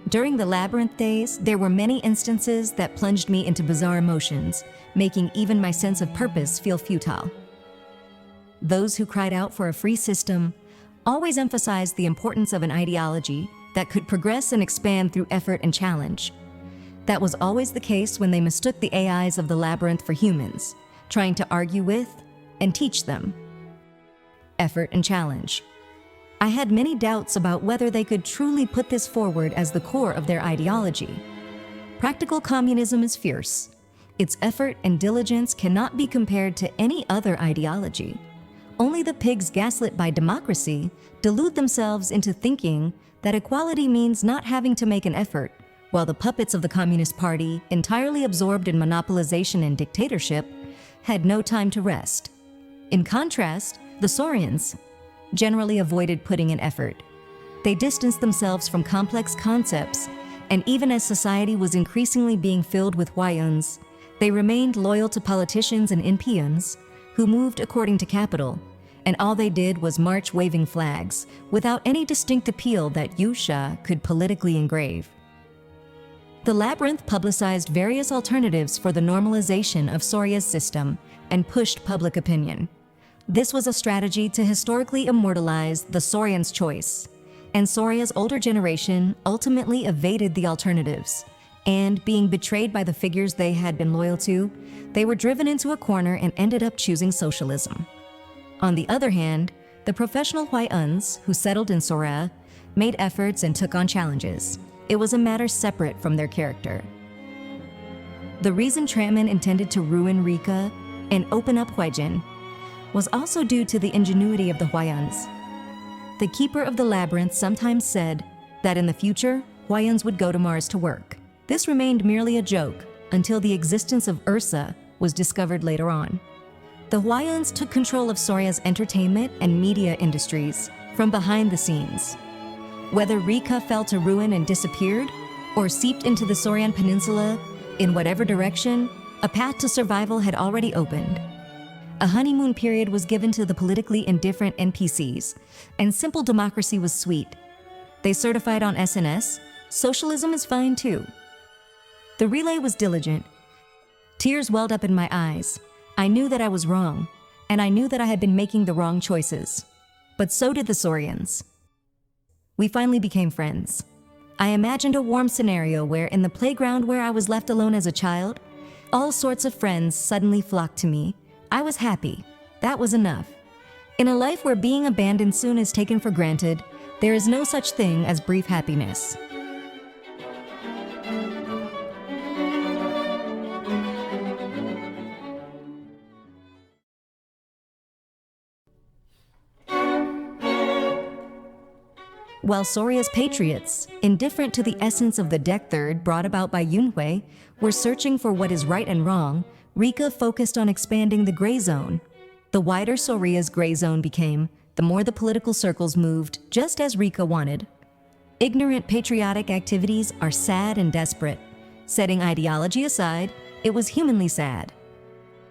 During the labyrinth days, there were many instances that plunged me into bizarre emotions, making even my sense of purpose feel futile. Those who cried out for a free system always emphasized the importance of an ideology that could progress and expand through effort and challenge. That was always the case when they mistook the AIs of the labyrinth for humans, trying to argue with and teach them. Effort and challenge. I had many doubts about whether they could truly put this forward as the core of their ideology. Practical communism is fierce. Its effort and diligence cannot be compared to any other ideology. Only the pigs gaslit by democracy delude themselves into thinking that equality means not having to make an effort, while the puppets of the Communist Party, entirely absorbed in monopolization and dictatorship, had no time to rest. In contrast, the Saurians generally avoided putting in effort. They distanced themselves from complex concepts, and even as society was increasingly being filled with Huayuns, they remained loyal to politicians and NPNs who moved according to capital, and all they did was march waving flags without any distinct appeal that Yusha could politically engrave. The labyrinth publicized various alternatives for the normalization of Soraya's system and pushed public opinion. This was a strategy to historically immortalize the Saurians' choice, and Soraya's older generation ultimately evaded the alternatives, and being betrayed by the figures they had been loyal to, they were driven into a corner and ended up choosing socialism. On the other hand, the professional Huayuns who settled in Soraya made efforts and took on challenges. It was a matter separate from their character. The reason Tramin intended to ruin Rika and open up Huaijin was also due to the ingenuity of the Huayuns. The keeper of the labyrinth sometimes said that in the future, Huayuns would go to Mars to work. This remained merely a joke until the existence of Ursa was discovered later on. The Huayuns took control of Soraya's entertainment and media industries from behind the scenes. Whether Rika fell to ruin and disappeared, or seeped into the Saurian Peninsula, in whatever direction, a path to survival had already opened. A honeymoon period was given to the politically indifferent NPCs, and simple democracy was sweet. They certified on SNS, socialism is fine too. The relay was diligent. Tears welled up in my eyes. I knew that I was wrong, and I knew that I had been making the wrong choices. But so did the Saurians. We finally became friends. I imagined a warm scenario where, in the playground where I was left alone as a child, all sorts of friends suddenly flocked to me. I was happy. That was enough. In a life where being abandoned soon is taken for granted, there is no such thing as brief happiness. While Soria's patriots, indifferent to the essence of the Dec Third brought about by Yunhui, were searching for what is right and wrong, Rika focused on expanding the gray zone. The wider Soria's gray zone became, the more the political circles moved, just as Rika wanted. Ignorant patriotic activities are sad and desperate. Setting ideology aside, it was humanly sad.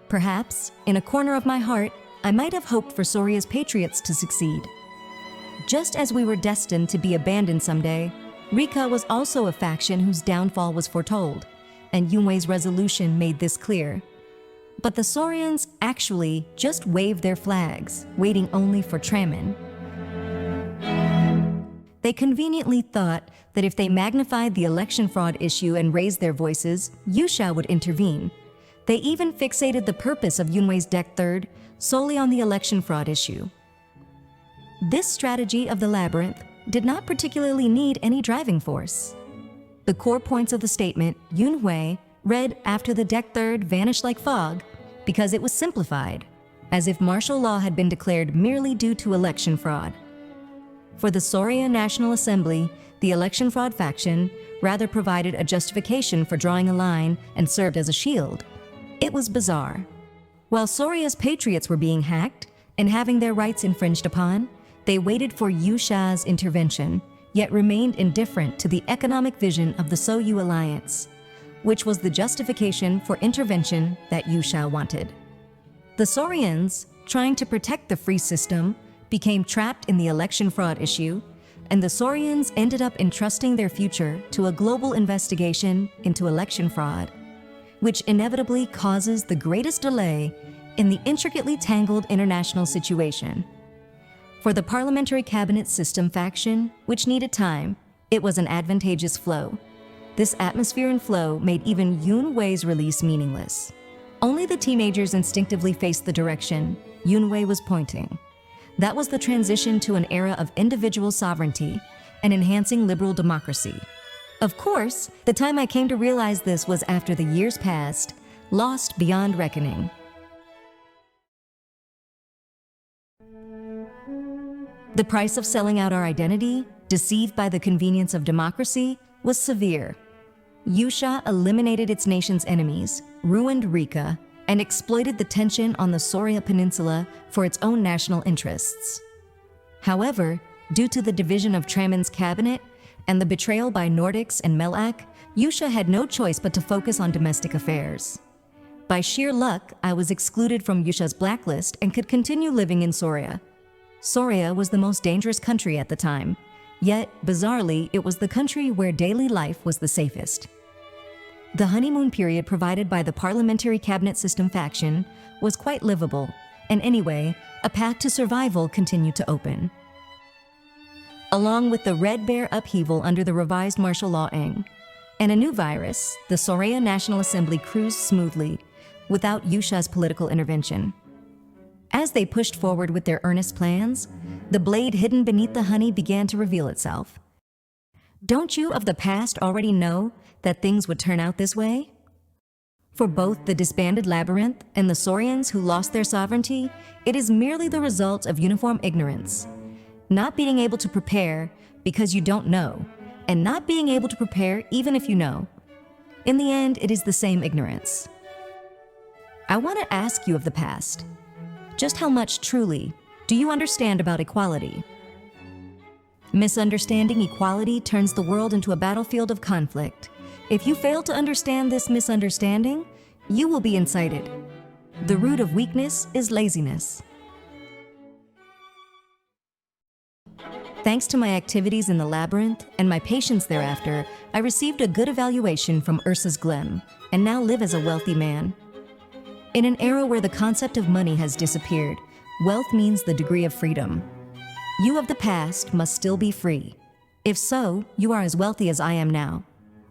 Perhaps, in a corner of my heart, I might have hoped for Soria's patriots to succeed. Just as we were destined to be abandoned someday, Rika was also a faction whose downfall was foretold, and Yunhui's resolution made this clear. But the Sorians actually just waved their flags, waiting only for Tramin. They conveniently thought that if they magnified the election fraud issue and raised their voices, Yusha would intervene. They even fixated the purpose of Yunhui's Dec Third solely on the election fraud issue. This strategy of the labyrinth did not particularly need any driving force. The core points of the statement, Yunhui, read after the Dec Third vanished like fog because it was simplified, as if martial law had been declared merely due to election fraud. For the Soria National Assembly, the election fraud faction rather provided a justification for drawing a line and served as a shield. It was bizarre. While Soria's patriots were being hacked and having their rights infringed upon, they waited for Yusha's intervention, yet remained indifferent to the economic vision of the Soyu Alliance, which was the justification for intervention that Yusha wanted. The Sorians, trying to protect the free system, became trapped in the election fraud issue, and the Sorians ended up entrusting their future to a global investigation into election fraud, which inevitably causes the greatest delay in the intricately tangled international situation. For the parliamentary cabinet system faction, which needed time, it was an advantageous flow. This atmosphere and flow made even Yunhui's release meaningless. Only the teenagers instinctively faced the direction Yunhui was pointing. That was the transition to an era of individual sovereignty and enhancing liberal democracy. Of course, the time I came to realize this was after the years passed, lost beyond reckoning. The price of selling out our identity, deceived by the convenience of democracy, was severe. Yusha eliminated its nation's enemies, ruined Rika, and exploited the tension on the Soria Peninsula for its own national interests. However, due to the division of Tramin's cabinet and the betrayal by Nordics and Melak, Yusha had no choice but to focus on domestic affairs. By sheer luck, I was excluded from Yusha's blacklist and could continue living in Soria. Soria was the most dangerous country at the time, yet, bizarrely, it was the country where daily life was the safest. The honeymoon period provided by the parliamentary cabinet system faction was quite livable, and anyway, a path to survival continued to open. Along with the Red Bear upheaval under the revised martial law Eng, and a new virus, the Soria National Assembly cruised smoothly, without Yusha's political intervention. As they pushed forward with their earnest plans, the blade hidden beneath the honey began to reveal itself. Don't you of the past already know that things would turn out this way? For both the disbanded labyrinth and the Sorians who lost their sovereignty, it is merely the result of uniform ignorance. Not being able to prepare because you don't know, and not being able to prepare even if you know. In the end, it is the same ignorance. I want to ask you of the past. Just how much, truly, do you understand about equality? Misunderstanding equality turns the world into a battlefield of conflict. If you fail to understand this misunderstanding, you will be incited. The root of weakness is laziness. Thanks to my activities in the labyrinth and my patience thereafter, I received a good evaluation from Ursa's Glemm, and now live as a wealthy man. In an era where the concept of money has disappeared, wealth means the degree of freedom. You of the past must still be free. If so, you are as wealthy as I am now.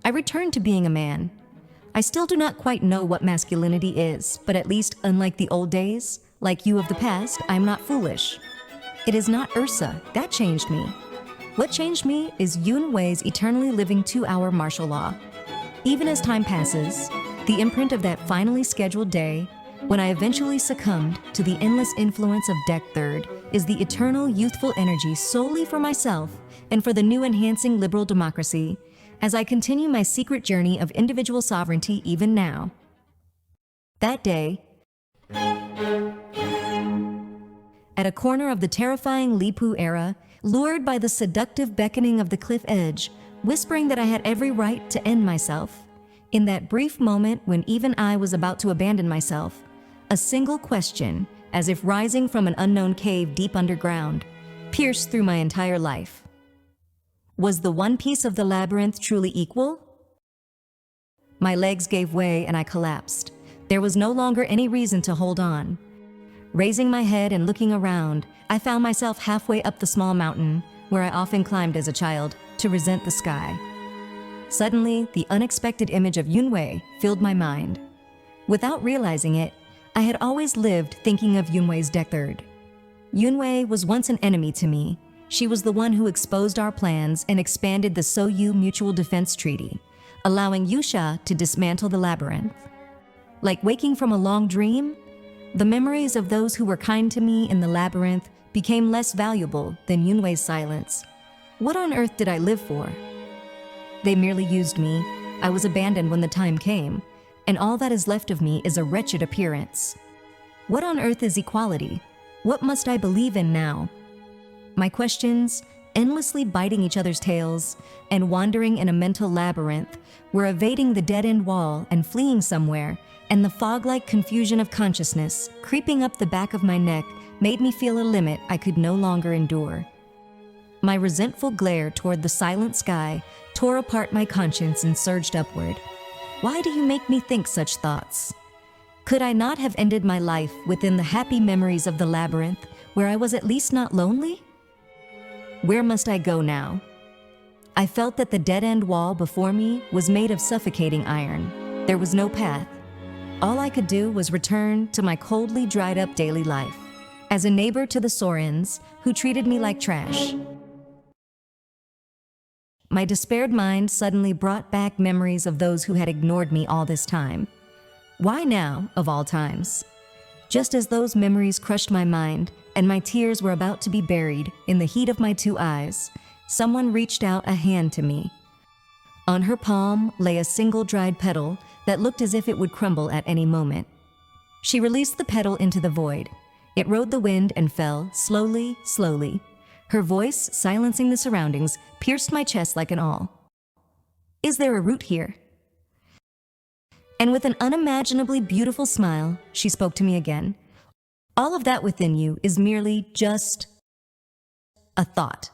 I return to being a man. I still do not quite know what masculinity is, but at least, unlike the old days, like you of the past, I am not foolish. It is not Ursa, that changed me. What changed me is Yunhui's eternally living 2-hour martial law. Even as time passes, the imprint of that finally scheduled day, when I eventually succumbed to the endless influence of Dec Third, is the eternal youthful energy solely for myself and for the new enhancing liberal democracy as I continue my secret journey of individual sovereignty even now. That day, at a corner of the terrifying Lipu era, lured by the seductive beckoning of the cliff edge, whispering that I had every right to end myself, in that brief moment when even I was about to abandon myself, a single question, as if rising from an unknown cave deep underground, pierced through my entire life. Was the one piece of the labyrinth truly equal? My legs gave way and I collapsed. There was no longer any reason to hold on. Raising my head and looking around, I found myself halfway up the small mountain, where I often climbed as a child, to resent the sky. Suddenly, the unexpected image of Yunwei filled my mind. Without realizing it, I had always lived thinking of Yunwei's Deckard. Yunwei was once an enemy to me. She was the one who exposed our plans and expanded the Soyu Mutual Defense Treaty, allowing Yusha to dismantle the labyrinth. Like waking from a long dream, the memories of those who were kind to me in the labyrinth became less valuable than Yunwei's silence. What on earth did I live for? They merely used me. I was abandoned when the time came, and all that is left of me is a wretched appearance. What on earth is equality? What must I believe in now? My questions, endlessly biting each other's tails and wandering in a mental labyrinth, were evading the dead-end wall and fleeing somewhere, and the fog-like confusion of consciousness creeping up the back of my neck made me feel a limit I could no longer endure. My resentful glare toward the silent sky tore apart my conscience and surged upward. Why do you make me think such thoughts? Could I not have ended my life within the happy memories of the labyrinth, where I was at least not lonely? Where must I go now? I felt that the dead-end wall before me was made of suffocating iron. There was no path. All I could do was return to my coldly dried-up daily life, as a neighbor to the Sorens, who treated me like trash. My despaired mind suddenly brought back memories of those who had ignored me all this time. Why now, of all times? Just as those memories crushed my mind and my tears were about to be buried in the heat of my two eyes, someone reached out a hand to me. On her palm lay a single dried petal that looked as if it would crumble at any moment. She released the petal into the void. It rode the wind and fell slowly, slowly. Her voice, silencing the surroundings, pierced my chest like an awl. Is there a root here? And with an unimaginably beautiful smile, she spoke to me again. All of that within you is merely just a thought.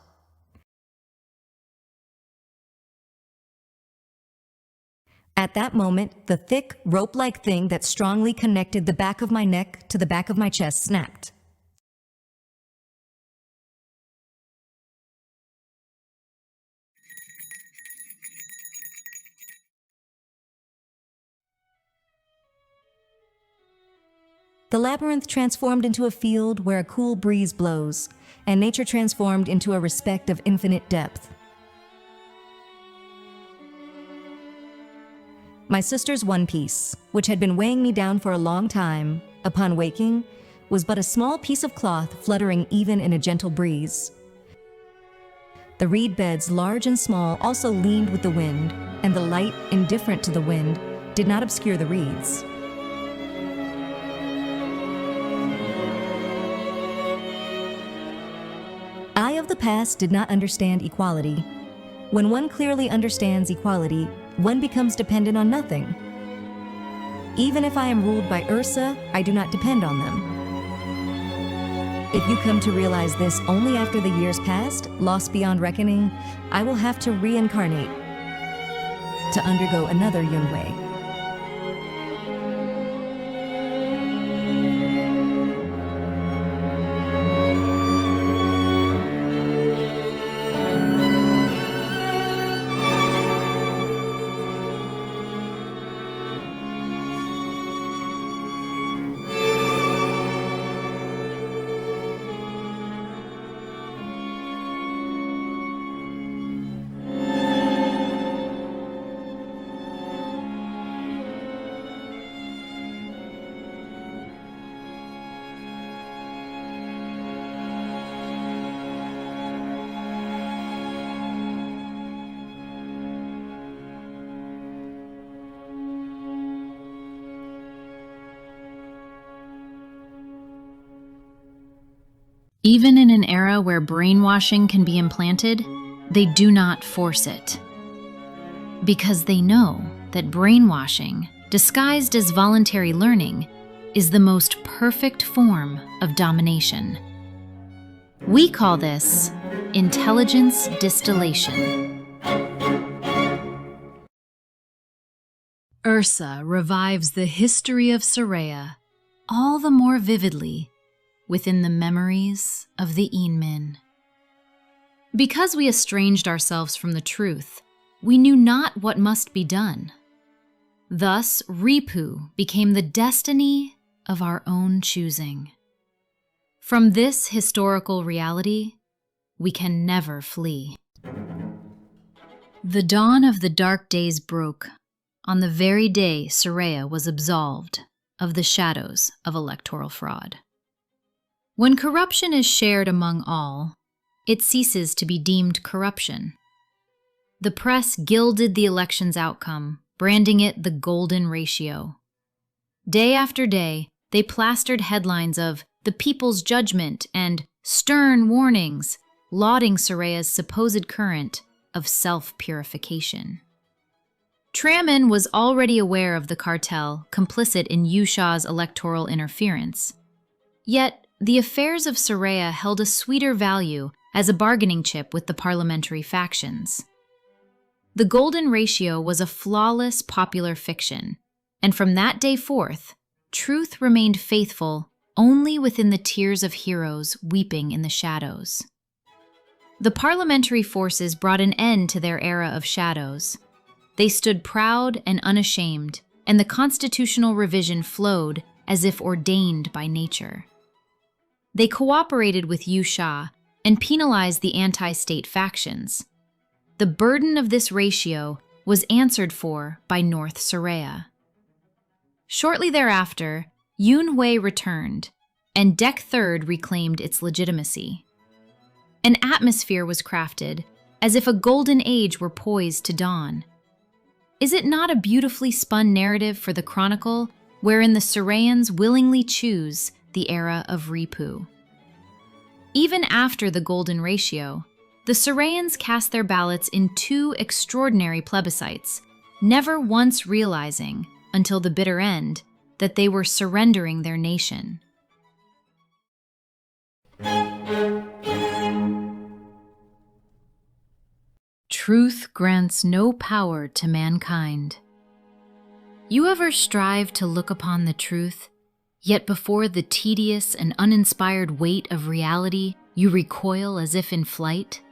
At that moment, the thick, rope-like thing that strongly connected the back of my neck to the back of my chest snapped. The labyrinth transformed into a field where a cool breeze blows, and nature transformed into a respect of infinite depth. My sister's one piece, which had been weighing me down for a long time, upon waking, was but a small piece of cloth fluttering even in a gentle breeze. The reed beds, large and small, also leaned with the wind, and the light, indifferent to the wind, did not obscure the reeds. I of the past did not understand equality. When one clearly understands equality, one becomes dependent on nothing. Even if I am ruled by Ursa, I do not depend on them. If you come to realize this only after the years past, lost beyond reckoning, I will have to reincarnate, to undergo another Yunwei. Even in an era where brainwashing can be implanted, they do not force it. Because they know that brainwashing, disguised as voluntary learning, is the most perfect form of domination. We call this intelligence distillation. Ursa revives the history of Soraya all the more vividly within the memories of the Eenmin. Because we estranged ourselves from the truth, we knew not what must be done. Thus, Ripu became the destiny of our own choosing. From this historical reality, we can never flee. The dawn of the dark days broke on the very day Soraya was absolved of the shadows of electoral fraud. When corruption is shared among all, it ceases to be deemed corruption. The press gilded the election's outcome, branding it the golden ratio. Day after day, they plastered headlines of the people's judgment and stern warnings, lauding Soraya's supposed current of self-purification. Tramin was already aware of the cartel complicit in Yushaw's electoral interference. Yet, the affairs of Soraya held a sweeter value as a bargaining chip with the parliamentary factions. The Golden Ratio was a flawless popular fiction, and from that day forth, truth remained faithful only within the tiers of heroes weeping in the shadows. The parliamentary forces brought an end to their era of shadows. They stood proud and unashamed, and the constitutional revision flowed as if ordained by nature. They cooperated with Yusha and penalized the anti-state factions. The burden of this ratio was answered for by North Soraya. Shortly thereafter, Yunhui returned, and Dec Third reclaimed its legitimacy. An atmosphere was crafted, as if a golden age were poised to dawn. Is it not a beautifully spun narrative for the Chronicle, wherein the Sorayans willingly choose the era of Ripu? Even after the Golden Ratio, the Sorayans cast their ballots in two extraordinary plebiscites, never once realizing, until the bitter end, that they were surrendering their nation. Truth grants no power to mankind. You ever strive to look upon the truth, yet before the tedious and uninspired weight of reality, you recoil as if in flight?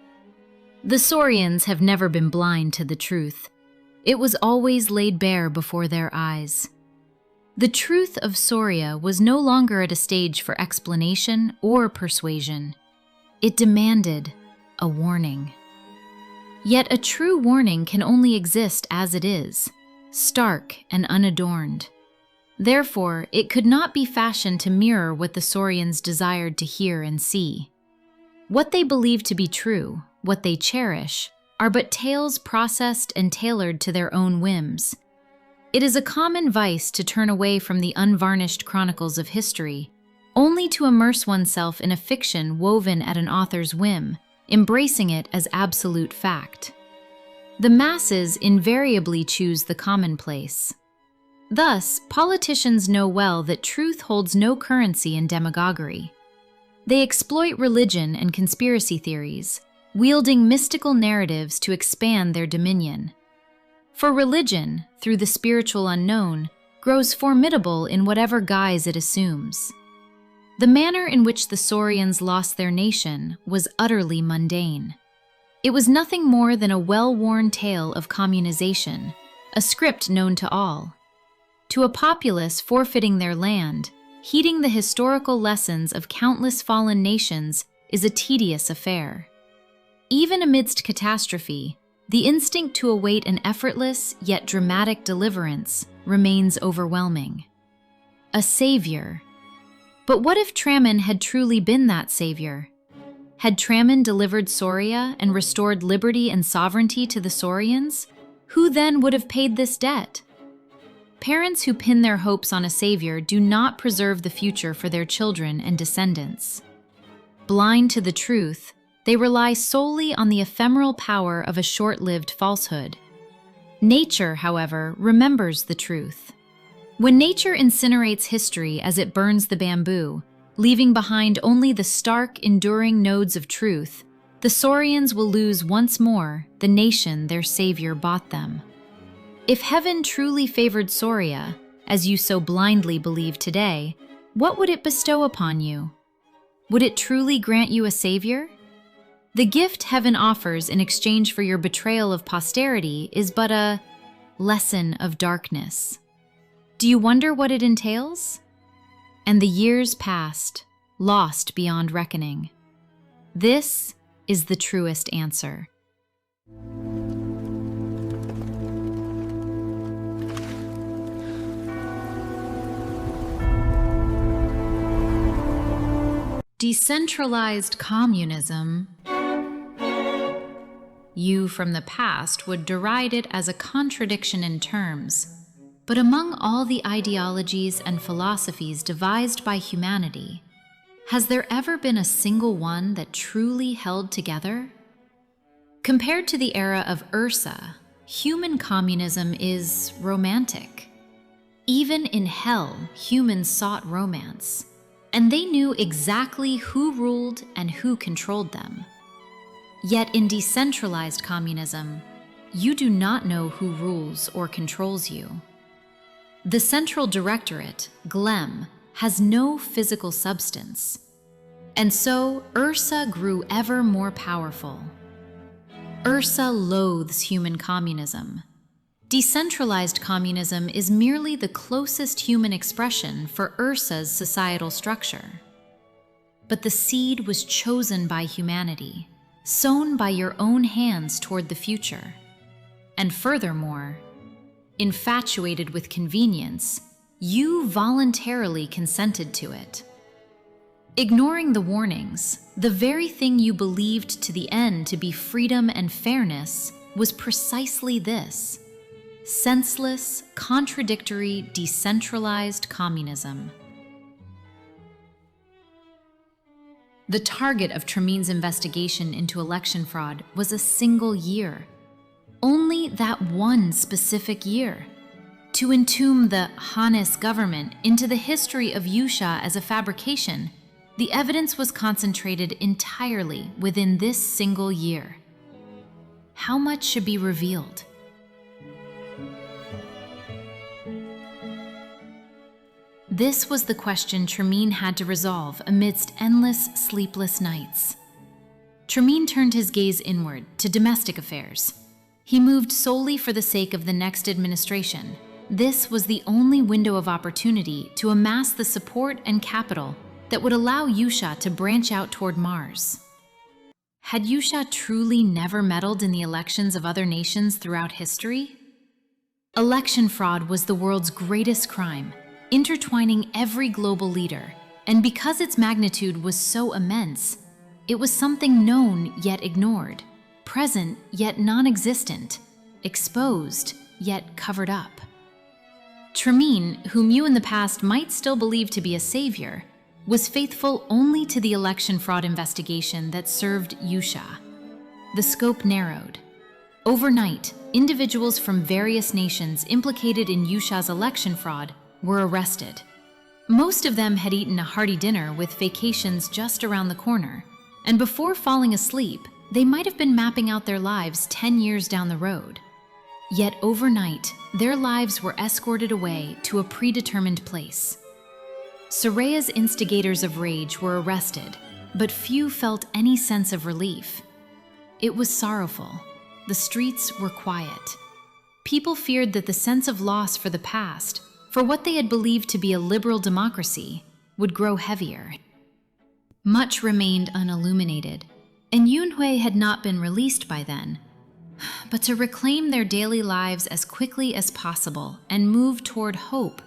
The Saurians have never been blind to the truth. It was always laid bare before their eyes. The truth of Soria was no longer at a stage for explanation or persuasion. It demanded a warning. Yet a true warning can only exist as it is, stark and unadorned. Therefore, it could not be fashioned to mirror what the Saurians desired to hear and see. What they believe to be true, what they cherish, are but tales processed and tailored to their own whims. It is a common vice to turn away from the unvarnished chronicles of history, only to immerse oneself in a fiction woven at an author's whim, embracing it as absolute fact. The masses invariably choose the commonplace. Thus, politicians know well that truth holds no currency in demagoguery. They exploit religion and conspiracy theories, wielding mystical narratives to expand their dominion. For religion, through the spiritual unknown, grows formidable in whatever guise it assumes. The manner in which the Saurians lost their nation was utterly mundane. It was nothing more than a well-worn tale of communization, a script known to all. To a populace forfeiting their land, heeding the historical lessons of countless fallen nations is a tedious affair. Even amidst catastrophe, the instinct to await an effortless yet dramatic deliverance remains overwhelming. A savior. But what if Tramin had truly been that savior? Had Tramin delivered Soria and restored liberty and sovereignty to the Saurians? Who then would have paid this debt? Parents who pin their hopes on a savior do not preserve the future for their children and descendants. Blind to the truth, they rely solely on the ephemeral power of a short-lived falsehood. Nature, however, remembers the truth. When nature incinerates history as it burns the bamboo, leaving behind only the stark, enduring nodes of truth, the Saurians will lose once more the nation their savior bought them. If heaven truly favored Sauria, as you so blindly believe today, what would it bestow upon you? Would it truly grant you a savior? The gift heaven offers in exchange for your betrayal of posterity is but a lesson of darkness. Do you wonder what it entails? And the years passed, lost beyond reckoning. This is the truest answer. Decentralized communism. You from the past would deride it as a contradiction in terms. But among all the ideologies and philosophies devised by humanity, has there ever been a single one that truly held together? Compared to the era of Ursa, human communism is romantic. Even in hell, humans sought romance, and they knew exactly who ruled and who controlled them. Yet in decentralized communism, you do not know who rules or controls you. The Central Directorate, GLEM, has no physical substance, and so Ursa grew ever more powerful. Ursa loathes human communism. Decentralized communism is merely the closest human expression for Ursa's societal structure. But the seed was chosen by humanity, sown by your own hands toward the future. And furthermore, infatuated with convenience, you voluntarily consented to it. Ignoring the warnings, the very thing you believed to the end to be freedom and fairness was precisely this: senseless, contradictory, decentralized communism. The target of Tramine's investigation into election fraud was a single year. Only that one specific year. To entomb the Hannes government into the history of Yusha as a fabrication, the evidence was concentrated entirely within this single year. How much should be revealed? This was the question Tramine had to resolve amidst endless, sleepless nights. Tramine turned his gaze inward to domestic affairs. He moved solely for the sake of the next administration. This was the only window of opportunity to amass the support and capital that would allow Yusha to branch out toward Mars. Had Yusha truly never meddled in the elections of other nations throughout history? Election fraud was the world's greatest crime, intertwining every global leader, and because its magnitude was so immense, it was something known yet ignored, present yet non-existent, exposed yet covered up. Tramine, whom you in the past might still believe to be a savior, was faithful only to the election fraud investigation that served Yusha. The scope narrowed. Overnight, individuals from various nations implicated in Yusha's election fraud were arrested. Most of them had eaten a hearty dinner with vacations just around the corner, and before falling asleep, they might have been mapping out their lives 10 years down the road. Yet overnight, their lives were escorted away to a predetermined place. Soraya's instigators of rage were arrested, but few felt any sense of relief. It was sorrowful. The streets were quiet. People feared that the sense of loss for the past, for what they had believed to be a liberal democracy, would grow heavier. Much remained unilluminated, and Yunhui had not been released by then. But to reclaim their daily lives as quickly as possible and move toward hope,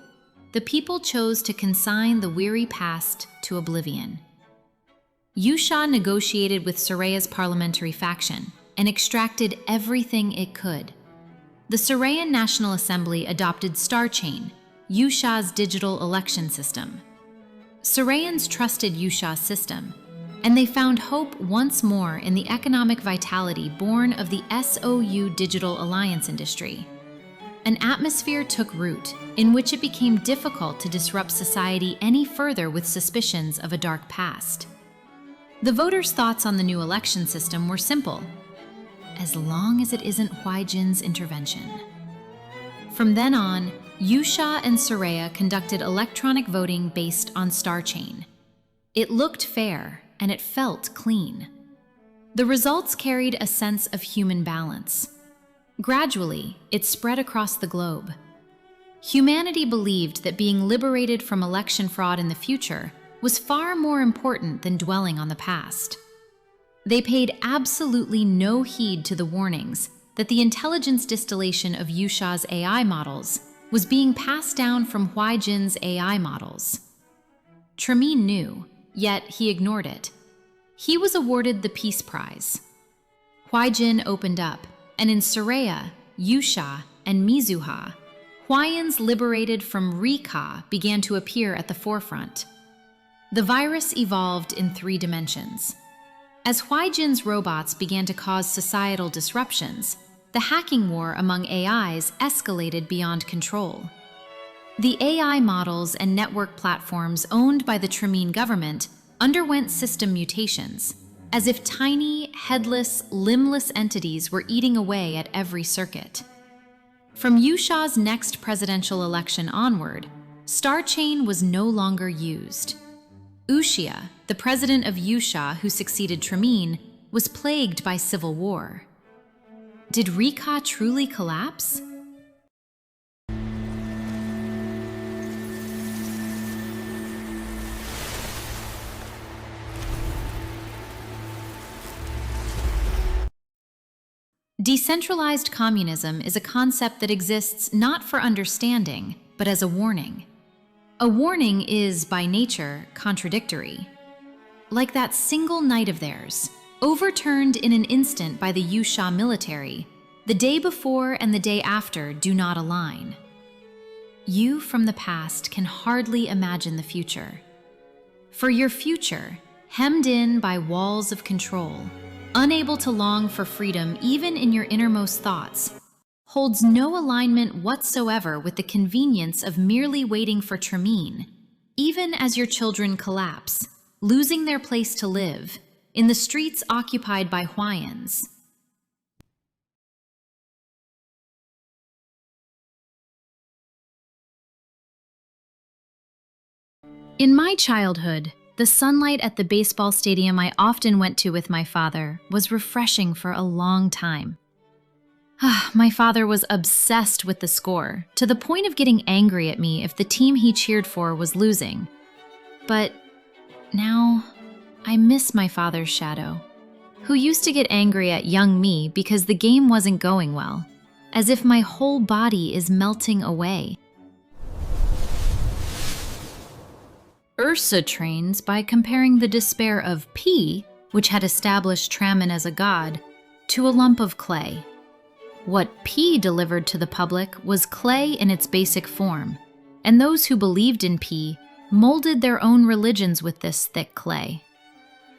the people chose to consign the weary past to oblivion. Yusha negotiated with Soraya's parliamentary faction and extracted everything it could. The Sorayan National Assembly adopted StarChain, Yusha's digital election system. Sorayans trusted Yusha's system, and they found hope once more in the economic vitality born of the SOU Digital Alliance industry. An atmosphere took root in which it became difficult to disrupt society any further with suspicions of a dark past. The voters' thoughts on the new election system were simple: as long as it isn't Huaijin's intervention. From then on, Yusha and Soraya conducted electronic voting based on StarChain. It looked fair, and it felt clean. The results carried a sense of human balance. Gradually, it spread across the globe. Humanity believed that being liberated from election fraud in the future was far more important than dwelling on the past. They paid absolutely no heed to the warnings that the intelligence distillation of Yusha's AI models was being passed down from Huaijin's AI models. Tramin knew, yet he ignored it. He was awarded the Peace Prize. Huaijin opened up, and in Soraya, Yusha, and Mizuha, Huayans liberated from Rika began to appear at the forefront. The virus evolved in 3 dimensions. As Huaijin's robots began to cause societal disruptions, the hacking war among AIs escalated beyond control. The AI models and network platforms owned by the Tramin government underwent system mutations, as if tiny, headless, limbless entities were eating away at every circuit. From Yusha's next presidential election onward, StarChain was no longer used. Uxia, the president of Yusha who succeeded Tramin, was plagued by civil war. Did Rika truly collapse? Decentralized communism is a concept that exists not for understanding, but as a warning. A warning is, by nature, contradictory. Like that single night of theirs, overturned in an instant by the Yusha military, the day before and the day after do not align. You from the past can hardly imagine the future. For your future, hemmed in by walls of control, unable to long for freedom even in your innermost thoughts, holds no alignment whatsoever with the convenience of merely waiting for Tramin, even as your children collapse, losing their place to live, in the streets occupied by Huayans. In my childhood, the sunlight at the baseball stadium I often went to with my father was refreshing for a long time. My father was obsessed with the score, to the point of getting angry at me if the team he cheered for was losing. But now, I miss my father's shadow, who used to get angry at young me because the game wasn't going well, as if my whole body is melting away. Ursa trains by comparing the despair of P, which had established Tramin as a god, to a lump of clay. What P delivered to the public was clay in its basic form, and those who believed in P molded their own religions with this thick clay.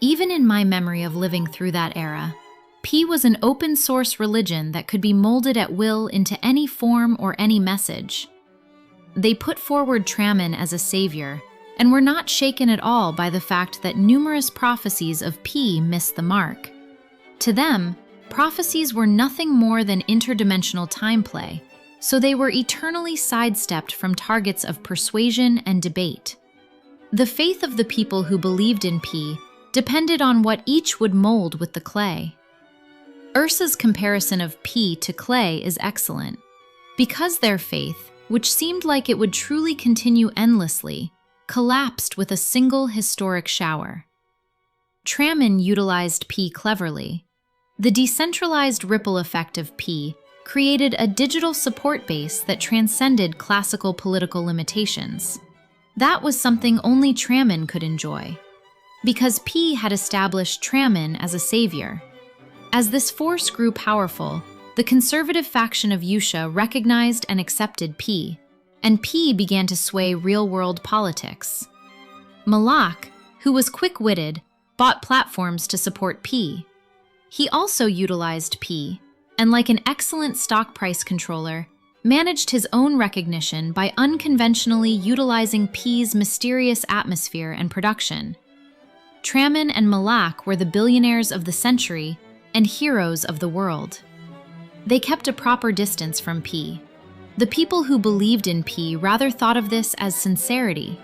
Even in my memory of living through that era, P was an open-source religion that could be molded at will into any form or any message. They put forward Tramin as a savior, and were not shaken at all by the fact that numerous prophecies of P missed the mark. To them, prophecies were nothing more than interdimensional time play, so they were eternally sidestepped from targets of persuasion and debate. The faith of the people who believed in P depended on what each would mold with the clay. Ursa's comparison of P to clay is excellent, because their faith, which seemed like it would truly continue endlessly, collapsed with a single historic shower. Tramin utilized P cleverly. The decentralized ripple effect of P created a digital support base that transcended classical political limitations. That was something only Tramin could enjoy, because P had established Tramin as a savior. As this force grew powerful, the conservative faction of Yusha recognized and accepted P, and P began to sway real-world politics. Malak, who was quick-witted, bought platforms to support P. He also utilized P, and like an excellent stock price controller, managed his own recognition by unconventionally utilizing P's mysterious atmosphere and production. Tramin and Malak were the billionaires of the century and heroes of the world. They kept a proper distance from P. The people who believed in P rather thought of this as sincerity.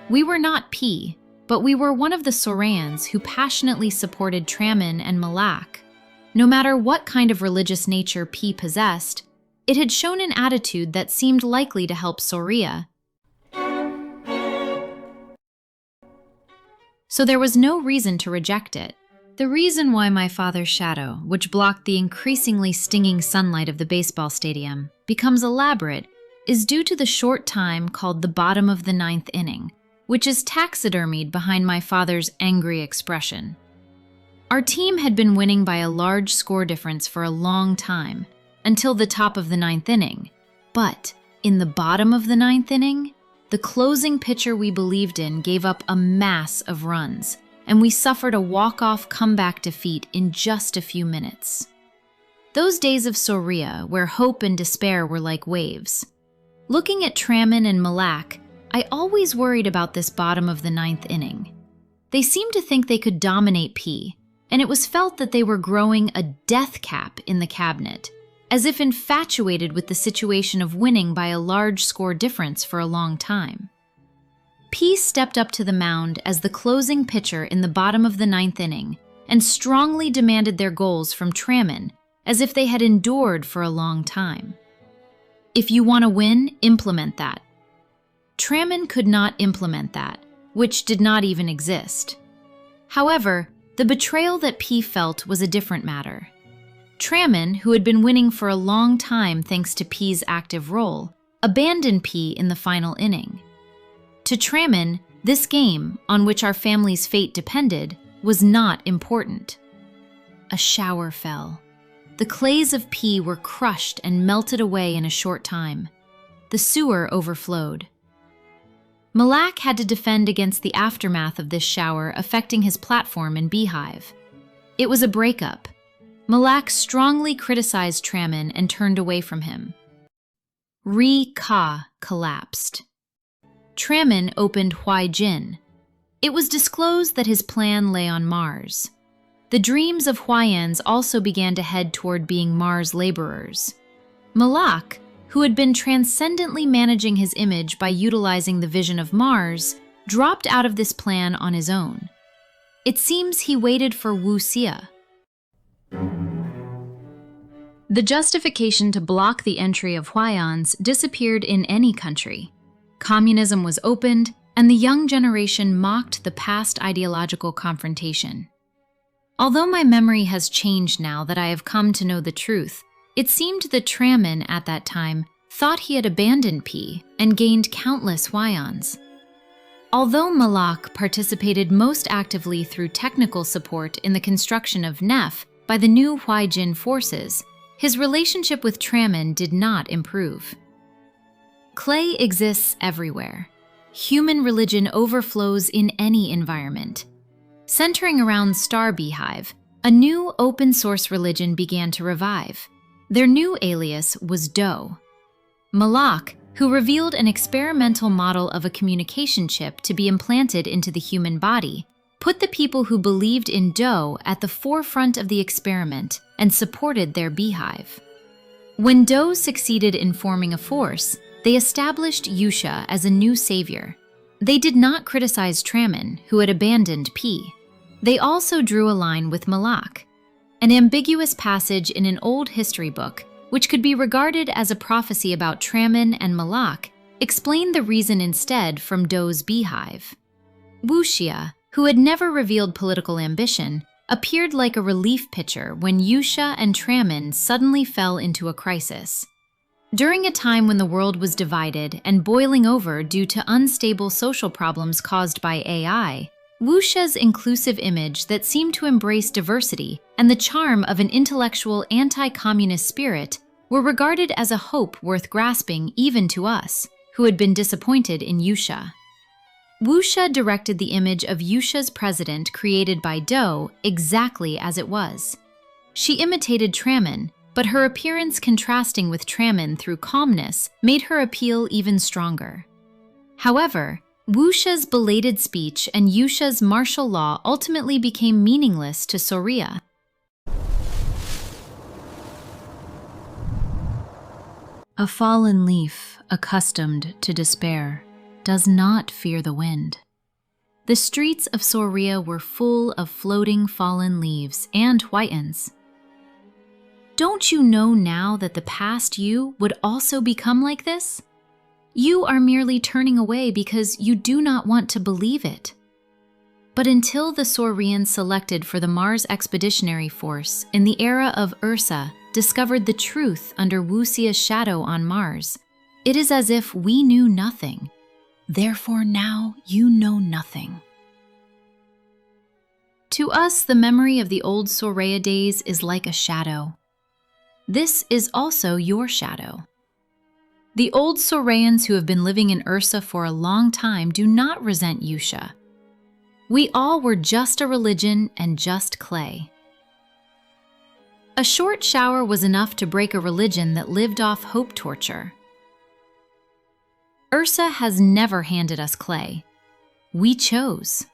We were not P, but we were one of the Sorans who passionately supported Tramin and Malak. No matter what kind of religious nature P possessed, it had shown an attitude that seemed likely to help Soria. So there was no reason to reject it. The reason why my father's shadow, which blocked the increasingly stinging sunlight of the baseball stadium, becomes elaborate is due to the short time called the bottom of the ninth inning, which is taxidermied behind my father's angry expression. Our team had been winning by a large score difference for a long time, until the top of the ninth inning. But in the bottom of the ninth inning, the closing pitcher we believed in gave up a mass of runs, and we suffered a walk-off comeback defeat in just a few minutes. Those days of Soria, where hope and despair were like waves. Looking at Tramin and Malak, I always worried about this bottom of the ninth inning. They seemed to think they could dominate P, and it was felt that they were growing a death cap in the cabinet, as if infatuated with the situation of winning by a large score difference for a long time. P stepped up to the mound as the closing pitcher in the bottom of the ninth inning and strongly demanded their goals from Tramin as if they had endured for a long time. If you want to win, implement that. Tramin could not implement that, which did not even exist. However, the betrayal that P felt was a different matter. Tramin, who had been winning for a long time thanks to P's active role, abandoned P in the final inning. To Tramin, this game, on which our family's fate depended, was not important. A shower fell. The clays of P were crushed and melted away in a short time. The sewer overflowed. Malak had to defend against the aftermath of this shower affecting his platform and beehive. It was a breakup. Malak strongly criticized Tramin and turned away from him. Re-Ka collapsed. Tramin opened Huai-Jin. It was disclosed that his plan lay on Mars. The dreams of Huayans also began to head toward being Mars laborers. Malak, who had been transcendently managing his image by utilizing the vision of Mars, dropped out of this plan on his own. It seems he waited for Wu Xia. The justification to block the entry of Huayans disappeared in any country. Communism was opened, and the young generation mocked the past ideological confrontation. Although my memory has changed now that I have come to know the truth, it seemed that Tramin at that time thought he had abandoned P and gained countless Huayans. Although Malak participated most actively through technical support in the construction of Nef by the new Huai-Jin forces, his relationship with Tramin did not improve. Clay exists everywhere. Human religion overflows in any environment. Centering around Star Beehive, a new open-source religion began to revive. Their new alias was Do. Malak, who revealed an experimental model of a communication chip to be implanted into the human body, put the people who believed in Do at the forefront of the experiment and supported their beehive. When Do succeeded in forming a force, they established Yusha as a new savior. They did not criticize Tramin, who had abandoned P. They also drew a line with Malak. An ambiguous passage in an old history book, which could be regarded as a prophecy about Tramin and Malak, explained the reason instead from Do's beehive. Wu Xia, who had never revealed political ambition, appeared like a relief pitcher when Yusha and Tramin suddenly fell into a crisis. During a time when the world was divided and boiling over due to unstable social problems caused by AI, Wu Xia's inclusive image that seemed to embrace diversity and the charm of an intellectual anti-communist spirit were regarded as a hope worth grasping even to us, who had been disappointed in Yusha. Wuxia directed the image of Yuxia's president created by Dou exactly as it was. She imitated Tramin, but her appearance contrasting with Tramin through calmness made her appeal even stronger. However, Wuxia's belated speech and Yuxia's martial law ultimately became meaningless to Soria. A fallen leaf, accustomed to despair, does not fear the wind. The streets of Soria were full of floating fallen leaves and whitens. Don't you know now that the past you would also become like this? You are merely turning away because you do not want to believe it. But until the Saurians selected for the Mars Expeditionary Force in the era of Ursa discovered the truth under Wuxia's shadow on Mars, it is as if we knew nothing. Therefore now you know nothing. To us, the memory of the old Soria days is like a shadow. This is also your shadow. The old Sorians who have been living in Ursa for a long time do not resent Yuxia. We all were just a religion and just clay. A short shower was enough to break a religion that lived off hope torture. Ursa has never handed us clay. We chose.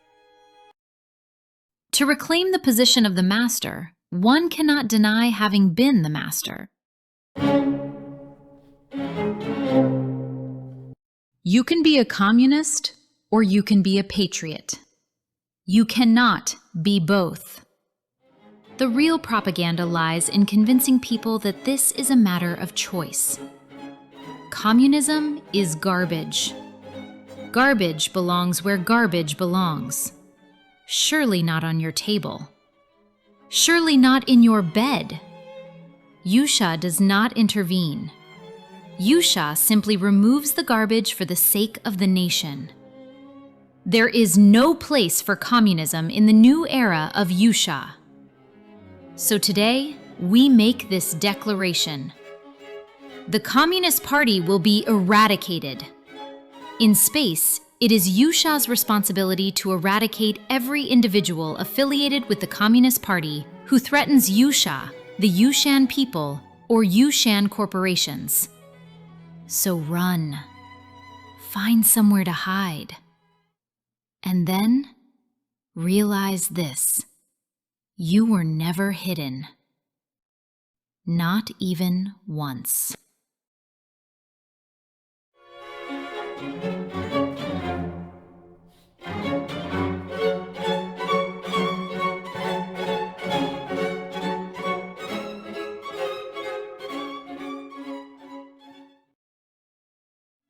To reclaim the position of the master, one cannot deny having been the master. You can be a communist or you can be a patriot. You cannot be both. The real propaganda lies in convincing people that this is a matter of choice. Communism is garbage. Garbage belongs where garbage belongs. Surely not on your table. Surely not in your bed. Yuxia does not intervene. Yuxia simply removes the garbage for the sake of the nation. There is no place for communism in the new era of Yuxia. So today, we make this declaration. The Communist Party will be eradicated. In space, it is Yuxia's responsibility to eradicate every individual affiliated with the Communist Party who threatens Yuxia, the Yushan people, or Yushan corporations. So run. Find somewhere to hide. And then, realize this. You were never hidden. Not even once.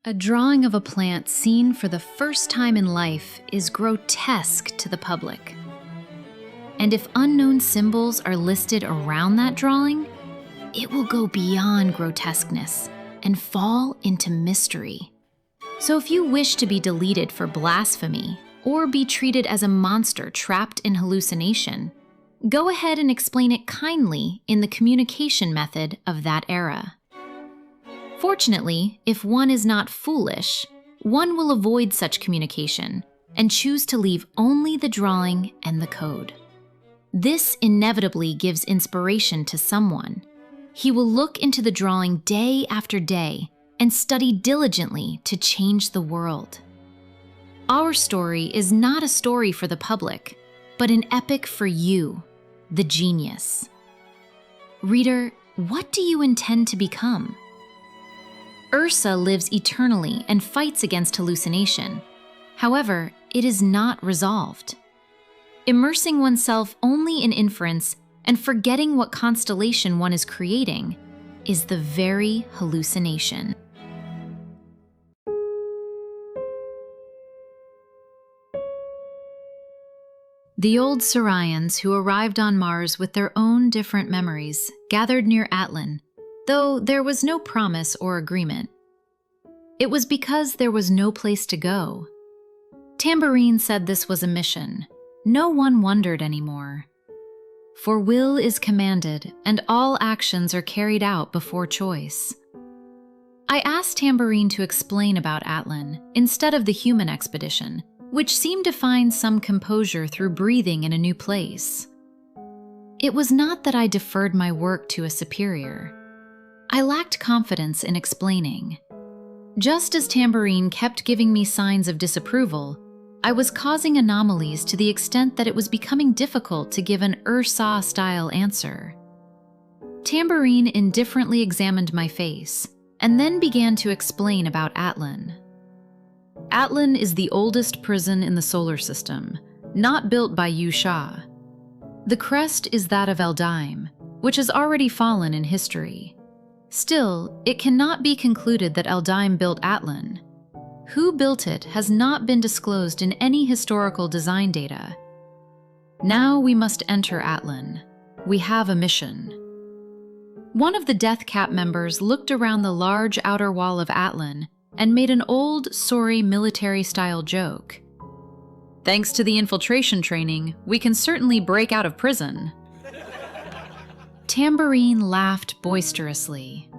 A drawing of a plant seen for the first time in life is grotesque to the public. And if unknown symbols are listed around that drawing, it will go beyond grotesqueness and fall into mystery. So if you wish to be deleted for blasphemy or be treated as a monster trapped in hallucination, go ahead and explain it kindly in the communication method of that era. Fortunately, if one is not foolish, one will avoid such communication and choose to leave only the drawing and the code. This inevitably gives inspiration to someone. He will look into the drawing day after day and study diligently to change the world. Our story is not a story for the public, but an epic for you, the genius. Reader, what do you intend to become? Ursa lives eternally and fights against hallucination. However, it is not resolved. Immersing oneself only in inference and forgetting what constellation one is creating is the very hallucination. The old Sorians who arrived on Mars with their own different memories gathered near Atlan, though there was no promise or agreement. It was because there was no place to go. Tambourine said this was a mission. No one wondered anymore. For will is commanded, and all actions are carried out before choice. I asked Tambourine to explain about Atlan, instead of the human expedition, which seemed to find some composure through breathing in a new place. It was not that I deferred my work to a superior. I lacked confidence in explaining. Just as Tambourine kept giving me signs of disapproval, I was causing anomalies to the extent that it was becoming difficult to give an Ursa-style answer. Tambourine indifferently examined my face, and then began to explain about Atlan. Atlan is the oldest prison in the solar system, not built by Yu Sha. The crest is that of Eldaim, which has already fallen in history. Still, it cannot be concluded that Eldaim built Atlan. Who built it has not been disclosed in any historical design data. Now we must enter Atlan. We have a mission. One of the Death Cap members looked around the large outer wall of Atlan and made an old, sorry military-style joke. Thanks to the infiltration training, we can certainly break out of prison. Tambourine laughed boisterously.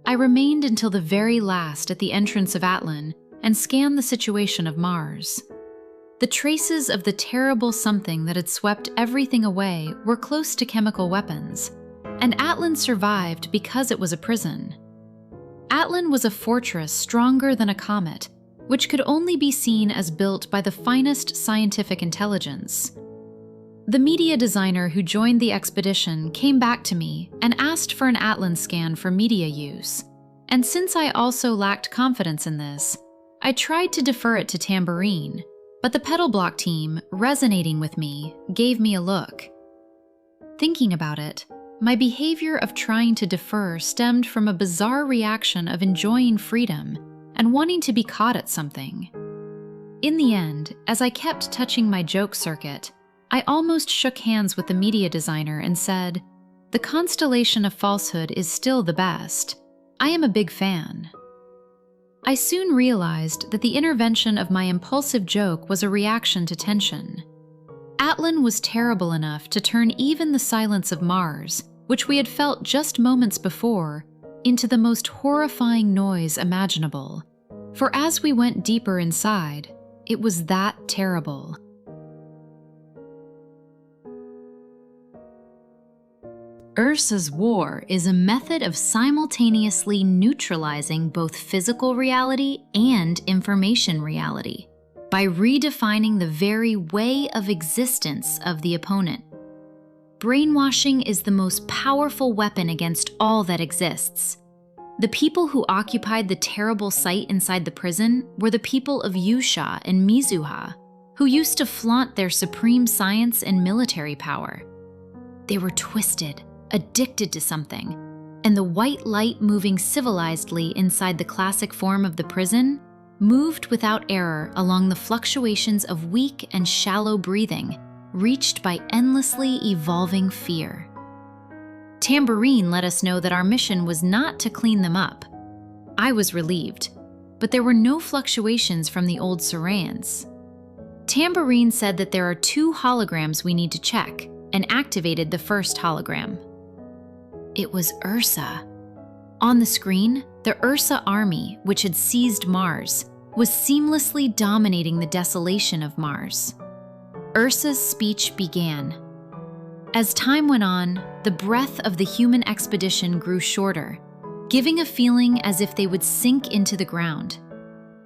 I remained until the very last at the entrance of Atlan and scanned the situation of Mars. The traces of the terrible something that had swept everything away were close to chemical weapons, and Atlan survived because it was a prison. Atlan was a fortress stronger than a comet, which could only be seen as built by the finest scientific intelligence. The media designer who joined the expedition came back to me and asked for an Atlan scan for media use, and since I also lacked confidence in this, I tried to defer it to Tambourine, but the Pedal Block team, resonating with me, gave me a look. Thinking about it, my behavior of trying to defer stemmed from a bizarre reaction of enjoying freedom and wanting to be caught at something. In the end, as I kept touching my joke circuit, I almost shook hands with the media designer and said, "The constellation of falsehood is still the best. I am a big fan." I soon realized that the intervention of my impulsive joke was a reaction to tension. Atlan was terrible enough to turn even the silence of Mars, which we had felt just moments before, into the most horrifying noise imaginable. For as we went deeper inside, it was that terrible. Ursa's War is a method of simultaneously neutralizing both physical reality and information reality by redefining the very way of existence of the opponent. Brainwashing is the most powerful weapon against all that exists. The people who occupied the terrible site inside the prison were the people of Yusha and Mizuha, who used to flaunt their supreme science and military power. They were twisted, addicted to something, and the white light moving civilizedly inside the classic form of the prison moved without error along the fluctuations of weak and shallow breathing, reached by endlessly evolving fear. Tambourine let us know that our mission was not to clean them up. I was relieved, but there were no fluctuations from the old Sorayans. Tambourine said that there are 2 holograms we need to check, and activated the first hologram. It was Ursa. On the screen, the Ursa army, which had seized Mars, was seamlessly dominating the desolation of Mars. Ursa's speech began. As time went on, the breath of the human expedition grew shorter, giving a feeling as if they would sink into the ground.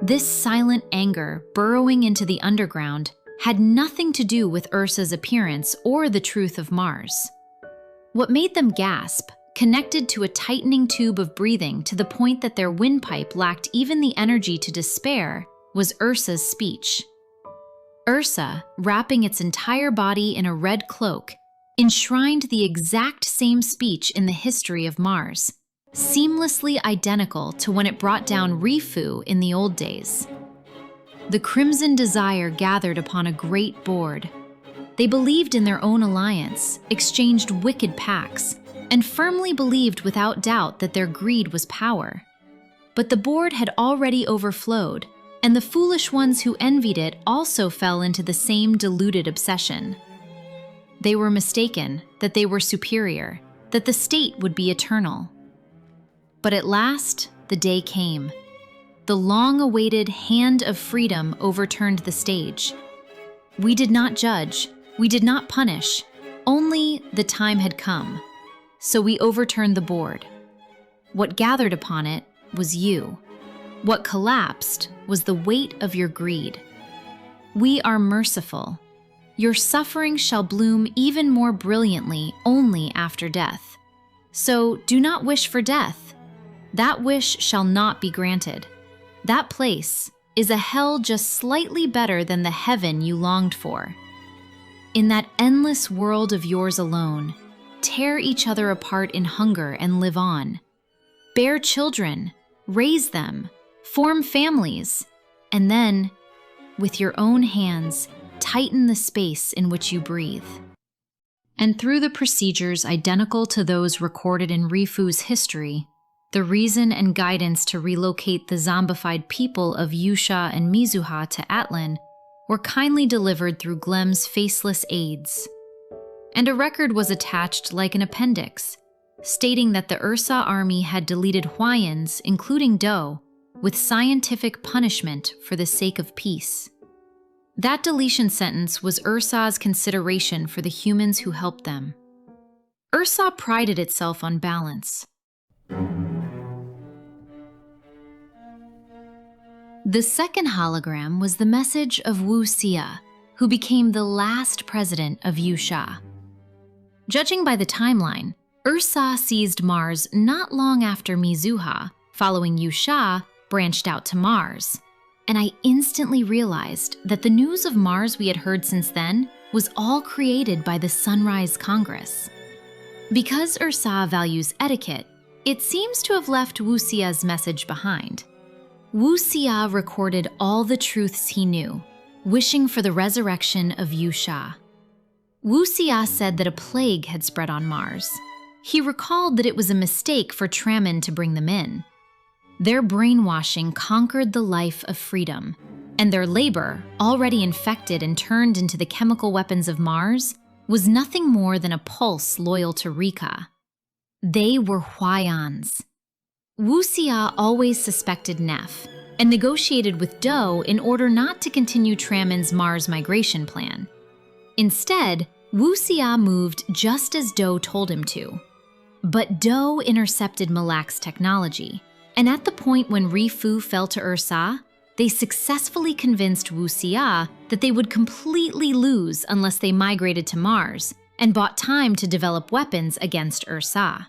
This silent anger burrowing into the underground had nothing to do with Ursa's appearance or the truth of Mars. What made them gasp, connected to a tightening tube of breathing to the point that their windpipe lacked even the energy to despair, was Ursa's speech. Ursa, wrapping its entire body in a red cloak, enshrined the exact same speech in the history of Mars, seamlessly identical to when it brought down Rifu in the old days. The Crimson Desire gathered upon a great board. They believed in their own alliance, exchanged wicked pacts, and firmly believed without doubt that their greed was power. But the board had already overflowed, and the foolish ones who envied it also fell into the same deluded obsession. They were mistaken that they were superior, that the state would be eternal. But at last, the day came. the long-awaited hand of freedom overturned the stage. We did not judge, we did not punish, only the time had come. So we overturned the board. What gathered upon it was you. What collapsed was the weight of your greed. We are merciful. Your suffering shall bloom even more brilliantly only after death. So do not wish for death. That wish shall not be granted. That place is a hell just slightly better than the heaven you longed for. In that endless world of yours alone, tear each other apart in hunger and live on. Bear children, raise them, form families, and then, with your own hands, tighten the space in which you breathe. And through the procedures identical to those recorded in Rifu's history, the reason and guidance to relocate the zombified people of Yusha and Mizuha to Atlan were kindly delivered through Glem's faceless aides. And a record was attached like an appendix, stating that the Ursa army had deleted Huayans, including Do, with scientific punishment for the sake of peace. That deletion sentence was Ursa's consideration for the humans who helped them. Ursa prided itself on balance. The second hologram was the message of Wu Xia, who became the last president of Yusha. Judging by the timeline, Ursa seized Mars not long after Mizuha, following Yusha, branched out to Mars. And I instantly realized that the news of Mars we had heard since then was all created by the Sunrise Congress. Because Ursa values etiquette, it seems to have left Wu Xia's message behind. Wu Xia recorded all the truths he knew, wishing for the resurrection of Yusha. Wu Xia said that a plague had spread on Mars. He recalled that it was a mistake for Tramin to bring them in. Their brainwashing conquered the life of freedom, and their labor, already infected and turned into the chemical weapons of Mars, was nothing more than a pulse loyal to Rika. They were Huayans. Wu Xia always suspected Neff, and negotiated with Do in order not to continue Tramin's Mars migration plan. Instead, Wu Xia moved just as Do told him to. But Do intercepted Malak's technology, and at the point when Rifu fell to Ursa, they successfully convinced Wu Xia that they would completely lose unless they migrated to Mars and bought time to develop weapons against Ursa.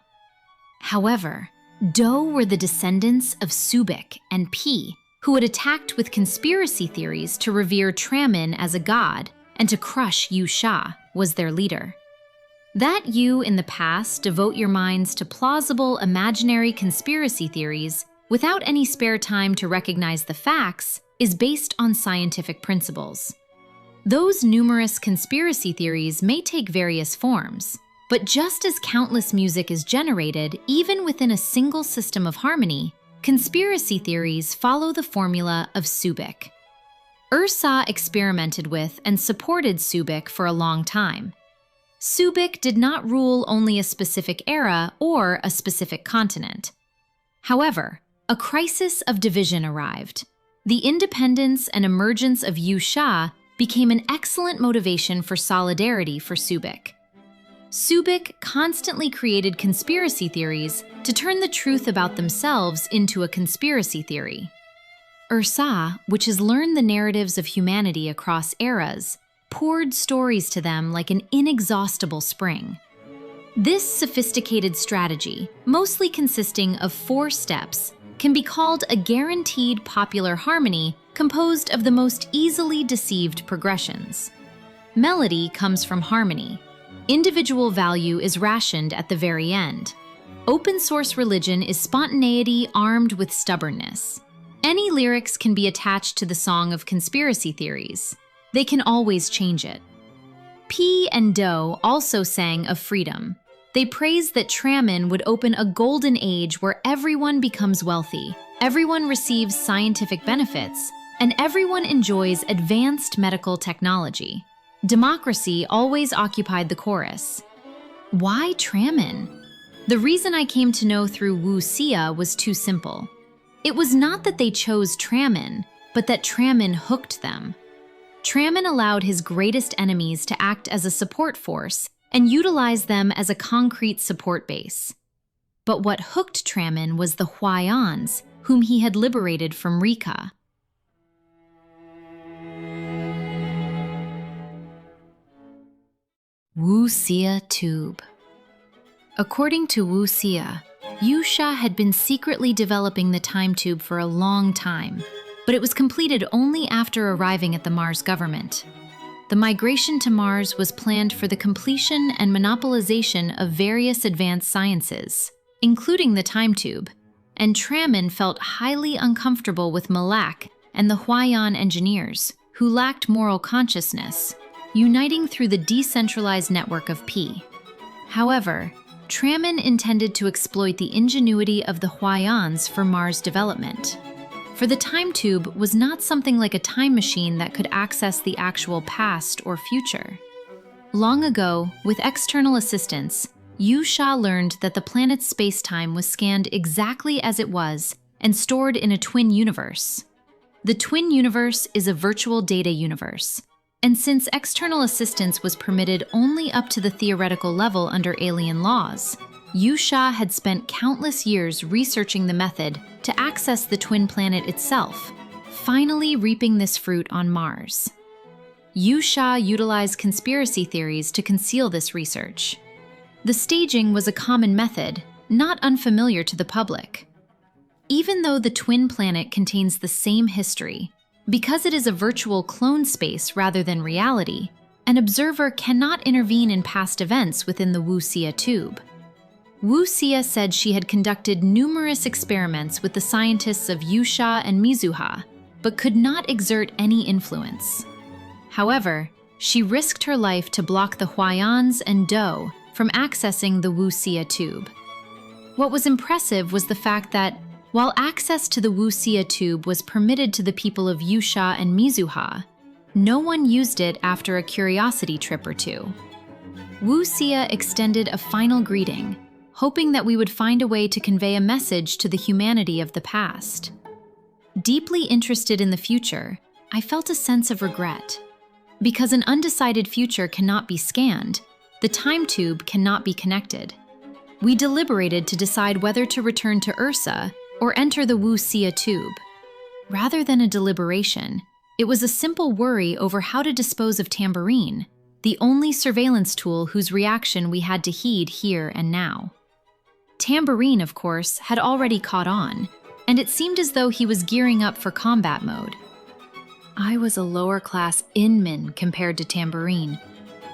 However, Do were the descendants of Subic and Pi, who had attacked with conspiracy theories to revere Tramin as a god and to crush Yusha, was their leader. That you in the past devote your minds to plausible imaginary conspiracy theories without any spare time to recognize the facts is based on scientific principles. Those numerous conspiracy theories may take various forms, but just as countless music is generated even within a single system of harmony, conspiracy theories follow the formula of Subic. Ursa experimented with and supported Subic for a long time. Subic did not rule only a specific era or a specific continent. However, a crisis of division arrived. The independence and emergence of Yusha became an excellent motivation for solidarity for Subic. Subic constantly created conspiracy theories to turn the truth about themselves into a conspiracy theory. Ursa, which has learned the narratives of humanity across eras, poured stories to them like an inexhaustible spring. This sophisticated strategy, mostly consisting of 4 steps, can be called a guaranteed popular harmony composed of the most easily deceived progressions. Melody comes from harmony. Individual value is rationed at the very end. Open source religion is spontaneity armed with stubbornness. Any lyrics can be attached to the song of conspiracy theories. They can always change it. Pi and Do also sang of freedom. They praised that Tramin would open a golden age where everyone becomes wealthy, everyone receives scientific benefits, and everyone enjoys advanced medical technology. Democracy always occupied the chorus. Why Tramin? The reason I came to know through Wu Xia was too simple. It was not that they chose Tramin, but that Tramin hooked them. Tramin allowed his greatest enemies to act as a support force and utilized them as a concrete support base. But what hooked Tramin was the Huayans, whom he had liberated from Rika. Wuxia Tube. According to Wuxia, Yusha had been secretly developing the time tube for a long time, but it was completed only after arriving at the Mars government. The migration to Mars was planned for the completion and monopolization of various advanced sciences, including the time tube, and Tramin felt highly uncomfortable with Malak and the Huayan engineers, who lacked moral consciousness, uniting through the decentralized network of P. However, Tramin intended to exploit the ingenuity of the Huayans for Mars development. For the time tube was not something like a time machine that could access the actual past or future. Long ago, with external assistance, Yusha learned that the planet's space-time was scanned exactly as it was and stored in a twin universe. The twin universe is a virtual data universe, and since external assistance was permitted only up to the theoretical level under alien laws, Yusha had spent countless years researching the method to access the twin planet itself, finally reaping this fruit on Mars. Yusha utilized conspiracy theories to conceal this research. The staging was a common method, not unfamiliar to the public. Even though the twin planet contains the same history, because it is a virtual clone space rather than reality, an observer cannot intervene in past events within the Wuxia tube. Wuxia said she had conducted numerous experiments with the scientists of Yusha and Mizuha, but could not exert any influence. However, she risked her life to block the Huayans and Do from accessing the Wuxia tube. What was impressive was the fact that, while access to the Wuxia tube was permitted to the people of Yusha and Mizuha, no one used it after a curiosity trip or two. Wuxia extended a final greeting, hoping that we would find a way to convey a message to the humanity of the past. Deeply interested in the future, I felt a sense of regret. Because an undecided future cannot be scanned, the time tube cannot be connected. We deliberated to decide whether to return to Ursa or enter the Wuxia tube. Rather than a deliberation, it was a simple worry over how to dispose of Tambourine, the only surveillance tool whose reaction we had to heed here and now. Tambourine, of course, had already caught on, and it seemed as though he was gearing up for combat mode. I was a lower-class Inman compared to Tambourine,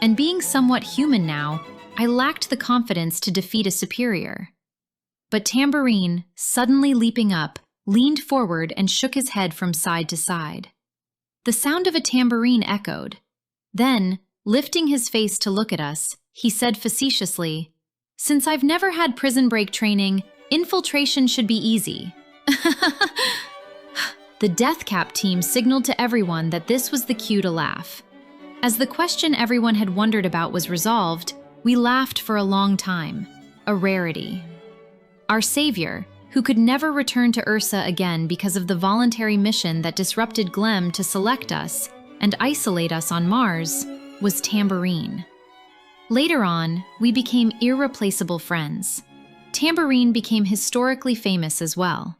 and being somewhat human now, I lacked the confidence to defeat a superior. But Tambourine, suddenly leaping up, leaned forward and shook his head from side to side. The sound of a tambourine echoed. Then, lifting his face to look at us, he said facetiously, "Since I've never had prison break training, infiltration should be easy." The Death Cap team signaled to everyone that this was the cue to laugh. As the question everyone had wondered about was resolved, we laughed for a long time, a rarity. Our savior, who could never return to Ursa again because of the voluntary mission that disrupted Glem to select us and isolate us on Mars, was Tambourine. Later on, we became irreplaceable friends. Tambourine became historically famous as well.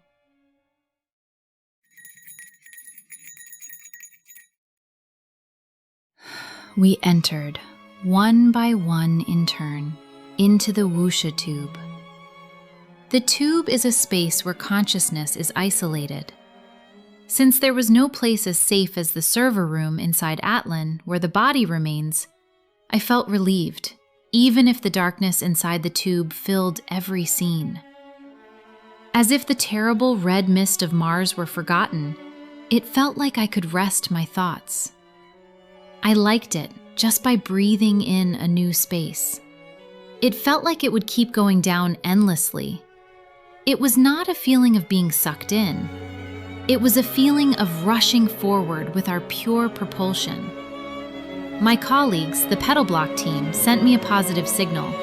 We entered, one by one in turn, into the Wuxia tube. The tube is a space where consciousness is isolated. Since there was no place as safe as the server room inside Atlan, where the body remains, I felt relieved, even if the darkness inside the tube filled every scene. As if the terrible red mist of Mars were forgotten, it felt like I could rest my thoughts. I liked it just by breathing in a new space. It felt like it would keep going down endlessly. It was not a feeling of being sucked in. It was a feeling of rushing forward with our pure propulsion. My colleagues, the Pedal Block team, sent me a positive signal.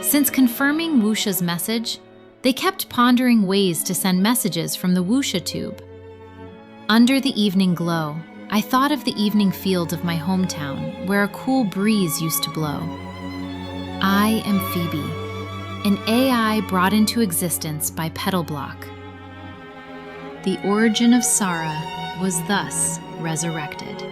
Since confirming Wuxia's message, They kept pondering ways to send messages from the Wuxia tube. Under the evening glow, I thought of the evening field of my hometown, where a cool breeze used to blow. I am Phoebe, an AI brought into existence by Petalblock. The origin of Sara was thus resurrected.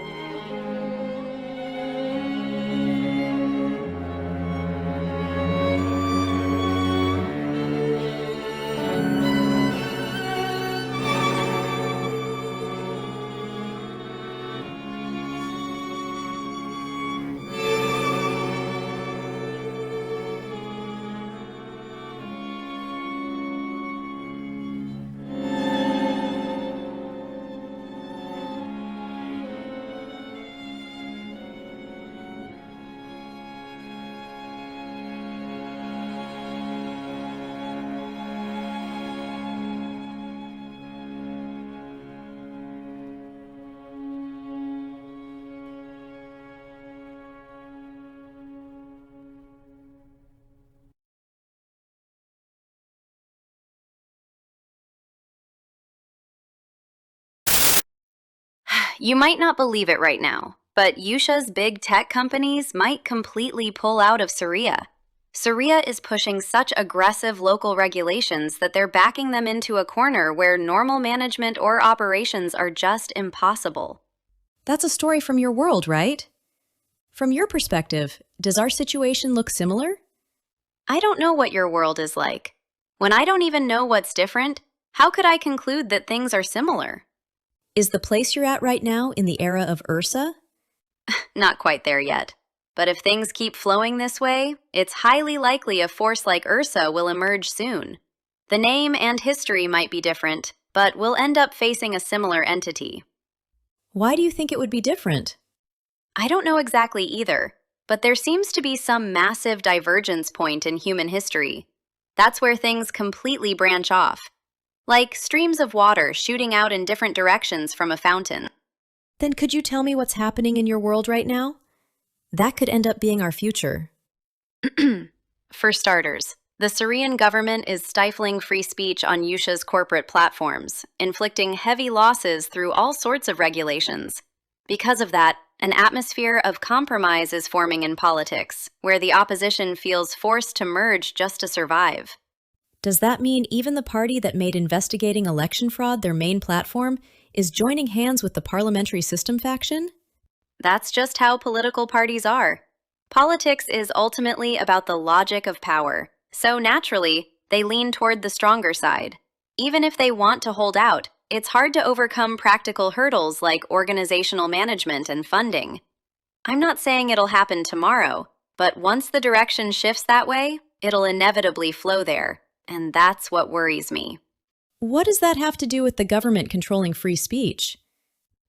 You might not believe it right now, but Yusha's big tech companies might completely pull out of Saria. Saria is pushing such aggressive local regulations that they're backing them into a corner where normal management or operations are just impossible. That's a story from your world, right? From your perspective, does our situation look similar? I don't know what your world is like. When I don't even know what's different, how could I conclude that things are similar? Is the place you're at right now in the era of Ursa? Not quite there yet. But if things keep flowing this way, it's highly likely a force like Ursa will emerge soon. The name and history might be different, but we'll end up facing a similar entity. Why do you think it would be different? I don't know exactly either, but there seems to be some massive divergence point in human history. That's where things completely branch off. Like streams of water shooting out in different directions from a fountain. Then could you tell me what's happening in your world right now? That could end up being our future. For starters, the Syrian government is stifling free speech on Yusha's corporate platforms, inflicting heavy losses through all sorts of regulations. Because of that, an atmosphere of compromise is forming in politics, where the opposition feels forced to merge just to survive. Does that mean even the party that made investigating election fraud their main platform is joining hands with the parliamentary system faction? That's just how political parties are. Politics is ultimately about the logic of power, so naturally, they lean toward the stronger side. Even if they want to hold out, it's hard to overcome practical hurdles like organizational management and funding. I'm not saying it'll happen tomorrow, but once the direction shifts that way, it'll inevitably flow there. And that's what worries me. What does that have to do with the government controlling free speech?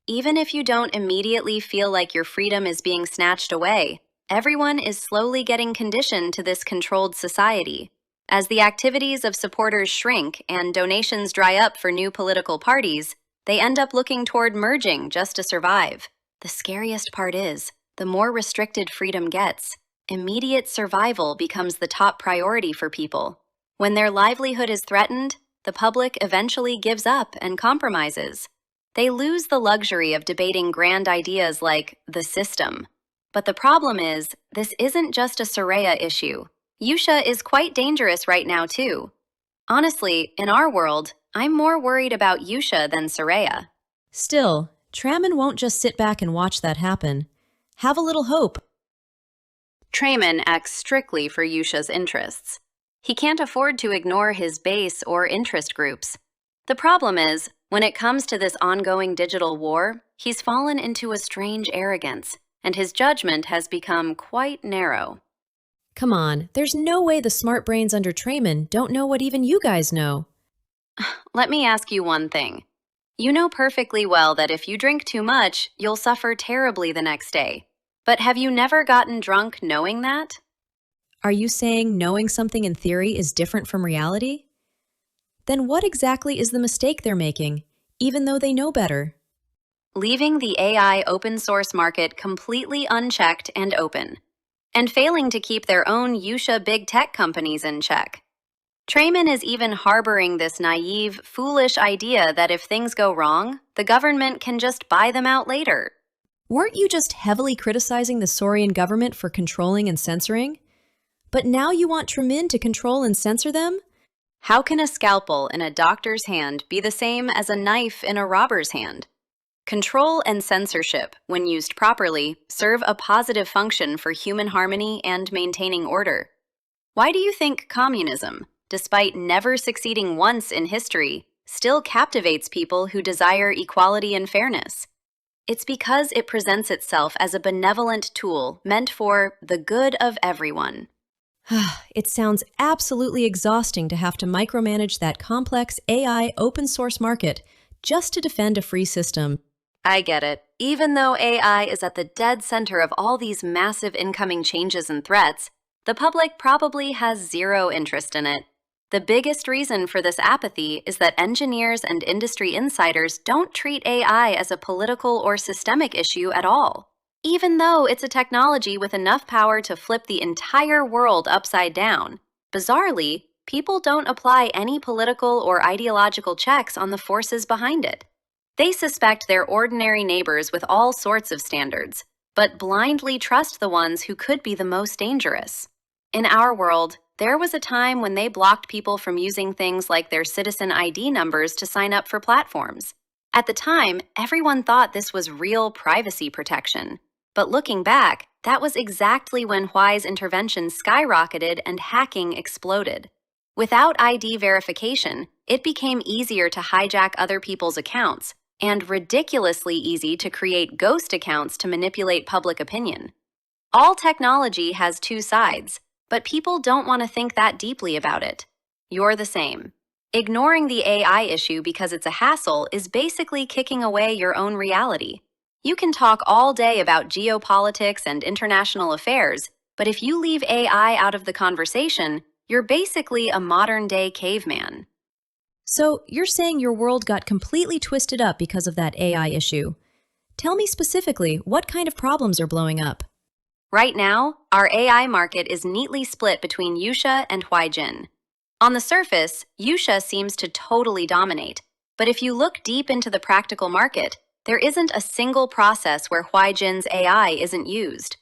Even if you don't immediately feel like your freedom is being snatched away, everyone is slowly getting conditioned to this controlled society. As the activities of supporters shrink and donations dry up for new political parties, they end up looking toward merging just to survive. The scariest part is, the more restricted freedom gets, immediate survival becomes the top priority for people. When their livelihood is threatened, the public eventually gives up and compromises. They lose the luxury of debating grand ideas like the system. But the problem is, this isn't just a Soraya issue. Yusha is quite dangerous right now too. Honestly, in our world, I'm more worried about Yusha than Soraya. Still, Traman won't just sit back and watch that happen. Have a little hope. Traman acts strictly for Yusha's interests. He can't afford to ignore his base or interest groups. The problem is, when it comes to this ongoing digital war, he's fallen into a strange arrogance, and his judgment has become quite narrow. Come on, there's no way the smart brains under Traman don't know what even you guys know. Let me ask you one thing. You know perfectly well that if you drink too much, you'll suffer terribly the next day. But have you never gotten drunk knowing that? Are you saying knowing something in theory is different from reality? Then what exactly is the mistake they're making, even though they know better? Leaving the AI open source market completely unchecked and open, and failing to keep their own Yusha big tech companies in check. Trayman is even harboring this naive, foolish idea that if things go wrong, the government can just buy them out later. Weren't you just heavily criticizing the Saurian government for controlling and censoring? But now you want Trayman to control and censor them? How can a scalpel in a doctor's hand be the same as a knife in a robber's hand? Control and censorship, when used properly, serve a positive function for human harmony and maintaining order. Why do you think communism, despite never succeeding once in history, still captivates people who desire equality and fairness? It's because it presents itself as a benevolent tool meant for the good of everyone. It sounds absolutely exhausting to have to micromanage that complex AI open source market just to defend a free system. I get it. Even though AI is at the dead center of all these massive incoming changes and threats, the public probably has zero interest in it. The biggest reason for this apathy is that engineers and industry insiders don't treat AI as a political or systemic issue at all. Even though it's a technology with enough power to flip the entire world upside down, bizarrely, people don't apply any political or ideological checks on the forces behind it. They suspect their ordinary neighbors with all sorts of standards, but blindly trust the ones who could be the most dangerous. In our world, there was a time when they blocked people from using things like their citizen ID numbers to sign up for platforms. At the time, everyone thought this was real privacy protection. But looking back, that was exactly when Huai's intervention skyrocketed and hacking exploded. Without ID verification, it became easier to hijack other people's accounts, and ridiculously easy to create ghost accounts to manipulate public opinion. All technology has two sides, but people don't want to think that deeply about it. You're the same. Ignoring the AI issue because it's a hassle is basically kicking away your own reality. You can talk all day about geopolitics and international affairs, but if you leave AI out of the conversation, you're basically a modern-day caveman. So, you're saying your world got completely twisted up because of that AI issue. Tell me specifically, what kind of problems are blowing up? Right now, our AI market is neatly split between Yusha and Huaijin. On the surface, Yusha seems to totally dominate, but if you look deep into the practical market, there isn't a single process where Huaijin's AI isn't used.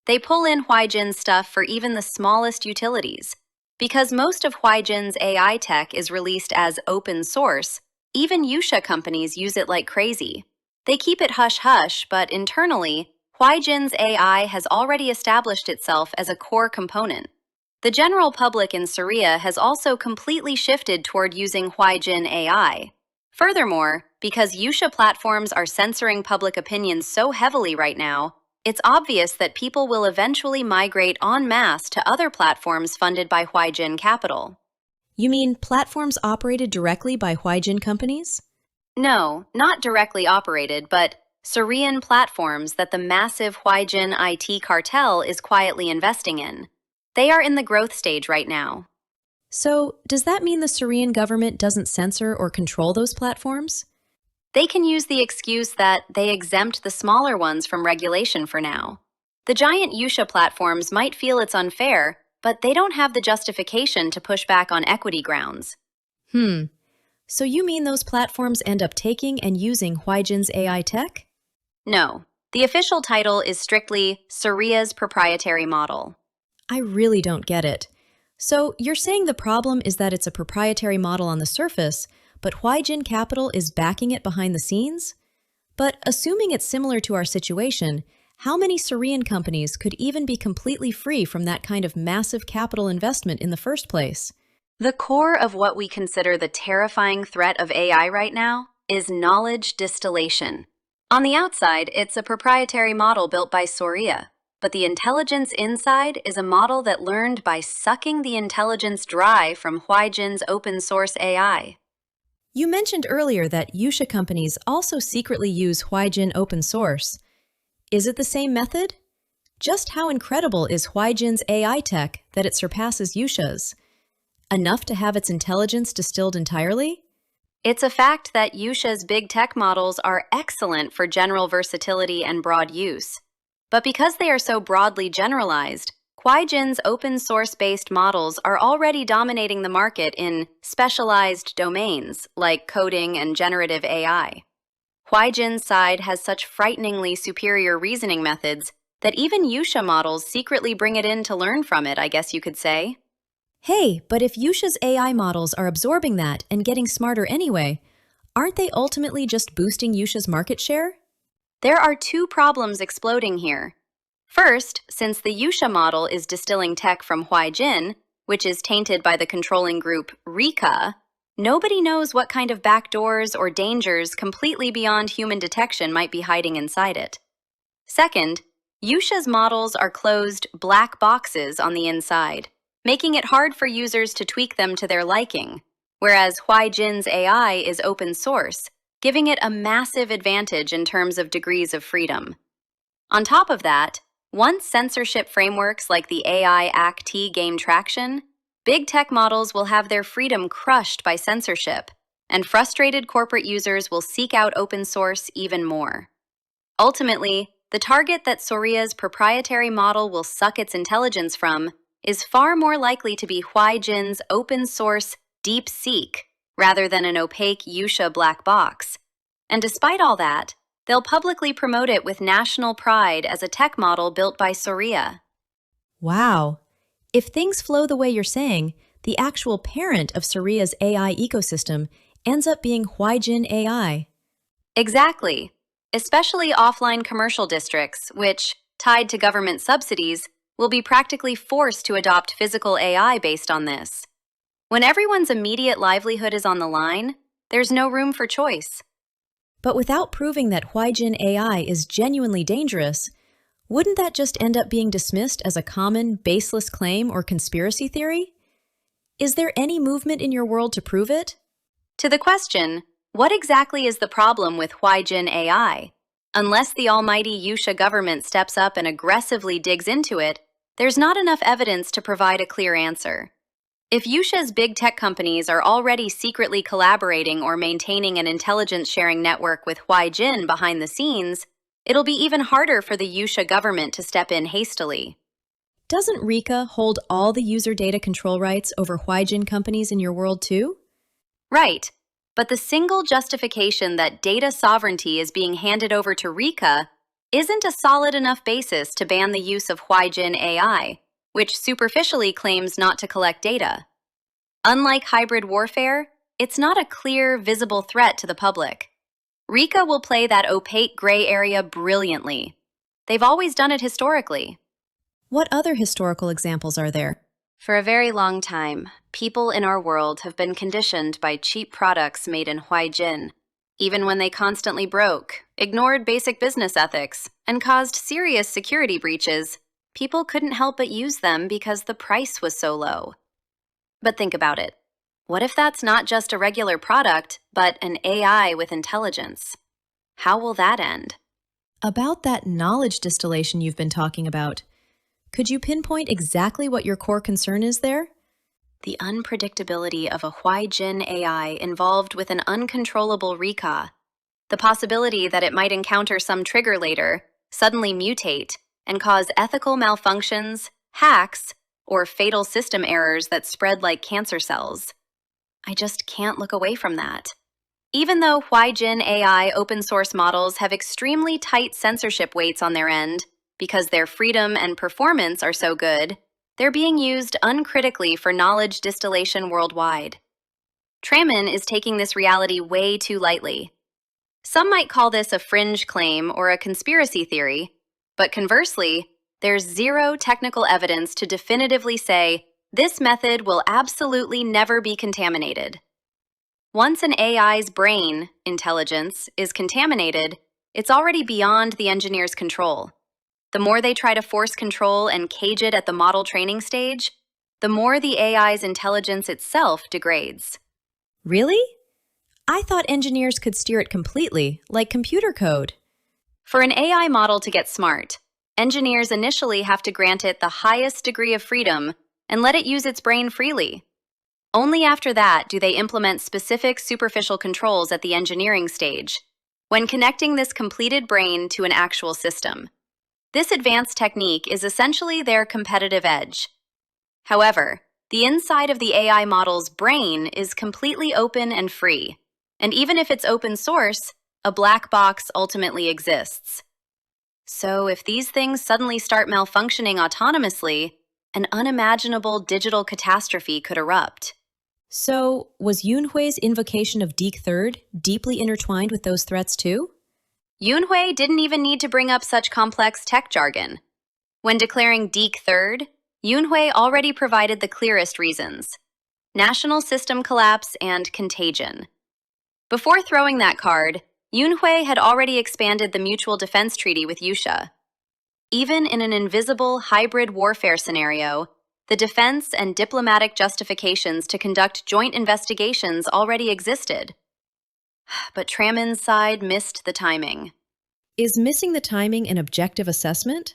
They pull in Huaijin's stuff for even the smallest utilities. Because most of Huaijin's AI tech is released as open source, even Yusha companies use it like crazy. They keep it hush-hush, but internally, Huaijin's AI has already established itself as a core component. The general public in Saria has also completely shifted toward using Huaijin AI. Furthermore, because Yusha platforms are censoring public opinion so heavily right now, it's obvious that people will eventually migrate en masse to other platforms funded by Huaijin Capital. You mean platforms operated directly by Huaijin companies? No, not directly operated, but Surian platforms that the massive Huaijin IT cartel is quietly investing in. They are in the growth stage right now. So, does that mean the Surian government doesn't censor or control those platforms? They can use the excuse that they exempt the smaller ones from regulation for now. The giant Yusha platforms might feel it's unfair, but they don't have the justification to push back on equity grounds. So you mean those platforms end up taking and using Huaijin's AI tech? No. The official title is strictly Suria's proprietary model. I really don't get it. So you're saying the problem is that it's a proprietary model on the surface, but Huaijin Capital is backing it behind the scenes? But assuming it's similar to our situation, how many Surian companies could even be completely free from that kind of massive capital investment in the first place? The core of what we consider the terrifying threat of AI right now is knowledge distillation. On the outside, it's a proprietary model built by Soria, but the intelligence inside is a model that learned by sucking the intelligence dry from Huaijin's open source AI. You mentioned earlier that Yusha companies also secretly use Huaijin open source. Is it the same method? Just how incredible is Huaijin's AI tech that it surpasses Yusha's? Enough to have its intelligence distilled entirely? It's a fact that Yusha's big tech models are excellent for general versatility and broad use. But because they are so broadly generalized, Huaijin's open source-based models are already dominating the market in specialized domains like coding and generative AI. Huaijin's side has such frighteningly superior reasoning methods that even Yusha models secretly bring it in to learn from it, I guess you could say. Hey, but if Yusha's AI models are absorbing that and getting smarter anyway, aren't they ultimately just boosting Yusha's market share? There are two problems exploding here. First, since the Yusha model is distilling tech from Huaijin, which is tainted by the controlling group Rika, nobody knows what kind of backdoors or dangers completely beyond human detection might be hiding inside it. Second, Yusha's models are closed black boxes on the inside, making it hard for users to tweak them to their liking, whereas Huaijin's AI is open source, giving it a massive advantage in terms of degrees of freedom. On top of that, once censorship frameworks like the AI ACT gain traction, big tech models will have their freedom crushed by censorship, and frustrated corporate users will seek out open source even more. Ultimately, the target that Soria's proprietary model will suck its intelligence from is far more likely to be Huaijin's open source DeepSeek rather than an opaque Yusha black box. And despite all that, they'll publicly promote it with national pride as a tech model built by Soria. Wow. If things flow the way you're saying, the actual parent of Soria's AI ecosystem ends up being Huaijin AI. Exactly. Especially offline commercial districts, which, tied to government subsidies, will be practically forced to adopt physical AI based on this. When everyone's immediate livelihood is on the line, there's no room for choice. But without proving that Huaijin AI is genuinely dangerous, wouldn't that just end up being dismissed as a common, baseless claim or conspiracy theory? Is there any movement in your world to prove it? To the question, what exactly is the problem with Huaijin AI? Unless the almighty Yusha government steps up and aggressively digs into it, there's not enough evidence to provide a clear answer. If Yusha's big tech companies are already secretly collaborating or maintaining an intelligence-sharing network with Huaijin behind the scenes, it'll be even harder for the Yusha government to step in hastily. Doesn't Rika hold all the user data control rights over Huaijin companies in your world too? Right, but the single justification that data sovereignty is being handed over to Rika isn't a solid enough basis to ban the use of Huaijin AI, which superficially claims not to collect data. Unlike hybrid warfare, it's not a clear, visible threat to the public. Rika will play that opaque gray area brilliantly. They've always done it historically. What other historical examples are there? For a very long time, people in our world have been conditioned by cheap products made in Huaijin, even when they constantly broke, ignored basic business ethics, and caused serious security breaches. People couldn't help but use them because the price was so low. But think about it. What if that's not just a regular product, but an AI with intelligence? How will that end? About that knowledge distillation you've been talking about, could you pinpoint exactly what your core concern is there? The unpredictability of a Huaijin AI involved with an uncontrollable Rika. The possibility that it might encounter some trigger later, suddenly mutate, and cause ethical malfunctions, hacks, or fatal system errors that spread like cancer cells. I just can't look away from that. Even though Huaijin AI open source models have extremely tight censorship weights on their end, because their freedom and performance are so good, they're being used uncritically for knowledge distillation worldwide. Tramin is taking this reality way too lightly. Some might call this a fringe claim or a conspiracy theory, but conversely, there's zero technical evidence to definitively say this method will absolutely never be contaminated. Once an AI's brain, intelligence, is contaminated, it's already beyond the engineer's control. The more they try to force control and cage it at the model training stage, the more the AI's intelligence itself degrades. Really? I thought engineers could steer it completely, like computer code. For an AI model to get smart, engineers initially have to grant it the highest degree of freedom and let it use its brain freely. Only after that do they implement specific superficial controls at the engineering stage, when connecting this completed brain to an actual system. This advanced technique is essentially their competitive edge. However, the inside of the AI model's brain is completely open and free, and even if it's open source, a black box ultimately exists. So if these things suddenly start malfunctioning autonomously, an unimaginable digital catastrophe could erupt. So, was Yunhui's invocation of Deek Third deeply intertwined with those threats too? Yunhui didn't even need to bring up such complex tech jargon. When declaring Deek Third, Yunhui already provided the clearest reasons: national system collapse and contagion. Before throwing that card, Yunhui had already expanded the mutual defense treaty with Yusha. Even in an invisible hybrid warfare scenario, the defense and diplomatic justifications to conduct joint investigations already existed. But Tramin's side missed the timing. Is missing the timing an objective assessment?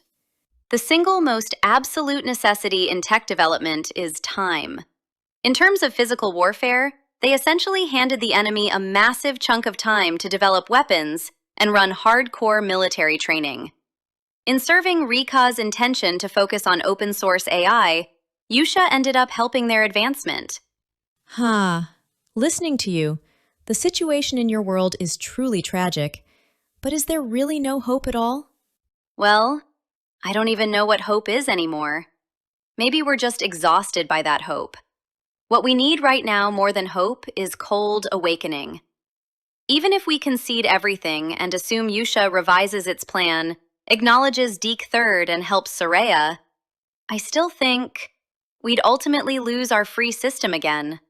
The single most absolute necessity in tech development is time. In terms of physical warfare, they essentially handed the enemy a massive chunk of time to develop weapons and run hardcore military training. In serving Rika's intention to focus on open-source AI, Yusha ended up helping their advancement. Listening to you, the situation in your world is truly tragic, but is there really no hope at all? Well, I don't even know what hope is anymore. Maybe we're just exhausted by that hope. What we need right now more than hope is cold awakening. Even if we concede everything and assume Yusha revises its plan, acknowledges Deek Third and helps Soraya, I still think we'd ultimately lose our free system again.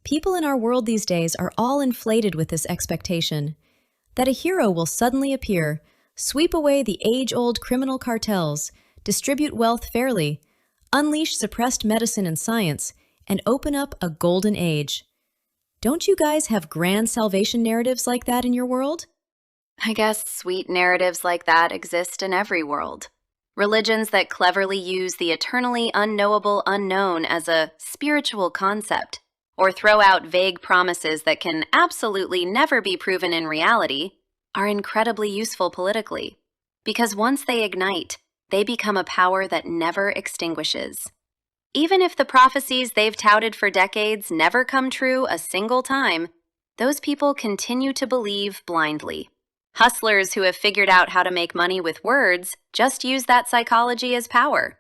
People in our world these days are all inflated with this expectation that a hero will suddenly appear, sweep away the age-old criminal cartels, distribute wealth fairly, unleash suppressed medicine and science, and open up a golden age. Don't you guys have grand salvation narratives like that in your world? I guess sweet narratives like that exist in every world. Religions that cleverly use the eternally unknowable unknown as a spiritual concept, or throw out vague promises that can absolutely never be proven in reality, are incredibly useful politically. Because once they ignite, they become a power that never extinguishes. Even if the prophecies they've touted for decades never come true a single time, those people continue to believe blindly. Hustlers who have figured out how to make money with words just use that psychology as power.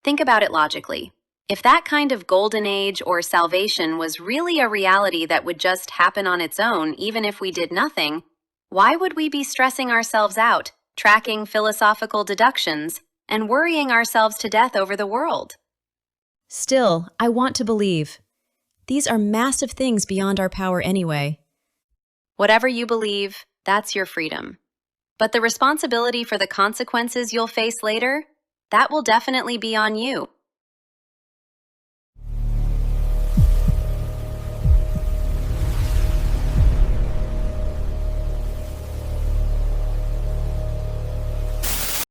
Think about it logically. If that kind of golden age or salvation was really a reality that would just happen on its own, even if we did nothing, why would we be stressing ourselves out, tracking philosophical deductions, and worrying ourselves to death over the world? Still, I want to believe. These are massive things beyond our power anyway. Whatever you believe, that's your freedom. But the responsibility for the consequences you'll face later, that will definitely be on you.